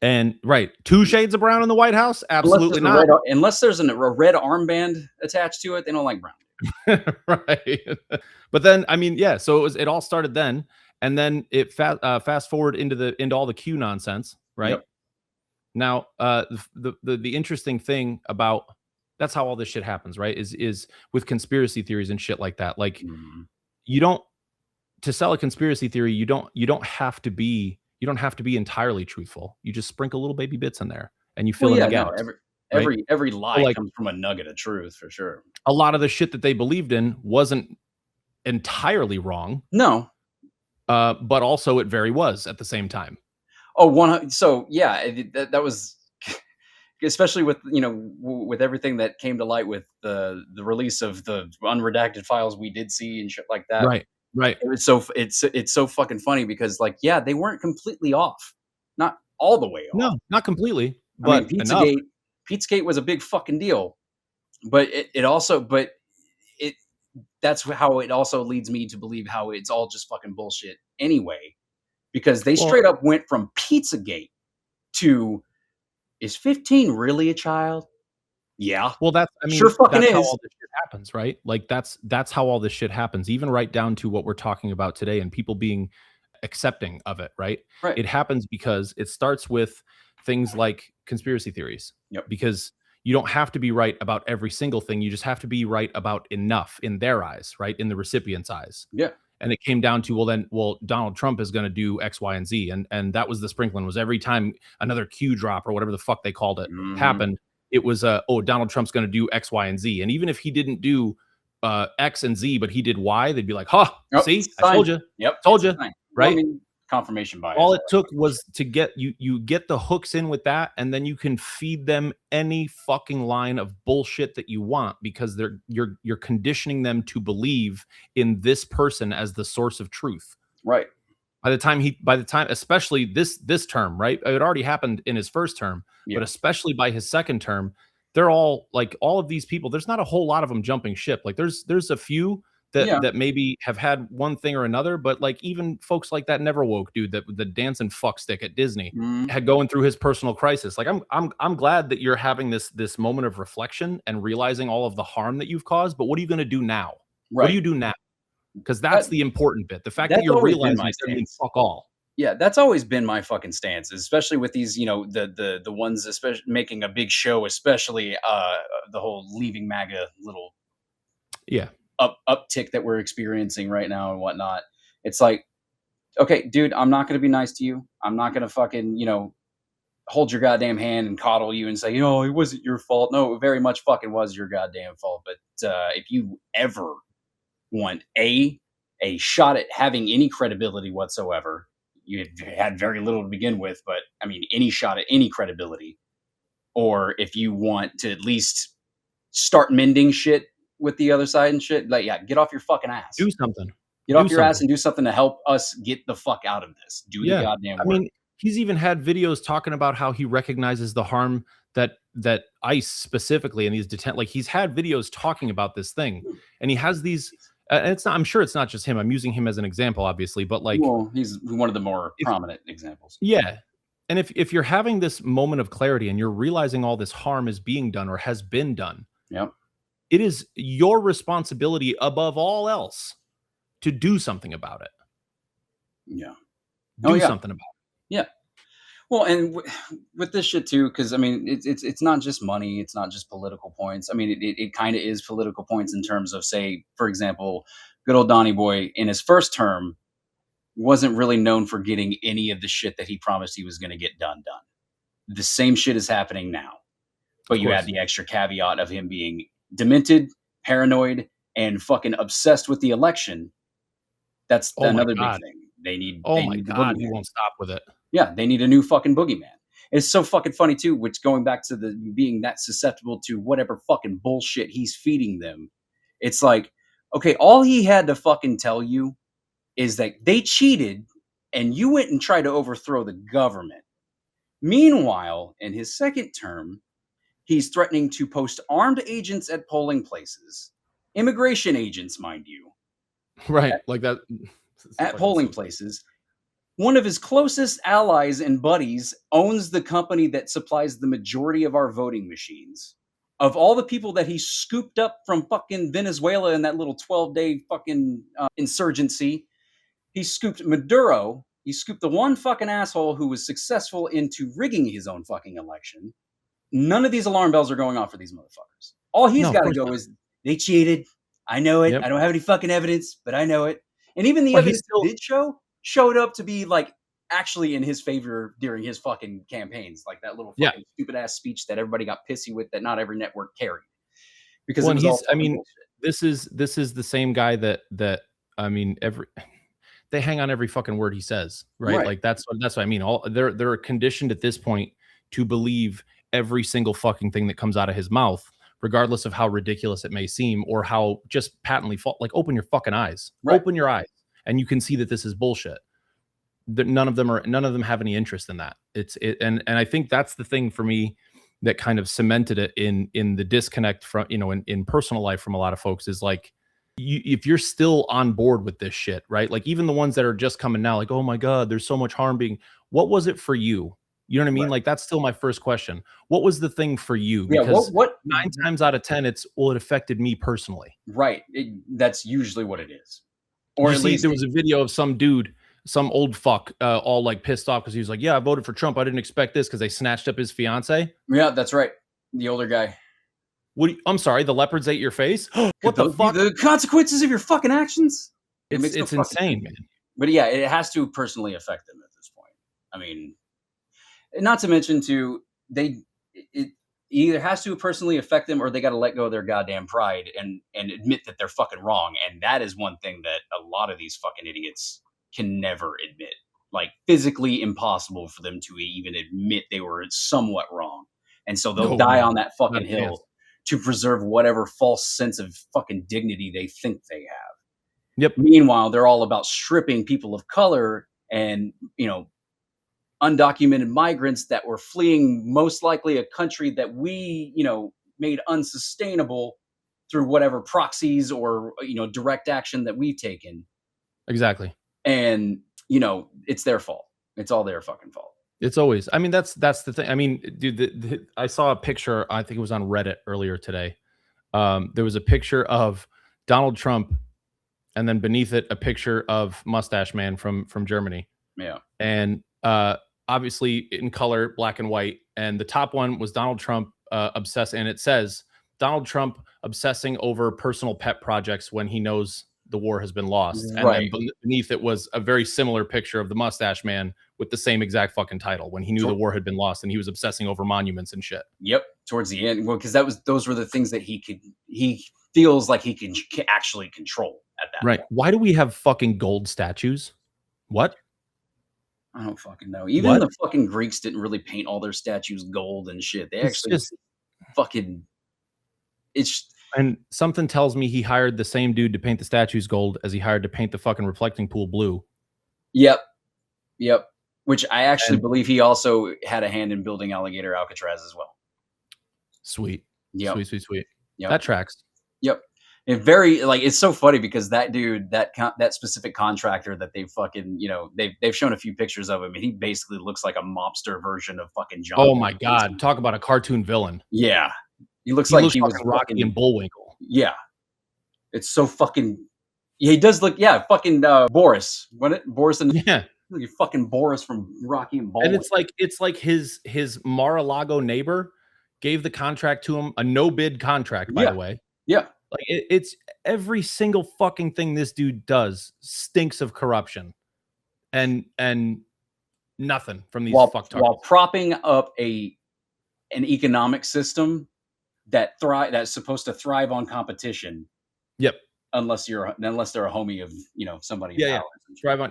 And 2 shades of brown in the White House? Absolutely not. Unless there's a red armband attached to it, they don't like brown. Right. But then, I mean, yeah, so it all started then. And then it fast forward into all the Q nonsense, right? Yep. Now, the interesting thing about that's how all this shit happens, right? Is with conspiracy theories and shit like that. Like, you don't, to sell a conspiracy theory, you don't have to be entirely truthful. You just sprinkle little baby bits in there and you fill in the gaps. No, every lie comes from a nugget of truth for sure. A lot of the shit that they believed in wasn't entirely wrong. No. But also it very was at the same time. Oh, so yeah, that was especially with with everything that came to light with the release of the unredacted files we did see and shit like that. Right. It's so fucking funny because they weren't completely off, not all the way off. No, not completely. But Pizzagate was a big fucking deal, but that's how it also leads me to believe how it's all just fucking bullshit anyway, because they straight up went from Pizzagate to, is 15 really a child? Yeah. Well, that's, I Sure mean, fucking that's how is. all this shit happens, right? Like that's how all this shit happens, even right down to what we're talking about today and people being accepting of it, right? Right. It happens because it starts with things like conspiracy theories, Yep. because you don't have to be right about every single thing. You just have to be right about enough in their eyes, right? In the recipient's eyes. Yeah. And it came down to, well, Donald Trump is going to do X, Y, and Z. And that was the sprinkling, was every time another Q drop or whatever the fuck they called it happened, it was, oh, Donald Trump's going to do X, Y, and Z. And even if he didn't do X and Z, but he did Y, they'd be like, huh, Oh, see, I told you. Yep. Told you. Well, I Right. mean, confirmation bias. All it took was to get you get the hooks in with that, and then you can feed them any fucking line of bullshit that you want, because you're conditioning them to believe in this person as the source of truth. Right. By the time, especially this term, right? It already happened in his first term, but especially by his second term, they're all like, all of these people, there's not a whole lot of them jumping ship. Like there's a few that maybe have had one thing or another, but like even folks like that Never Woke dude, that the dancing fuckstick at Disney, had going through his personal crisis. Like I'm glad that you're having this moment of reflection and realizing all of the harm that you've caused, but what are you going to do now? What do you do now? Because that's the important bit. The fact that you're realizing doesn't mean fuck all. Yeah, that's always been my fucking stance, especially with these, the ones especially making a big show, especially the whole leaving MAGA little uptick that we're experiencing right now and whatnot. It's like, okay, dude, I'm not going to be nice to you. I'm not going to fucking, hold your goddamn hand and coddle you and say, it wasn't your fault. No, it very much fucking was your goddamn fault. But if you ever want a shot at having any credibility whatsoever, you had very little to begin with, but I mean, any shot at any credibility, or if you want to at least start mending shit with the other side and shit, like, get off your fucking ass. Do something. Get off your ass and do something to help us get the fuck out of this. Do the goddamn work. I mean, he's even had videos talking about how he recognizes the harm that ICE specifically and these like he's had videos talking about this thing, and he has these. And it's not, I'm sure it's not just him. I'm using him as an example, obviously, but like, well, he's one of the more prominent examples. Yeah. And if you're having this moment of clarity and you're realizing all this harm is being done or has been done, it is your responsibility above all else to do something about it. Yeah. Do something about it. Yeah. Well, and with this shit too, because I mean, it's not just money, it's not just political points. I mean, it kind of is political points in terms of, say, for example, good old Donnie Boy in his first term wasn't really known for getting any of the shit that he promised he was going to get done. The same shit is happening now, but you add the extra caveat of him being demented, paranoid, and fucking obsessed with the election. That's another big thing. They need. Oh my God, he won't stop with it. Yeah, they need a new fucking boogeyman. It's so fucking funny too, which going back to the being that susceptible to whatever fucking bullshit he's feeding them. It's like, okay, all he had to fucking tell you is that they cheated and you went and tried to overthrow the government. Meanwhile, in his second term, he's threatening to post armed agents at polling places, immigration agents, mind you. Right, like that. At polling places. One of his closest allies and buddies owns the company that supplies the majority of our voting machines. Of all the people that he scooped up from fucking Venezuela in that little 12-day fucking insurgency, he scooped Maduro. He scooped the one fucking asshole who was successful into rigging his own fucking election. None of these alarm bells are going off for these motherfuckers. All he's got to go is, they cheated. I know it. I don't have any fucking evidence, but I know it. And even the evidence did showed up to be like actually in his favor during his fucking campaigns, like that little fucking stupid ass speech that everybody got pissy with that not every network carried. Because it was all bullshit. This is the same guy that I mean, they hang on every fucking word he says, right? Like that's what I mean. They're conditioned at this point to believe every single fucking thing that comes out of his mouth, regardless of how ridiculous it may seem or how just patently like, open your fucking eyes, open your eyes, and you can see that this is bullshit. That none of them have any interest in that. And I think that's the thing for me that kind of cemented it in the disconnect from, in personal life from a lot of folks is like, if you're still on board with this shit, right? Like even the ones that are just coming now, like, oh my God, there's so much harm being, what was it for you? You know what I mean? Like, that's still my first question. What was the thing for you? Yeah, Because what 9 times out of 10, it's, well, it affected me personally. Right. That's usually what it is. Or at least there was a video of some dude, some old fuck, all like pissed off because he was like, yeah, I voted for Trump. I didn't expect this because they snatched up his fiance. Yeah, that's right. The older guy. I'm sorry, the leopards ate your face? What the fuck? The consequences of your fucking actions? It's insane, man. But yeah, it has to personally affect them at this point. I mean, not to mention too, it either has to personally affect them or they got to let go of their goddamn pride and admit that they're fucking wrong. And that is one thing that a lot of these fucking idiots can never admit. Like, physically impossible for them to even admit they were somewhat wrong. And so they'll die on that fucking hill to preserve whatever false sense of fucking dignity they think they have. Yep. Meanwhile, they're all about stripping people of color and, undocumented migrants that were fleeing most likely a country that we, made unsustainable through whatever proxies or, direct action that we've taken. Exactly. And, it's their fault. It's all their fucking fault. It's always, I mean, that's the thing. I mean, dude, I saw a picture, I think it was on Reddit earlier today. There was a picture of Donald Trump and then beneath it, a picture of Mustache Man from Germany. Yeah. And obviously in color, black and white. And the top one was Donald Trump obsessed. And it says, Donald Trump obsessing over personal pet projects when he knows the war has been lost. Right. And then beneath it was a very similar picture of the Mustache Man with the same exact fucking title when he knew the war had been lost and he was obsessing over monuments and shit. Yep. Towards the end. Well, because those were the things that he feels like he can actually control at that point. Why do we have fucking gold statues? What? I don't fucking know. Even the fucking Greeks didn't really paint all their statues gold and shit. They actually fucking. And something tells me he hired the same dude to paint the statues gold as he hired to paint the fucking reflecting pool blue. Yep. Which I actually believe he also had a hand in building Alligator Alcatraz as well. Sweet. Yep. Sweet. Yep. That tracks. Yep. It's so funny because that dude, that specific contractor that they fucking, they've shown a few pictures of him and he basically looks like a mobster version of fucking John. Oh my God. Talk about a cartoon villain. Yeah. He looks like he was Rocky and Bullwinkle. Yeah. It's so fucking, he does look, fucking Boris. Boris and you fucking Boris from Rocky and Bullwinkle. And it's like his Mar-a-Lago neighbor gave the contract to him, a no bid contract, by the way. Yeah. Like it's every single fucking thing this dude does stinks of corruption and nothing from these fucktards. While propping up an economic system that's supposed to thrive on competition. Yep. Unless they're a homie of, somebody. Yeah. Thrive on,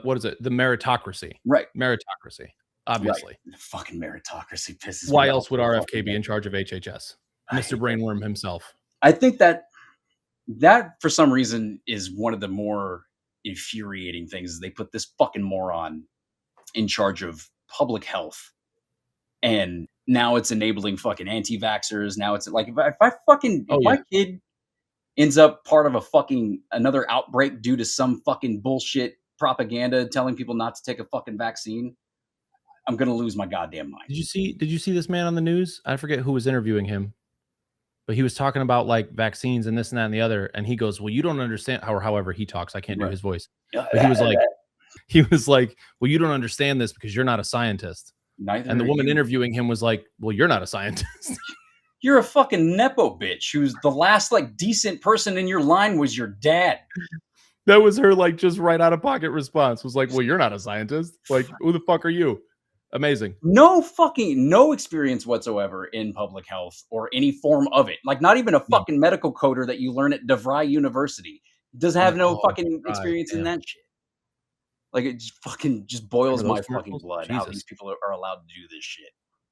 what is it? The meritocracy. Right. Meritocracy. Obviously. Right. The fucking meritocracy pisses Why me else off. would RFK be in charge of HHS? Mr. Brainworm himself. I think that for some reason is one of the more infuriating things is they put this fucking moron in charge of public health. And now it's enabling fucking anti-vaxxers. Now it's like, if my kid ends up part of another outbreak due to some fucking bullshit propaganda telling people not to take a fucking vaccine, I'm going to lose my goddamn mind. Did you see this man on the news? I forget who was interviewing him. But he was talking about like vaccines and this and that and the other. And he goes, well, you don't understand however he talks. I can't do his voice. But he was like, well, you don't understand this because you're not a scientist. And the woman interviewing him was like, well, you're not a scientist. You're a fucking Nepo bitch who's the last like decent person in your line was your dad. That was her like just right out of pocket response was like, well, you're not a scientist. Like, who the fuck are you? Amazing. No experience whatsoever in public health or any form of it. Like not even a fucking medical coder that you learn at DeVry University. Does have no fucking experience in that shit. Like it just boils my fucking blood how these people are allowed to do this shit.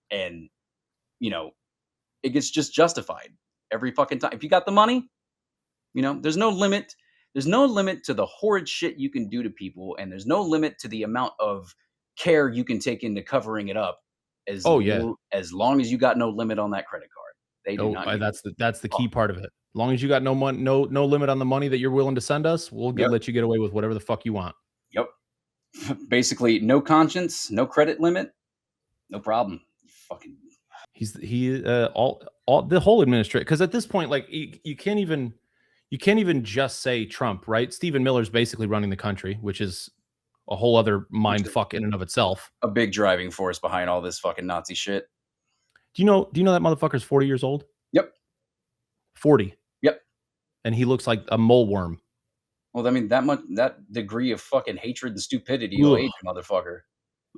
And it gets just justified every fucking time. If you got the money, there's no limit. There's no limit to the horrid shit you can do to people. And there's no limit to the amount of care you can take into covering it up as long as you got no limit on that credit card. They do not. That's the key part of it. As long as you got no limit on the money that you're willing to send us, we'll let you get away with whatever the fuck you want. Yep. Basically, no conscience, no credit limit, No problem. Fucking. All the whole administration, because at this point, like you can't even just say Trump, right? Stephen Miller's basically running the country, which is a whole other mind fuck in and of itself. A big driving force behind all this fucking Nazi shit. Do you know that motherfucker's 40 years old? Yep. 40. Yep. And he looks like a mole worm. Well, I mean, that degree of fucking hatred and stupidity will age a motherfucker.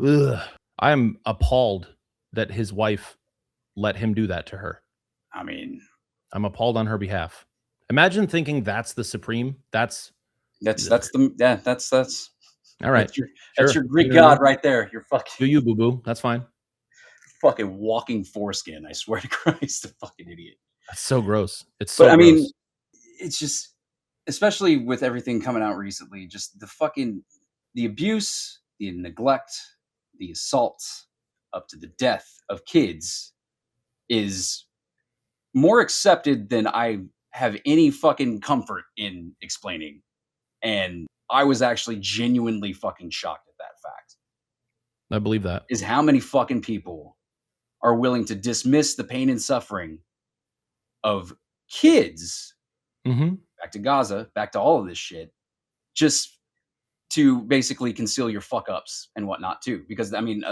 Ugh. I am appalled that his wife let him do that to her. I mean, I'm appalled on her behalf. Imagine thinking that's the supreme. That's all right. That's your Greek god right there. You're fucking. Do you, boo boo? That's fine. Fucking walking foreskin. I swear to Christ, a fucking idiot. That's so gross. It's so. But I mean, it's just, especially with everything coming out recently, just the abuse, the neglect, the assault, up to the death of kids is more accepted than I have any fucking comfort in explaining. And I was actually genuinely fucking shocked at that fact. I believe that. Is how many fucking people are willing to dismiss the pain and suffering of kids, back to Gaza, back to all of this shit, just to basically conceal your fuck ups and whatnot too. Because I mean,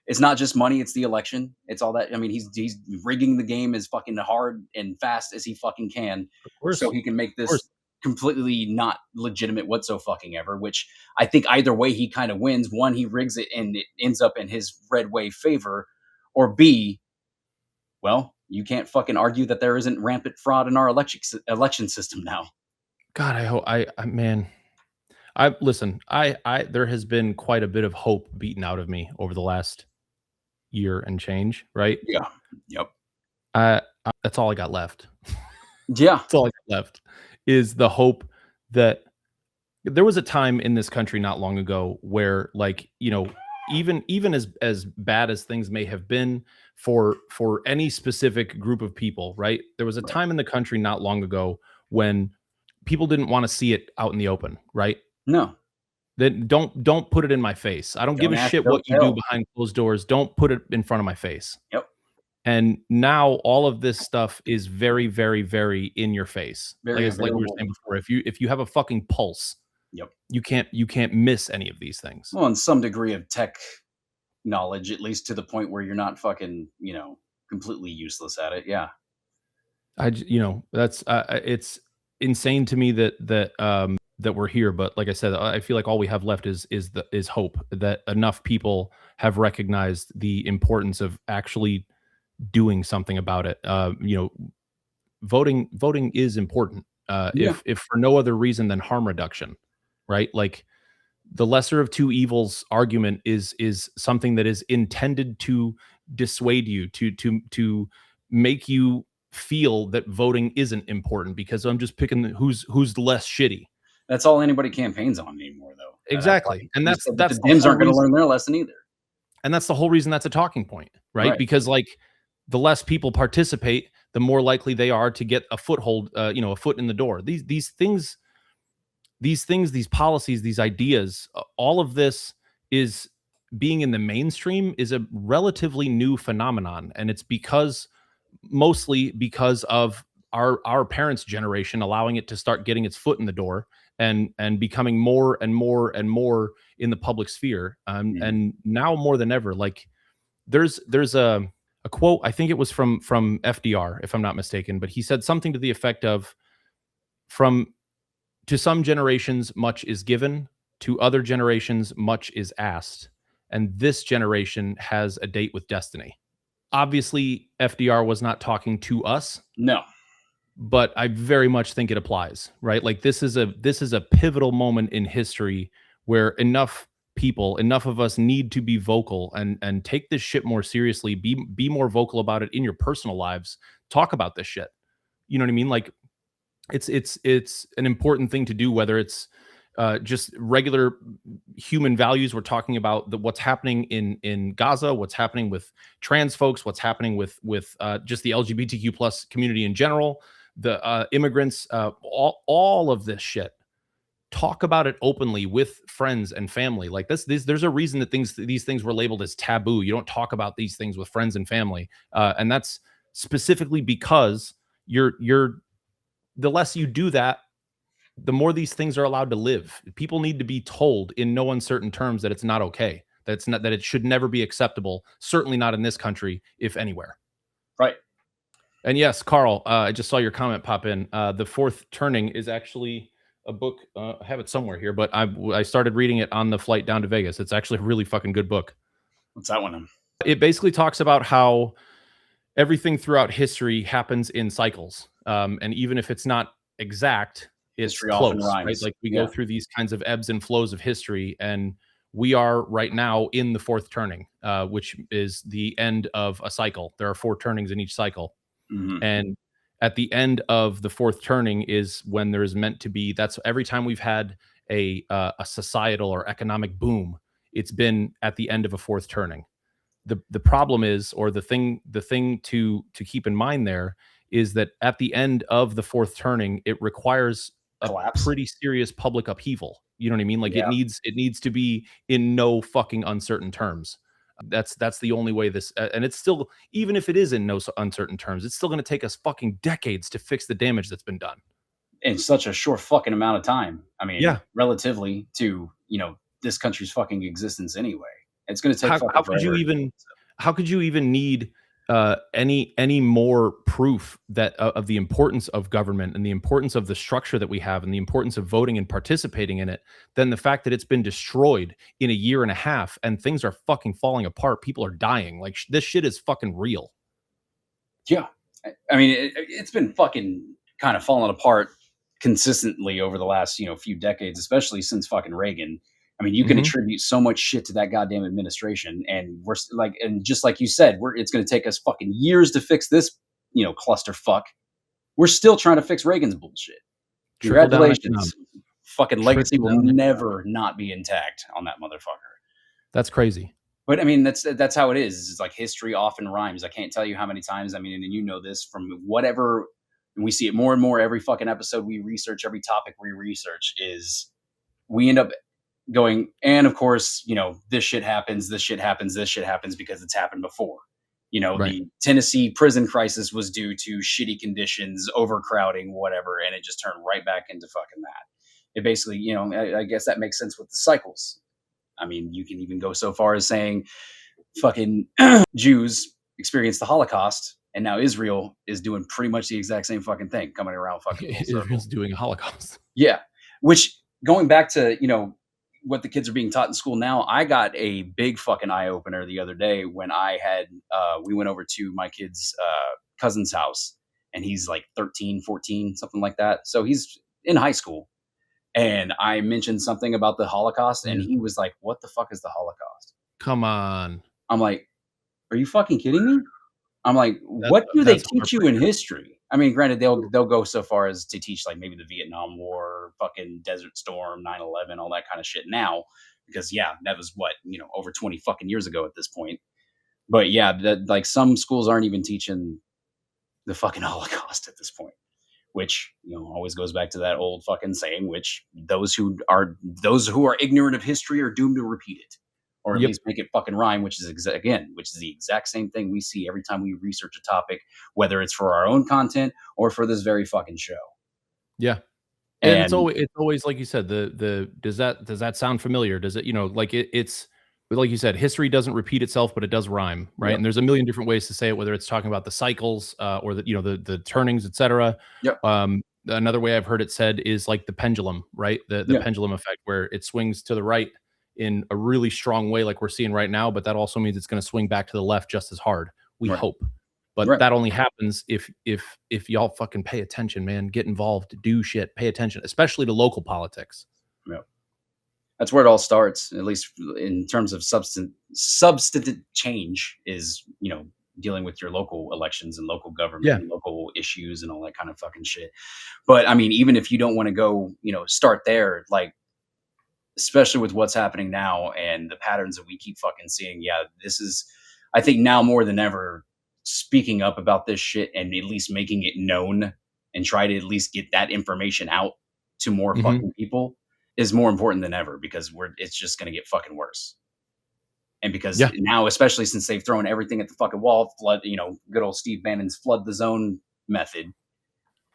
it's not just money; it's the election. It's all that. I mean, he's rigging the game as fucking hard and fast as he fucking can, so he can make this completely not legitimate whatsoever. Which I think either way he kind of wins. One, he rigs it and it ends up in his red wave favor, or B, well, you can't fucking argue that there isn't rampant fraud in our election system now. God, I hope man. There has been quite a bit of hope beaten out of me over the last year and change, right? Yeah. Yep. That's all I got left. Yeah. That's all I got left is the hope that there was a time in this country not long ago where, like, you know, even as bad as things may have been for any specific group of people, right? There was a time in the country not long ago when people didn't want to see it out in the open, right? No. Then don't put it in my face. I don't give a shit what you do behind closed doors. Don't put it in front of my face. Yep. And now all of this stuff is very, very, very in your face. Like we were saying before, if you have a fucking pulse, yep, you can't miss any of these things. Well, and some degree of tech knowledge, at least to the point where you're not fucking, completely useless at it. Yeah. That's it's insane to me that we're here, but like I said, I feel like all we have left is hope that enough people have recognized the importance of actually doing something about it. Voting is important. If for no other reason than harm reduction, right? Like the lesser of two evils argument is something that is intended to dissuade you, to make you feel that voting isn't important because I'm just picking who's less shitty. That's all anybody campaigns on anymore, though. Exactly. And that's the Dems aren't going to learn their lesson either. And that's the whole reason that's a talking point, right? Because like the less people participate, the more likely they are to get a foothold, a foot in the door. These things, these policies, these ideas, all of this is being in the mainstream is a relatively new phenomenon. And it's mostly because of our parents' generation allowing it to start getting its foot in the door and becoming more and more and more in the public sphere. And now more than ever, like there's a quote, I think it was from FDR, if I'm not mistaken, but he said something to the effect of, to some generations, much is given, to other generations, much is asked. And this generation has a date with destiny. Obviously, FDR was not talking to us. No. But I very much think it applies, right? Like this is a pivotal moment in history where enough of us need to be vocal and take this shit more seriously, be more vocal about it in your personal lives, talk about this shit. You know what I mean? Like it's an important thing to do, whether it's just regular human values. We're talking about what's happening in Gaza, what's happening with trans folks, what's happening with just the LGBTQ plus community in general, the immigrants, all of this shit. talk about it openly with friends and family. Like there's a reason that these things were labeled as taboo. You don't talk about these things with friends and family, and that's specifically because you're the less you do that, the more these things are allowed to live. People need to be told in no uncertain terms that it's not okay. That's not that it should never be acceptable. Certainly not in this country, if anywhere. Right. And yes, Carl, I just saw your comment pop in. The Fourth Turning is actually a book. I have it somewhere here, but I started reading it on the flight down to Vegas. It's actually a really fucking good book. What's that one? It basically talks about how everything throughout history happens in cycles, and even if it's not exact, it's History often close, right? rhymes. Like we go through these kinds of ebbs and flows of history, and we are right now in the fourth turning, which is the end of a cycle. There are 4 turnings in each cycle. And at the end of the fourth turning is when there is meant to be. That's every time we've had a societal or economic boom, it's been at the end of a fourth turning. The problem is, or the thing to keep in mind there is that at the end of the fourth turning, it requires a Collapse. pretty serious public upheaval. You know what I mean? Like it needs to be in no fucking uncertain terms. That's the only way this, and it's still, even if it is in no uncertain terms, it's still going to take us fucking decades to fix the damage that's been done in such a short fucking amount of time. I mean, relatively to, this country's fucking existence anyway. It's going to take how could you even need any more proof that of the importance of government and the importance of the structure that we have and the importance of voting and participating in it than the fact that it's been destroyed in a year and a half and things are fucking falling apart. People are dying. Like this shit is fucking real. Yeah. I mean, it's been fucking kind of falling apart consistently over the last, few decades, especially since fucking Reagan. I mean, you can attribute so much shit to that goddamn administration, and we're like, and just like you said, it's going to take us fucking years to fix this, clusterfuck. We're still trying to fix Reagan's bullshit. Congratulations, fucking legacy will never not be intact on that motherfucker. That's crazy. But I mean, that's how it is. It's like history often rhymes. I can't tell you how many times. I mean, and you know this from whatever, and we see it more and more every fucking episode we research, every topic we research is we end up going, and of course, this shit happens because it's happened before. The Tennessee prison crisis was due to shitty conditions, overcrowding, whatever, and it just turned right back into fucking that. It basically, I guess that makes sense with the cycles. I mean, you can even go so far as saying fucking Jews experienced the Holocaust, and now Israel is doing pretty much the exact same fucking thing, coming around fucking Israel's doing a Holocaust. Yeah. Which, going back to, what the kids are being taught in school now, I got a big fucking eye opener the other day when I had, we went over to my kid's cousin's house, and he's like 13, 14, something like that. So he's in high school. And I mentioned something about the Holocaust, and he was like, "What the fuck is the Holocaust?" Come on. I'm like, "Are you fucking kidding me?" I'm like, "What do they teach you in history?" I mean, granted, they'll go so far as to teach like maybe the Vietnam War, fucking Desert Storm, 9/11, all that kind of shit now, because that was what, over 20 fucking years ago at this point. But yeah, that like some schools aren't even teaching the fucking Holocaust at this point. Which, always goes back to that old fucking saying, which those who are ignorant of history are doomed to repeat it, or at least make it fucking rhyme, which is the exact same thing we see every time we research a topic, whether it's for our own content or for this very fucking show. Yeah. And it's always like you said, does that sound familiar? Does it, it's like you said, history doesn't repeat itself, but it does rhyme, right? Yep. And there's a million different ways to say it, whether it's talking about the cycles or the turnings, etc. Yep. Another way I've heard it said is like the pendulum, right? The pendulum effect, where it swings to the right in a really strong way, like we're seeing right now, but that also means it's going to swing back to the left just as hard. We hope. But that only happens if y'all fucking pay attention, man. Get involved, do shit, pay attention, especially to local politics. Yeah. That's where it all starts, at least in terms of substantive change is, dealing with your local elections and local government and local issues and all that kind of fucking shit. But I mean, even if you don't want to go, start there, like, especially with what's happening now and the patterns that we keep fucking seeing. Yeah, this is, I think now more than ever, speaking up about this shit and at least making it known and try to at least get that information out to more fucking people is more important than ever because it's just going to get fucking worse. And because now, especially since they've thrown everything at the fucking wall, good old Steve Bannon's flood the zone method,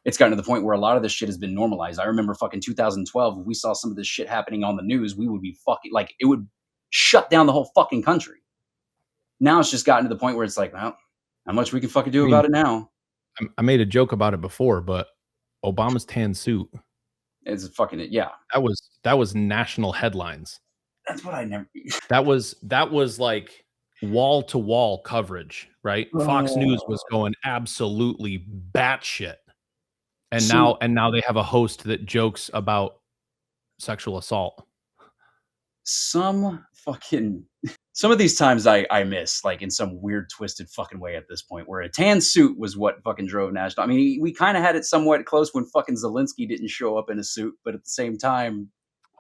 it's gotten to the point where a lot of this shit has been normalized. I remember fucking 2012, if we saw some of this shit happening on the news, we would be fucking, like, it would shut down the whole fucking country. Now it's just gotten to the point where it's like, well, how much we can fucking do about it now? I made a joke about it before, but Obama's tan suit. It's fucking, yeah. That was national headlines. That's what I never. That was like wall to wall coverage, right? Fox News was going absolutely batshit, and now they have a host that jokes about sexual assault. Some of these times I miss, like, in some weird twisted fucking way at this point, where a tan suit was what fucking drove national. I mean, we kind of had it somewhat close when fucking Zelensky didn't show up in a suit, but at the same time,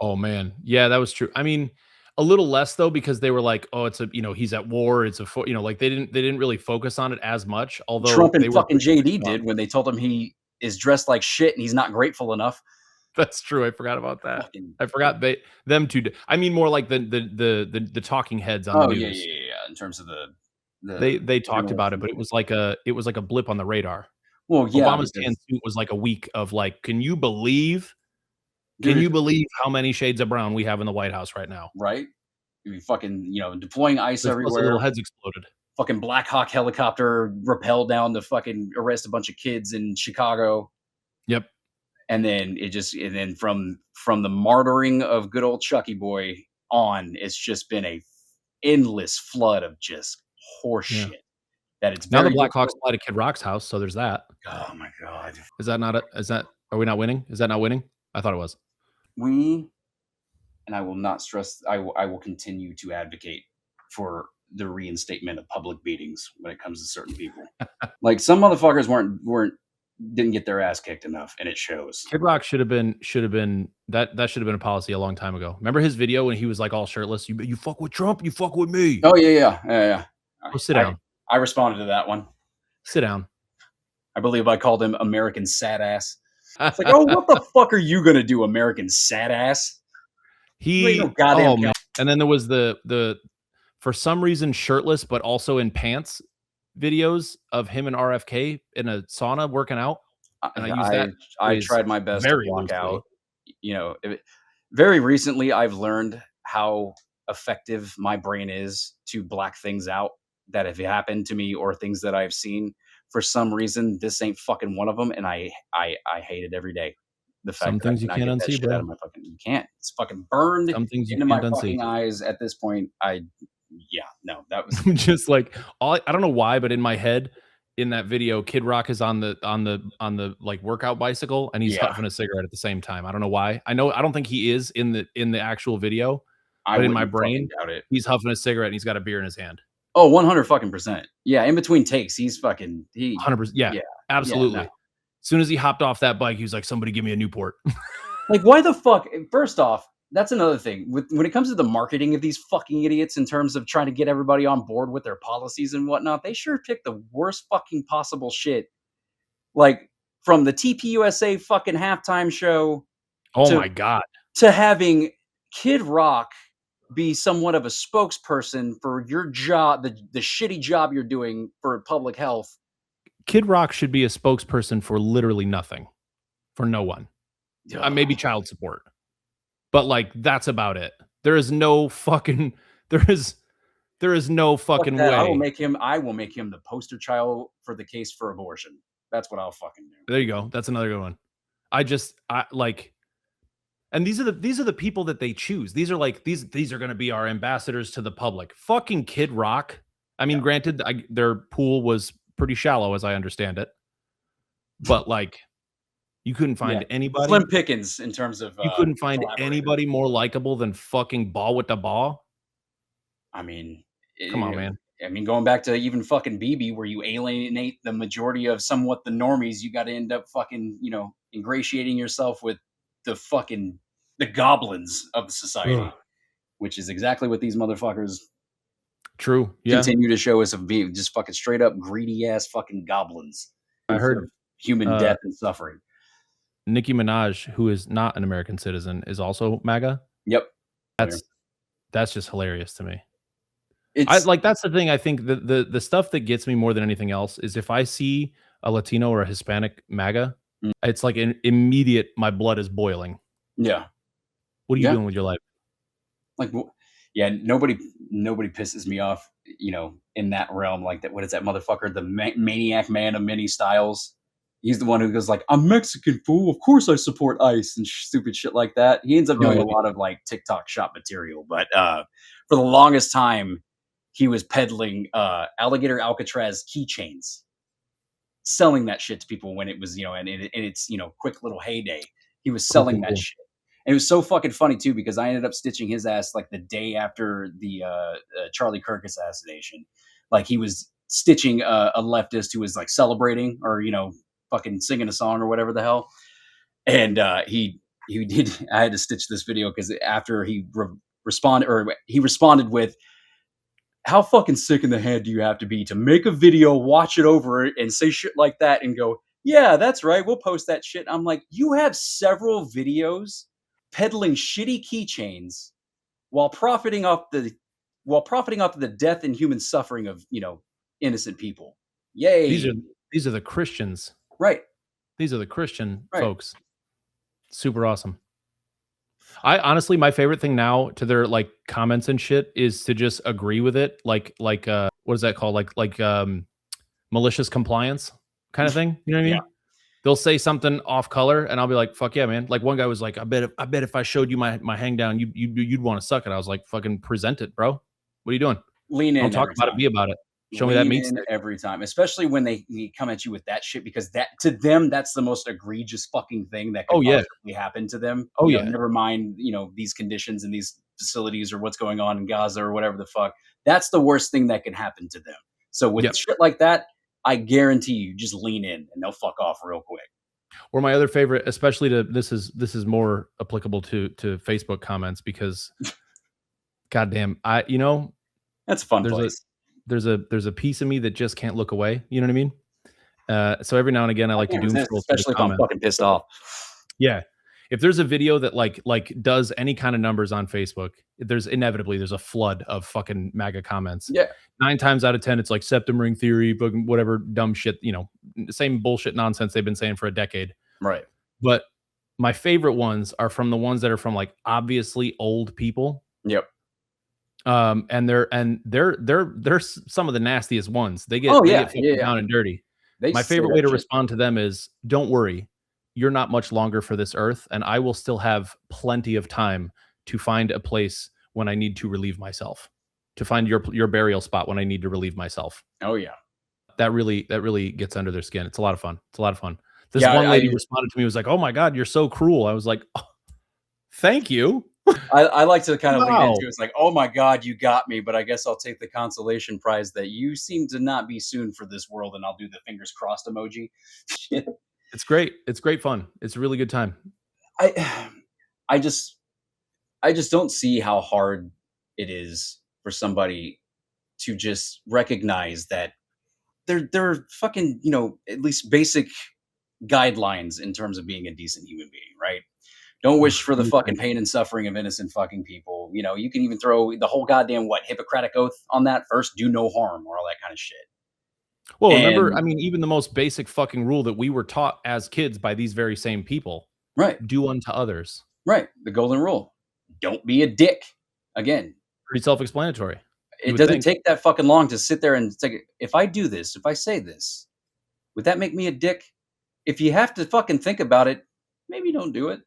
oh man, yeah, that was true. I mean, a little less though, because they were like, oh, it's a, he's at war. It's a, like they didn't really focus on it as much. Although Trump and fucking JD did when they told him he is dressed like shit and he's not grateful enough. That's true. I forgot about that. I forgot them two. I mean, more like the talking heads on the news. Yeah. In terms of they talked about it, but it was like a blip on the radar. Well, yeah, Obama's tan suit was like a week of like, can you believe how many shades of brown we have in the White House right now? Right? You fucking, deploying ICE everywhere. Little heads exploded. Fucking Black Hawk helicopter rappelled down to fucking arrest a bunch of kids in Chicago. Yep. And then from the martyring of good old Chucky Boy on, it's just been a endless flood of just horseshit. That it's now the Black Hawks fly to Kid Rock's house, so there's that. Oh my god! Are we not winning? Is that not winning? I thought it was. And I will not stress. I will continue to advocate for the reinstatement of public beatings when it comes to certain people. Like, some motherfuckers didn't get their ass kicked enough, and it shows. Kid Rock should have been that should have been a policy a long time ago. Remember his video when he was like all shirtless? You fuck with Trump, you fuck with me. Oh yeah. Go sit down. I responded to that one. Sit down. I believe I called him American sad ass. It's like, oh, what the fuck are you gonna do, American sad ass? And then there was the for some reason shirtless but also in pants videos of him and RFK in a sauna working out. And I tried my best to block out. Very recently, I've learned how effective my brain is to black things out that have happened to me or things that I've seen. For some reason, this ain't fucking one of them, and I hate it every day. The fact some things you can't unsee, bro. You can't. It's fucking burned into my fucking eyes at this point. That was just like I don't know why, but in my head, in that video, Kid Rock is on the like workout bicycle, and he's huffing a cigarette at the same time. I don't know why. I don't think he is in the actual video, but in my brain, he's huffing a cigarette and he's got a beer in his hand. Oh, 100%. Yeah, in between takes, he's 100%. Yeah, absolutely. As soon as he hopped off that bike, he was like, "Somebody give me a Newport." Like, why the fuck? First off, that's another thing. When it comes to the marketing of these fucking idiots in terms of trying to get everybody on board with their policies and whatnot, they sure pick the worst fucking possible shit. Like, from the TPUSA fucking halftime show. Oh my God. To having Kid Rock be somewhat of a spokesperson for your job, the shitty job you're doing for public health. Kid Rock should be a spokesperson for literally nothing, for no one. Maybe child support, but like that's about it. There is no fucking way. I will make him the poster child for the case for abortion. That's what I'll fucking do. There you go. That's another good one. And these are the people that they choose. These are like these are going to be our ambassadors to the public. Fucking Kid Rock. I mean, granted, their pool was pretty shallow, as I understand it, but like, you couldn't find anybody. Slim pickings in terms of. You couldn't find anybody more likable than fucking Ball with the Ball. I mean, come on, man. I mean, going back to even fucking BB, where you alienate the majority of somewhat the normies, you got to end up fucking, ingratiating yourself with the goblins of the society, which is exactly what these motherfuckers. True. Continue to show us of being just fucking straight up greedy ass fucking goblins. I heard human death and suffering. Nicki Minaj, who is not an American citizen, is also MAGA. Yep. That's just hilarious to me. It's that's the thing. I think the stuff that gets me more than anything else is if I see a Latino or a Hispanic MAGA, it's like an immediate, my blood is boiling. Yeah. What are you doing with your life? Like, yeah, nobody pisses me off, in that realm like that. What is that motherfucker? The maniac man of many styles. He's the one who goes like, "I'm Mexican, fool. Of course I support ICE," and stupid shit like that. He ends up doing a lot of like TikTok shop material, but for the longest time, he was peddling alligator Alcatraz keychains, selling that shit to people when it was, in its quick little heyday. He was selling that shit. And it was so fucking funny too, because I ended up stitching his ass like the day after the Charlie Kirk assassination. Like he was stitching a leftist who was like celebrating or fucking singing a song or whatever the hell. And he did. I had to stitch this video because after he responded with, "How fucking sick in the head do you have to be to make a video, watch it over, and say shit like that and go, yeah, that's right, we'll post that shit." I'm like, you have several videos peddling shitty keychains while profiting off the death and human suffering of innocent people. Yay! These are the Christians, right? These are the Christian folks. Super awesome. I honestly, my favorite thing now to their like comments and shit is to just agree with it. Like what is that called? Like malicious compliance kind of thing. You know what I mean? Yeah. They'll say something off color and I'll be like, fuck yeah, man. Like one guy was like, I bet if I showed you my hang down, you'd want to suck it. I was like, fucking present it, bro. What are you doing? Lean in. Don't talk about it. Be about it. Show me that meat stick. Every time, especially when they come at you with that shit, because that to them that's the most egregious fucking thing that could possibly happen to them. Never mind, these conditions in these facilities or what's going on in Gaza or whatever the fuck. That's the worst thing that can happen to them. So with shit like that, I guarantee you, just lean in and they'll fuck off real quick. Or my other favorite, especially this is more applicable to Facebook comments because, goddamn, that's a fun place. There's a piece of me that just can't look away. You know what I mean? So every now and again, I like to doom scroll, especially if I'm fucking pissed off. Yeah, if there's a video that like does any kind of numbers on Facebook, there's a flood of fucking MAGA comments. Yeah, 9 times out of 10, it's like septum ring theory, whatever dumb shit. The same bullshit nonsense they've been saying for a decade. Right. But my favorite ones are from the ones that are from like obviously old people. Yep. And they're some of the nastiest ones. They get down and dirty. My favorite way to respond to them is, don't worry, you're not much longer for this earth, and I will still have plenty of time to find a place when I need to relieve myself, to find your burial spot when I need to relieve myself. Oh yeah. That really gets under their skin. It's a lot of fun. This one lady responded to me, was like, "Oh my God, you're so cruel." I was like, oh, thank you. I like to kind of lean into it. It's like, oh my God, you got me, but I guess I'll take the consolation prize that you seem to not be soon for this world, and I'll do the fingers crossed emoji. It's great. It's great fun. It's a really good time. I just don't see how hard it is for somebody to just recognize that they're fucking, at least basic guidelines in terms of being a decent human being, right? Don't wish for the fucking pain and suffering of innocent fucking people. You can even throw the whole goddamn Hippocratic oath on that. First, do no harm, or all that kind of shit. Well, remember, I mean, even the most basic fucking rule that we were taught as kids by these very same people. Right. Do unto others. Right. The golden rule. Don't be a dick. Again. Pretty self-explanatory. It doesn't take that fucking long to sit there and think, if I do this, if I say this, would that make me a dick? If you have to fucking think about it, maybe don't do it.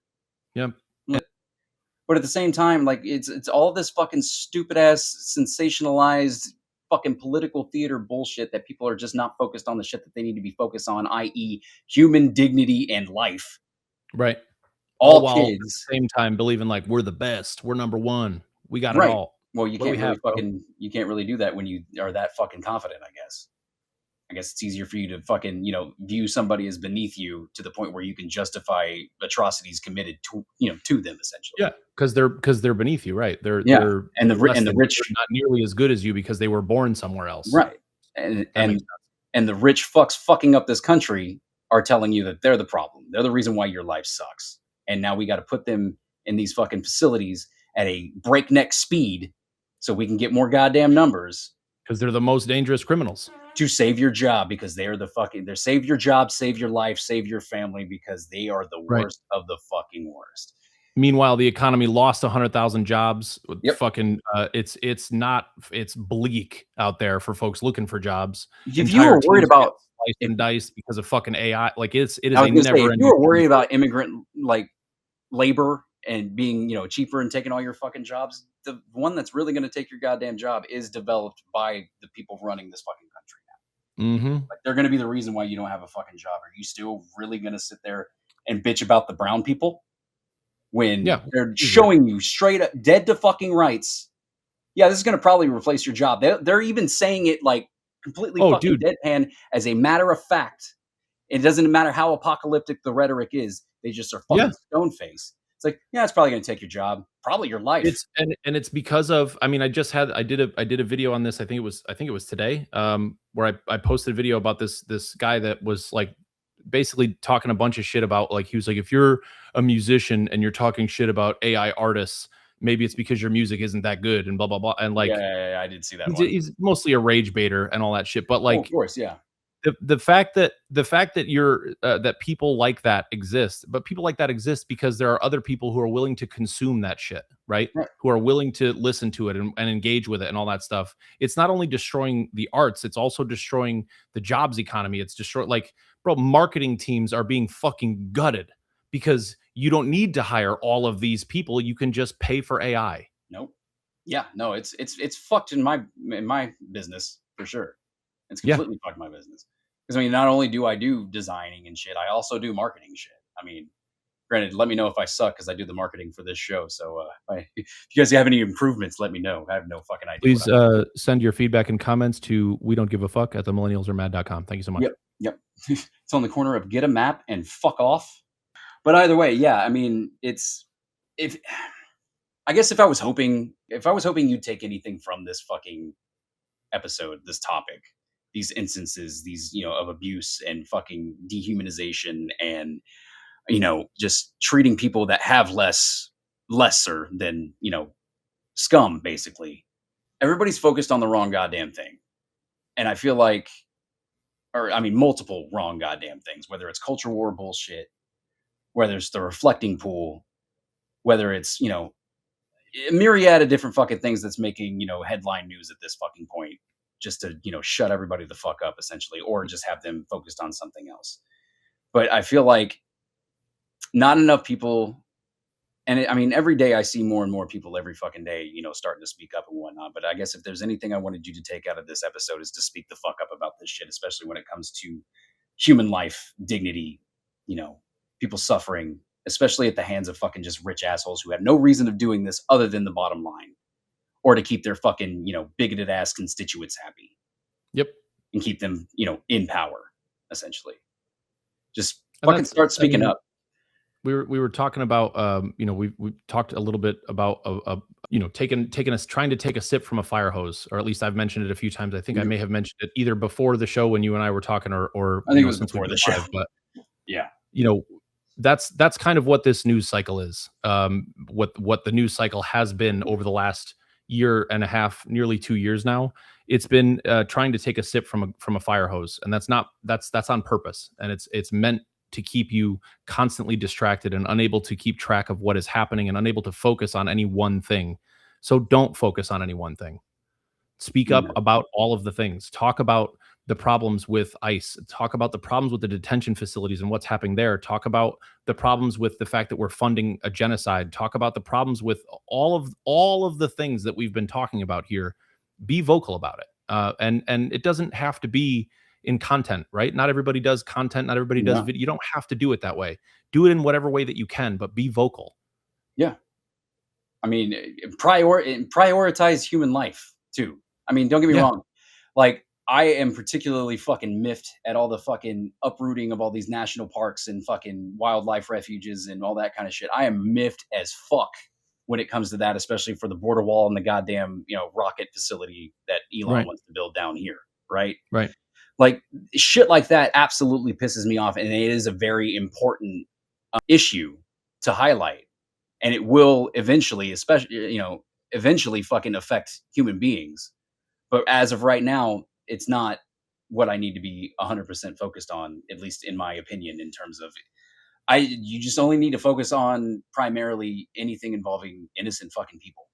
Yep. But at the same time, like it's all this fucking stupid ass sensationalized fucking political theater bullshit that people are just not focused on the shit that they need to be focused on, i.e. human dignity and life. Right. All while kids at the same time believing like we're the best, we're number one, we got it all. Well, you can't really do that when you are that fucking confident, I guess. I guess it's easier for you to fucking, view somebody as beneath you to the point where you can justify atrocities committed to them, essentially. Yeah, because they're beneath you, right? They're and the rich not nearly as good as you because they were born somewhere else, right? And the rich fucks fucking up this country are telling you that they're the problem. They're the reason why your life sucks. And now we got to put them in these fucking facilities at a breakneck speed so we can get more goddamn numbers. Because they're the most dangerous criminals. To save your job, because they're save your job, save your life, save your family, because they are the worst of the fucking worst. Meanwhile, the economy lost 100,000 jobs. Yep. Fucking, it's bleak out there for folks looking for jobs. If you were worried about sliced and diced because of fucking AI, like it is a never. If you were worried about thing. immigrant like labor and being cheaper and taking all your fucking jobs, the one that's really going to take your goddamn job is developed by the people running this fucking country now. Like, they're going to be the reason why you don't have a fucking job. Are you still really going to sit there and bitch about the brown people when they're showing you straight up dead to fucking rights? Yeah, this is going to probably replace your job. They're even saying it like completely fucking deadpan as a matter of fact. It doesn't matter how apocalyptic the rhetoric is. They just are fucking stone face. It's like, yeah, it's probably going to take your job, probably your life. It's because of, I mean, I did a video on this. I think it was today, where I posted a video about this guy that was like basically talking a bunch of shit about, like, he was like, if you're a musician and you're talking shit about AI artists, maybe it's because your music isn't that good and blah blah blah. And like, yeah, I did see that. He's mostly a rage baiter and all that shit. But like, of course, yeah. The fact that you're that people like that exist, but people like that exist because there are other people who are willing to consume that shit, right? Who are willing to listen to it and engage with it and all that stuff. It's not only destroying the arts, it's also destroying the jobs economy. It's destroying, like, bro, marketing teams are being fucking gutted because you don't need to hire all of these people. You can just pay for AI. Nope. Yeah, no, it's fucked in my business for sure. It's completely fucked my business. Because, I mean, not only do I do designing and shit, I also do marketing shit. I mean, granted, let me know if I suck, because I do the marketing for this show. So if you guys have any improvements, let me know. I have no fucking idea. Please send your feedback and comments to wedon'tgiveafuk@themillennialsaremad.com. Thank you so much. Yep. It's on the corner of get a map and fuck off. But either way, yeah, I mean, I guess if I was hoping you'd take anything from this fucking episode, this topic, these instances, these, of abuse and fucking dehumanization and, just treating people that have lesser than, scum, basically. Everybody's focused on the wrong goddamn thing. And I feel like, multiple wrong goddamn things, whether it's culture war bullshit, whether it's the reflecting pool, whether it's, a myriad of different fucking things that's making, headline news at this fucking point, just to, shut everybody the fuck up, essentially, or just have them focused on something else. But I feel like not enough people, and every day I see more and more people every fucking day, starting to speak up and whatnot. But I guess if there's anything I wanted you to take out of this episode, is to speak the fuck up about this shit, especially when it comes to human life, dignity, people suffering, especially at the hands of fucking just rich assholes who have no reason of doing this other than the bottom line, or to keep their fucking, bigoted ass constituents happy. Yep. And keep them, in power, essentially. Just fucking start speaking up. We were talking about, we talked a little bit about, trying to take a sip from a fire hose, or at least I've mentioned it a few times. I think I may have mentioned it either before the show when you and I were talking, or I think it was before the show. But yeah, that's kind of what this news cycle is. What the news cycle has been over the last year and a half, nearly 2 years now. It's been trying to take a sip from a fire hose, and that's on purpose, and it's meant to keep you constantly distracted and unable to keep track of what is happening and unable to focus on any one thing. So don't focus on any one thing. Speak up about all of the things. Talk about the problems with ICE. Talk about the problems with the detention facilities and what's happening there. Talk about the problems with the fact that we're funding a genocide. Talk about the problems with all of the things that we've been talking about here. Be vocal about it. And it doesn't have to be in content, right? Not everybody does content. Not everybody does video. You don't have to do it that way. Do it in whatever way that you can, but be vocal. Yeah. Prioritize human life too. Don't get me wrong. Like, I am particularly fucking miffed at all the fucking uprooting of all these national parks and fucking wildlife refuges and all that kind of shit. I am miffed as fuck when it comes to that, especially for the border wall and the goddamn, rocket facility that Elon wants to build down here. Right. Right. Like shit like that absolutely pisses me off, and it is a very important issue to highlight, and it will eventually, especially eventually fucking affect human beings. But as of right now, it's not what I need to be 100% focused on, at least in my opinion, in terms of you just only need to focus on primarily anything involving innocent fucking people.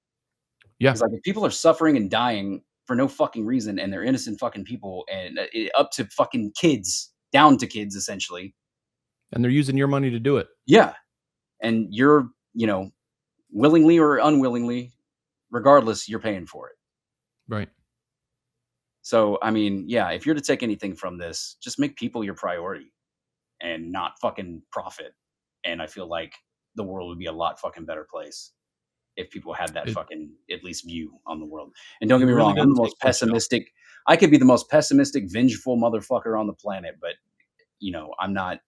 Yeah. Because like if people are suffering and dying for no fucking reason and they're innocent fucking people and up to fucking kids, down to kids essentially. And they're using your money to do it. Yeah. And you're, willingly or unwillingly, regardless, you're paying for it. Right. So, I mean, yeah, if you're to take anything from this, just make people your priority and not fucking profit. And I feel like the world would be a lot fucking better place if people had that fucking at least view on the world. And don't get me really wrong, I'm the doesn't most take much, though. pessimistic. I could be the most pessimistic, vengeful motherfucker on the planet, but I'm not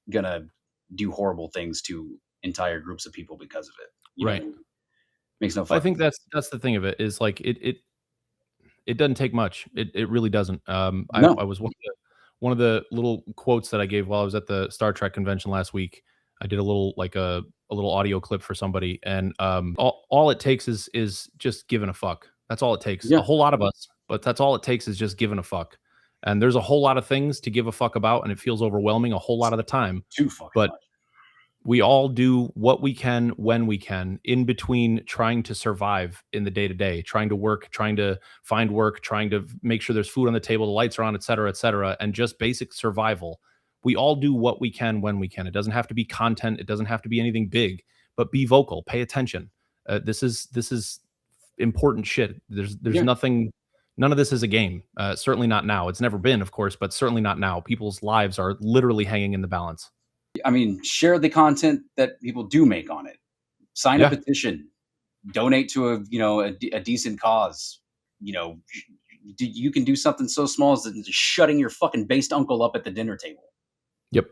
gonna do horrible things to entire groups of people because of it. You know Right. what I mean? Makes no Well, I fucking think sense. that's the thing of it is like it doesn't take much. It really doesn't. No. I was one of the little quotes that I gave while I was at the Star Trek convention last week. I did a little like a little audio clip for somebody, and all it takes is just giving a fuck. That's all it takes. A Yeah. whole lot of us, but that's all it takes is just giving a fuck. And there's a whole lot of things to give a fuck about, and it feels overwhelming a whole lot of the time. Too fucking But much. we all do what we can when we can in between trying to survive in the day to day, trying to work, trying to find work, trying to make sure there's food on the table, the lights are on, et cetera, and just basic survival. We all do what we can when we can. It doesn't have to be content. It doesn't have to be anything big, but be vocal, pay attention. This is important shit. There's Yeah. nothing. None of this is a game. Certainly not now. It's never been, of course, but certainly not now. People's lives are literally hanging in the balance. I mean, share the content that people do make on it. Sign a Yeah. petition. Donate to a decent cause. You can do something so small as just shutting your fucking based uncle up at the dinner table. Yep.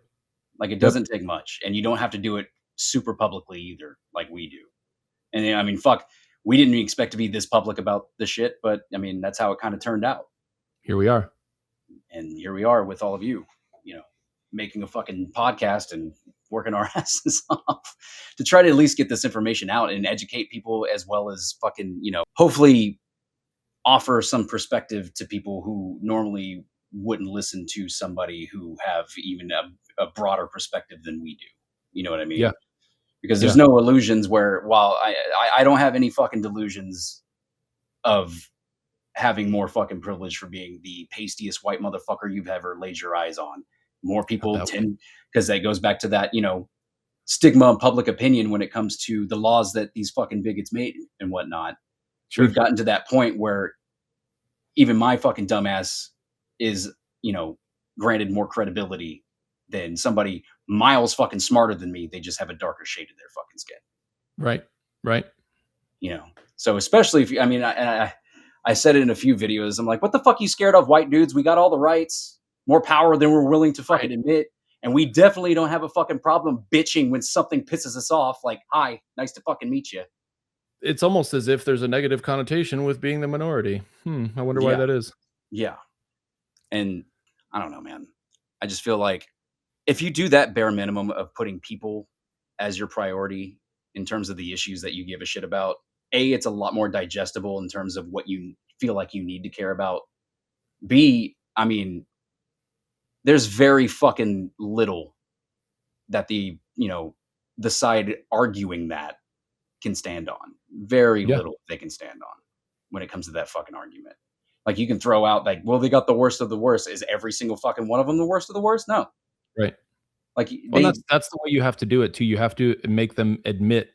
Like it Yep. doesn't take much, and you don't have to do it super publicly either, like we do. And I mean, fuck, we didn't expect to be this public about the shit, but I mean, that's how it kind of turned out. Here we are. And here we are with all of you, making a fucking podcast and working our asses off to try to at least get this information out and educate people as well as fucking, hopefully offer some perspective to people who normally wouldn't listen to somebody who have even a broader perspective than we do. You know what I mean? Yeah. Because there's no illusions where while I don't have any fucking delusions of having more fucking privilege for being the pastiest white motherfucker you've ever laid your eyes on. More people tend, because that goes back to that, stigma of public opinion when it comes to the laws that these fucking bigots made and whatnot. Sure. We've gotten to that point where even my fucking dumbass is, granted more credibility than somebody miles fucking smarter than me. They just have a darker shade of their fucking skin. Right. Right. So especially if I said it in a few videos. I'm like, what the fuck are you scared of, white dudes? We got all the rights, more power than we're willing to fucking admit. And we definitely don't have a fucking problem bitching when something pisses us off. Like, hi, nice to fucking meet you. It's almost as if there's a negative connotation with being the minority. I wonder why that is. Yeah. And I don't know, man. I just feel like if you do that bare minimum of putting people as your priority in terms of the issues that you give a shit about, it's a lot more digestible in terms of what you feel like you need to care about. B, I mean, there's very fucking little that the side arguing that can stand on. Very little they can stand on when it comes to that fucking argument. Like you can throw out like, well, they got the worst of the worst. Is every single fucking one of them the worst of the worst? No. Right. Like that's the way you have to do it too. You have to make them admit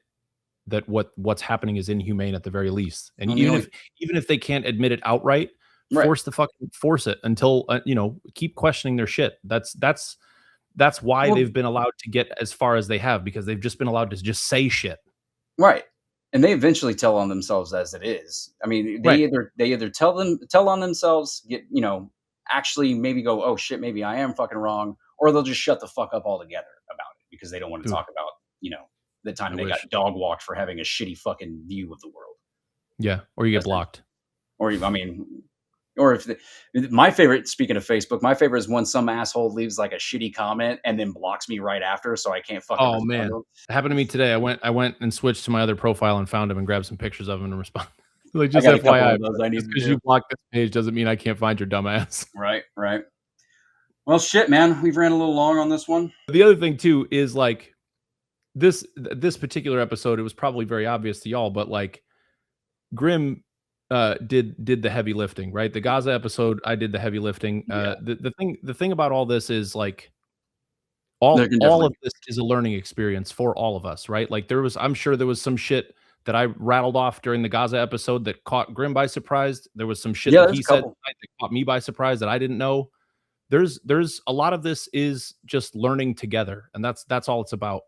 that what's happening is inhumane at the very least. And even if they can't admit it outright, force it until keep questioning their shit. That's why they've been allowed to get as far as they have, because they've just been allowed to just say shit. Right. And they eventually tell on themselves as it is. I mean, they either tell on themselves, get, actually maybe go, oh shit, maybe I am fucking wrong, or they'll just shut the fuck up altogether about it because they don't want to talk about, the time they got dog walked for having a shitty fucking view of the world. Yeah. Or you get blocked. Or, I mean, Or if my favorite, speaking of Facebook, my favorite is when some asshole leaves like a shitty comment and then blocks me right after, so I can't fucking Oh respond man, to him. it happened to me today. I went and switched to my other profile and found him and grabbed some pictures of him and responded. Like, I just got a couple FYI, of those I need just to because do. you blocked this page doesn't mean I can't find your dumbass. Right, right. Well, shit, man, we've ran a little long on this one. The other thing too is like this particular episode, it was probably very obvious to y'all, but like Grymm did the heavy lifting, right? The Gaza episode, I did the heavy lifting. Yeah. The thing about all this is like There can all definitely of this is a learning experience for all of us, right? Like I'm sure there was some shit that I rattled off during the Gaza episode that caught Grymm by surprise. There was some shit yeah, that there's he a said couple. that caught me by surprise that I didn't know. There's a lot of this is just learning together, and that's all it's about.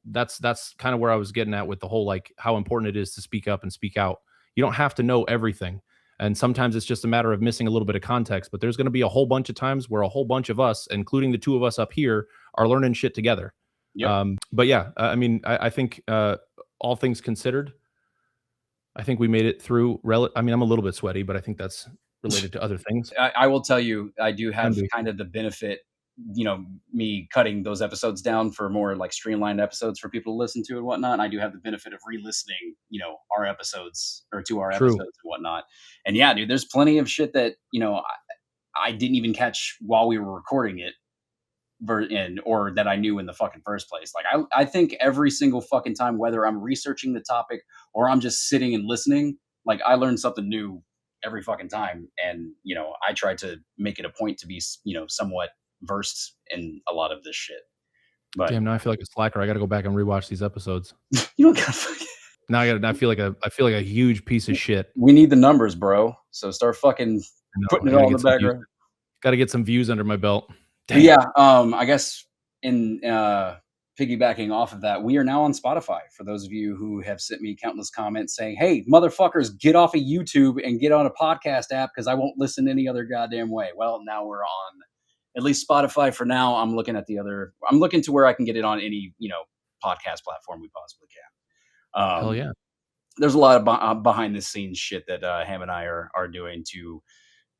That's kind of where I was getting at with the whole like how important it is to speak up and speak out. You don't have to know everything. And sometimes it's just a matter of missing a little bit of context, but there's going to be a whole bunch of times where a whole bunch of us, including the two of us up here, are learning shit together. Yep. But yeah, I mean, I think all things considered, I think we made it through. I mean, I'm a little bit sweaty, but I think that's related to other things. I will tell you, I do have kind of the benefit, me cutting those episodes down for more like streamlined episodes for people to listen to and whatnot. And I do have the benefit of re-listening, our episodes or to our True. episodes and whatnot. And yeah, dude, there's plenty of shit that, I didn't even catch while we were recording it or that I knew in the fucking first place. Like I think every single fucking time, whether I'm researching the topic or I'm just sitting and listening, like I learn something new every fucking time. And, I try to make it a point to be, somewhat versed in a lot of this shit. But damn, now I feel like a slacker. I got to go back and rewatch these episodes. you don't gotta fucking. Now I feel like a huge piece of shit. We need the numbers, bro. So start fucking putting it all in the background. Got to get some views under my belt. But yeah, I guess in piggybacking off of that, we are now on Spotify. For those of you who have sent me countless comments saying, "Hey, motherfuckers, get off of YouTube and get on a podcast app because I won't listen any other goddamn way." Well, now we're on at least Spotify for now. I'm looking to where I can get it on any podcast platform we possibly can. Hell yeah. There's a lot of behind the scenes shit that Ham and I are doing to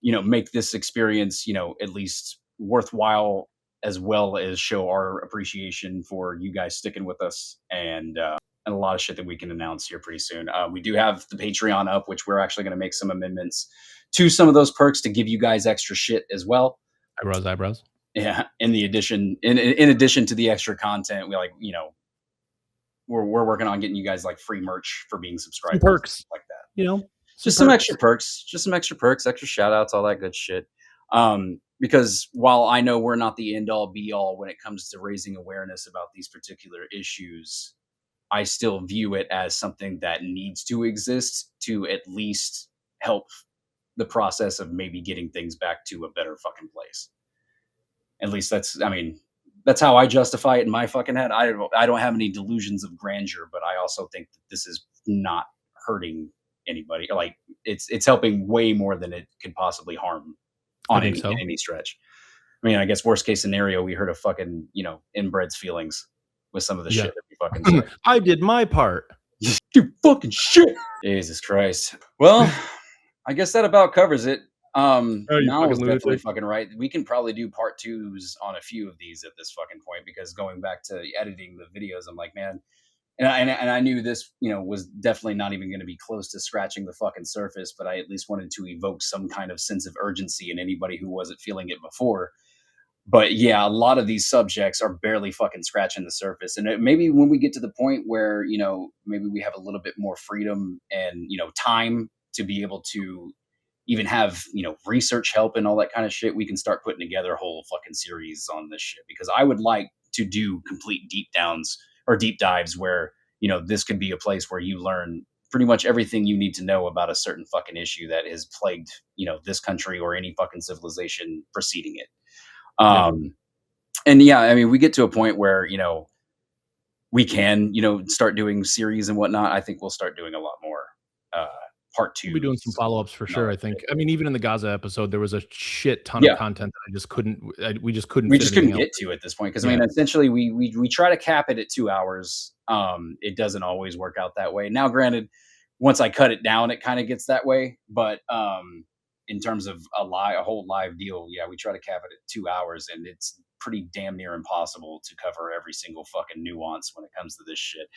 make this experience at least worthwhile, as well as show our appreciation for you guys sticking with us, and a lot of shit that we can announce here pretty soon. We do have the Patreon up, which we're actually going to make some amendments to some of those perks to give you guys extra shit as well. Eyebrows. Yeah. In addition to the extra content, we're working on getting you guys like free merch for being subscribed. Perks like that. Just some extra perks, extra shout outs, all that good shit. Because while I know we're not the end all be all when it comes to raising awareness about these particular issues, I still view it as something that needs to exist to at least help the process of maybe getting things back to a better fucking place. At least that's how I justify it in my fucking head. I don't have any delusions of grandeur, but I also think that this is not hurting anybody. Like it's helping way more than it could possibly harm on any stretch. I mean, I guess worst case scenario, we hurt a fucking, inbred's feelings with some of the shit that we fucking said. I did my part. You fucking shit. Jesus Christ. Well, I guess that about covers it. Mal was definitely fucking right. We can probably do part 2s on a few of these at this fucking point, because going back to editing the videos, I'm like, man, and I knew this, was definitely not even going to be close to scratching the fucking surface, but I at least wanted to evoke some kind of sense of urgency in anybody who wasn't feeling it before. But yeah, a lot of these subjects are barely fucking scratching the surface. And maybe when we get to the point where, maybe we have a little bit more freedom and, time to be able to even have, research help and all that kind of shit, we can start putting together a whole fucking series on this shit, because I would like to do complete deep downs or deep dives where, this could be a place where you learn pretty much everything you need to know about a certain fucking issue that has plagued, this country or any fucking civilization preceding it. And yeah, I mean, we get to a point where, we can, start doing series and whatnot. I think we'll start doing a lot more, part 2. We'll be doing some follow-ups for sure. I think. I mean, even in the Gaza episode, there was a shit ton of content that we just couldn't get to at this point. Because I mean, essentially, we try to cap it at 2 hours. It doesn't always work out that way. Now, granted, once I cut it down, it kind of gets that way. But in terms of a whole live deal, yeah, we try to cap it at 2 hours, and it's pretty damn near impossible to cover every single fucking nuance when it comes to this shit.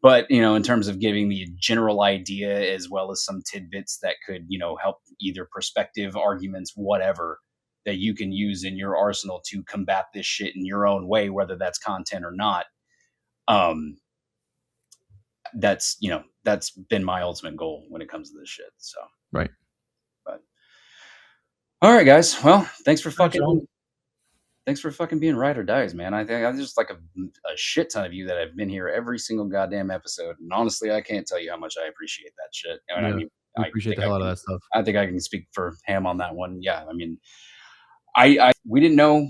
But, in terms of giving the general idea as well as some tidbits that could, help either perspective, arguments, whatever, that you can use in your arsenal to combat this shit in your own way, whether that's content or not. That's been my ultimate goal when it comes to this shit. So, right. But all right, guys. Well, thanks for fucking being ride or dies, man. I think I'm just like a shit ton of you that have been here every single goddamn episode. And honestly, I can't tell you how much I appreciate that shit. And I mean, we appreciate the hell out of that stuff. I think I can speak for Ham on that one. Yeah. I mean, we didn't know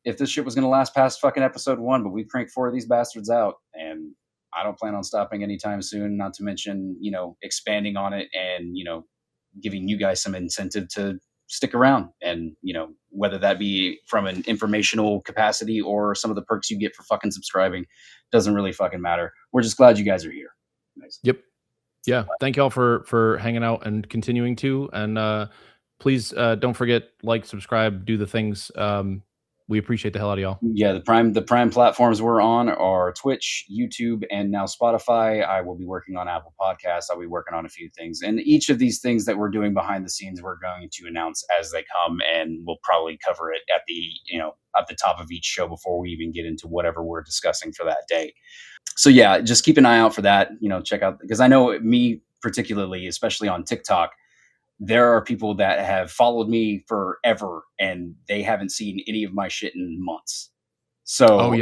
if this shit was going to last past fucking episode 1, but we cranked 4 of these bastards out, and I don't plan on stopping anytime soon. Not to mention, expanding on it and, giving you guys some incentive to stick around, and, whether that be from an informational capacity or some of the perks you get for fucking subscribing, doesn't really fucking matter. We're just glad you guys are here. Nice. Yep. Yeah. Thank y'all for hanging out and continuing to, and please don't forget, like, subscribe, do the things. We appreciate the hell out of y'all. Yeah, the prime platforms we're on are Twitch, YouTube, and now Spotify. I will be working on Apple Podcasts. I'll be working on a few things. And each of these things that we're doing behind the scenes, we're going to announce as they come, and we'll probably cover it at the top of each show before we even get into whatever we're discussing for that day. So yeah, just keep an eye out for that. Check out, because I know me particularly, especially on TikTok, there are people that have followed me forever and they haven't seen any of my shit in months. So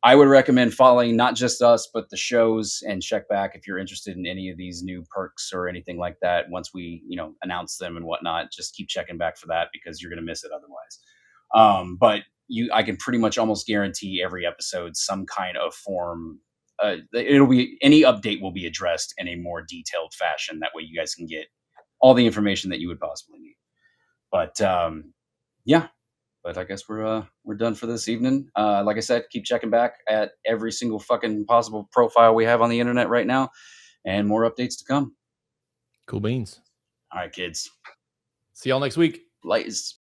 I would recommend following not just us, but the shows, and check back if you're interested in any of these new perks or anything like that. Once we, announce them and whatnot, just keep checking back for that, because you're going to miss it otherwise. But I can pretty much almost guarantee every episode, some kind of form, any update will be addressed in a more detailed fashion. That way you guys can get all the information that you would possibly need. But yeah, but I guess we're done for this evening. Like I said, keep checking back at every single fucking possible profile we have on the internet right now, and more updates to come. Cool beans. All right, kids. See y'all next week. Lights.